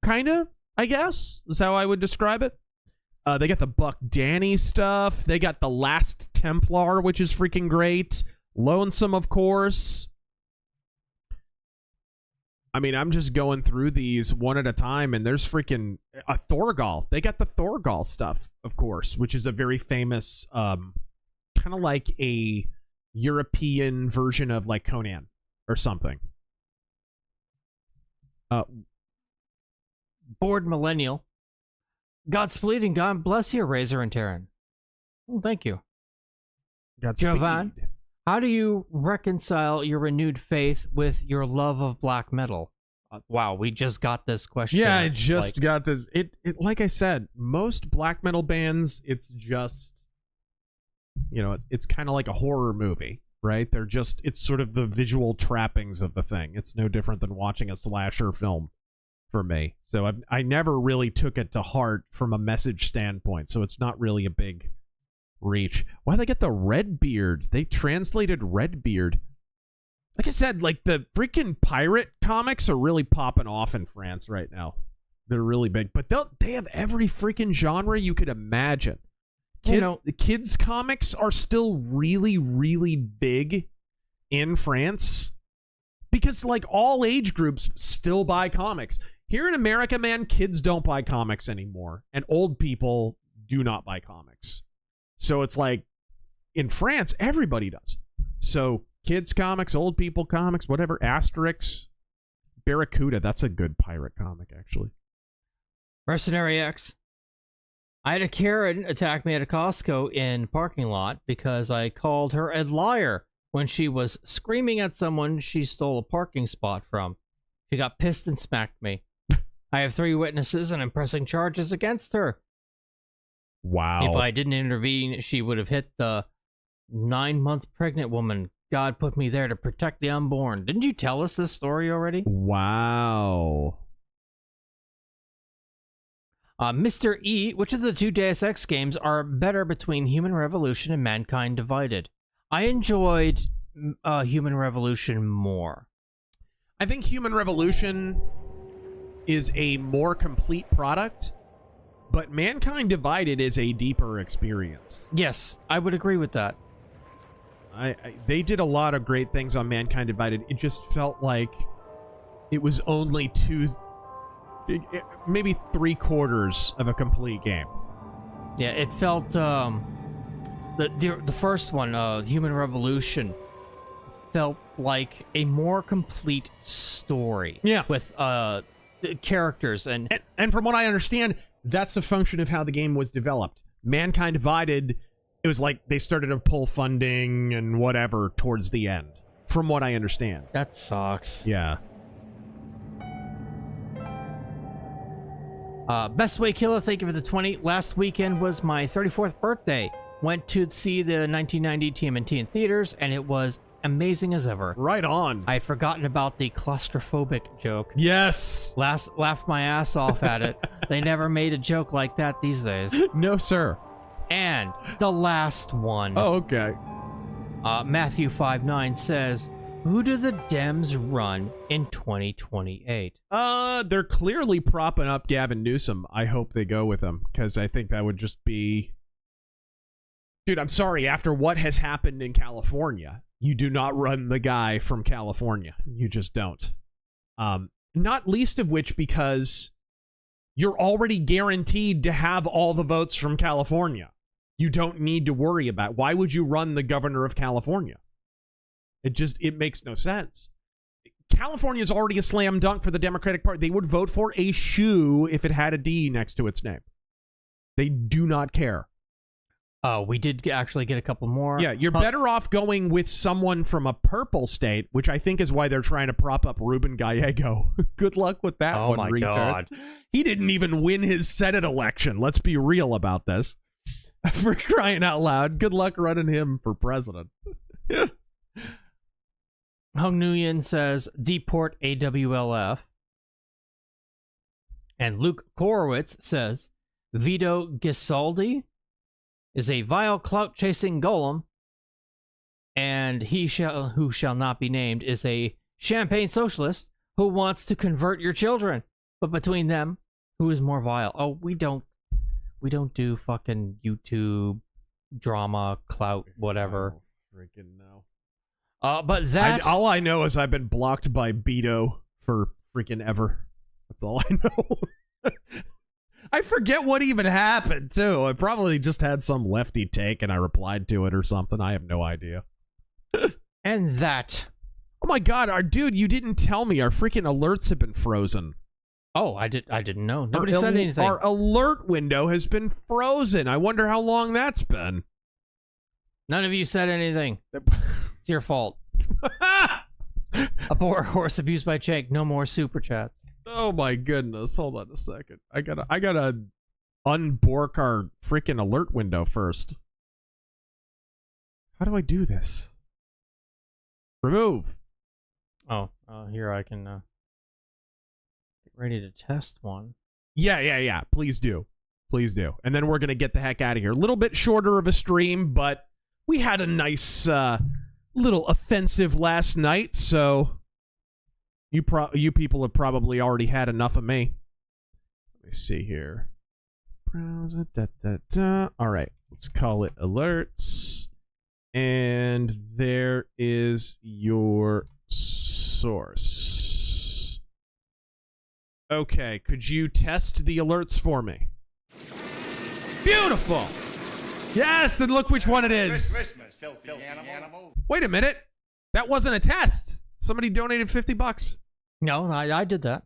kind of, I guess, is how I would describe it. They got the Buck Danny stuff. They got the Last Templar, which is freaking great. Lonesome, of course. I mean, I'm just going through these one at a time, and there's freaking a Thorgal. They got the Thorgal stuff, of course, which is a very famous, kind of like a European version of like Conan or something. Bored Millennial. Godspeed and God bless you, Razor and Terran. Well, thank you. Jovan, how do you reconcile your renewed faith with your love of black metal? Wow, we just got this question. Yeah, I just got this. It like I said, most black metal bands, it's just, you know, it's kind of like a horror movie, right? They're just, it's sort of the visual trappings of the thing. It's no different than watching a slasher film for me. So I never really took it to heart from a message standpoint. So it's not really a big reach. Why they get the Redbeard? They translated Redbeard. Like I said, like the freaking pirate comics are really popping off in France right now. They're really big, but they have every freaking genre you could imagine. The kids comics are still really, really big in France because like all age groups still buy comics. Here in America, man, kids don't buy comics anymore, and old people do not buy comics. So it's like, in France, everybody does. So, kids comics, old people comics, whatever, Asterix, Barracuda, that's a good pirate comic, actually. Mercenary X. I had a Karen attack me at a Costco in parking lot because I called her a liar when she was screaming at someone she stole a parking spot from. She got pissed and smacked me. I have 3 witnesses and I'm pressing charges against her. Wow. If I didn't intervene, she would have hit the 9-month pregnant woman. God put me there to protect the unborn. Didn't you tell us this story already? Wow. Mr. E, which of the 2 Deus Ex games are better between Human Revolution and Mankind Divided? I enjoyed Human Revolution more. I think Human Revolution is a more complete product, but Mankind Divided is a deeper experience. Yes, I would agree with that. They did a lot of great things on Mankind Divided. It just felt like it was only maybe 3/4 of a complete game. Yeah, it felt the first one, Human Revolution, felt like a more complete story. Yeah, with characters and from what I understand, that's a function of how the game was developed. Mankind Divided, it was like they started to pull funding and whatever towards the end, from what I understand. That sucks. Yeah. Best Way Killer, thank you for the 20. Last weekend was my 34th birthday. Went to see the 1990 TMNT in theaters, and it was amazing as ever. Right on. I had forgotten about the claustrophobic joke. Yes. Laughed my ass off at it. They never made a joke like that these days. No, sir. And the last one. Oh, okay. Matthew 5:9 says, who do the Dems run in 2028? They're clearly propping up Gavin Newsom. I hope they go with him, because I think that would just be... Dude, I'm sorry, after what has happened in California, you do not run the guy from California. You just don't. Not least of which because you're already guaranteed to have all the votes from California. You don't need to worry about it. Why would you run the governor of California? It makes no sense. California is already a slam dunk for the Democratic Party. They would vote for a shoe if it had a D next to its name. They do not care. We did actually get a couple more. Yeah, you're better off going with someone from a purple state, which I think is why they're trying to prop up Ruben Gallego. Good luck with that one, my retard. God. He didn't even win his Senate election. Let's be real about this. For crying out loud, good luck running him for president. Hung Nguyen says, deport AWLF. And Luke Korowitz says, Vito Gisaldi is a vile clout-chasing golem, and who shall not be named, is a champagne socialist who wants to convert your children. But between them, who is more vile? Oh, we don't do fucking YouTube drama, clout, whatever. Oh, freaking no. But that... all I know is I've been blocked by Beto for freaking ever. That's all I know. I forget what even happened, too. I probably just had some lefty take and I replied to it or something. I have no idea. And that. Oh my god, our dude, you didn't tell me our freaking alerts have been frozen. Oh, I didn't know. Nobody said anything. Our alert window has been frozen. I wonder how long that's been. None of you said anything. It's your fault. A poor horse abused by Jake. No more super chats. Oh my goodness. Hold on a second. I gotta unbork our freaking alert window first. How do I do this? Remove. Oh, here I can get ready to test one. Yeah. Please do. Please do. And then we're gonna get the heck out of here. A little bit shorter of a stream, but we had a nice little offensive last night, so you people have probably already had enough of me. Let me see here. Browser, All right, let's call it alerts. And there is your source. Okay, could you test the alerts for me? Beautiful! Yes, and look which one it is. Filthy animal. Wait a minute. That wasn't a test. Somebody donated $50. No, I did that.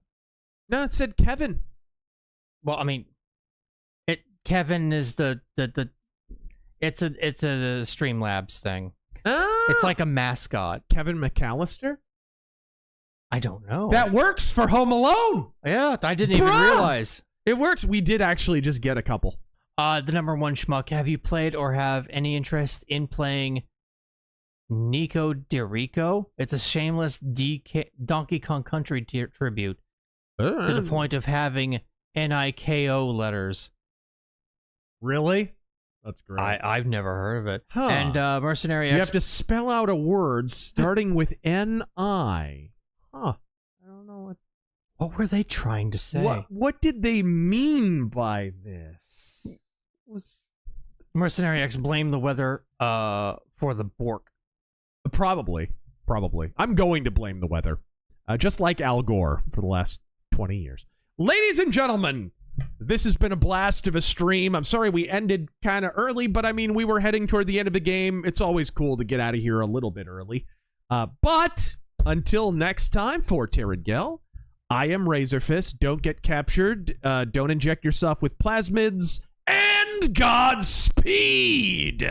No, it said Kevin. Well, I mean, Kevin is it's a Streamlabs thing. It's like a mascot. Kevin McAllister? I don't know. That works for Home Alone. Yeah, I didn't even realize. It works. We did actually just get a couple. The number one schmuck. Have you played or have any interest in playing Nico DeRico? It's a shameless Donkey Kong Country tribute to the point of having NIKO letters. Really? That's great. I've never heard of it. Huh. And Mercenary You have to spell out a word starting with N-I. Huh. I don't know what were they trying to say? What did they mean by this? Mercenary X blame the weather for the bork. Probably. I'm going to blame the weather. Just like Al Gore for the last 20 years. Ladies and gentlemen, this has been a blast of a stream. I'm sorry we ended kind of early, but I mean, we were heading toward the end of the game. It's always cool to get out of here a little bit early. But until next time, for Terrangel, I am RazerFist. Don't get captured. Don't inject yourself with plasmids. And Godspeed!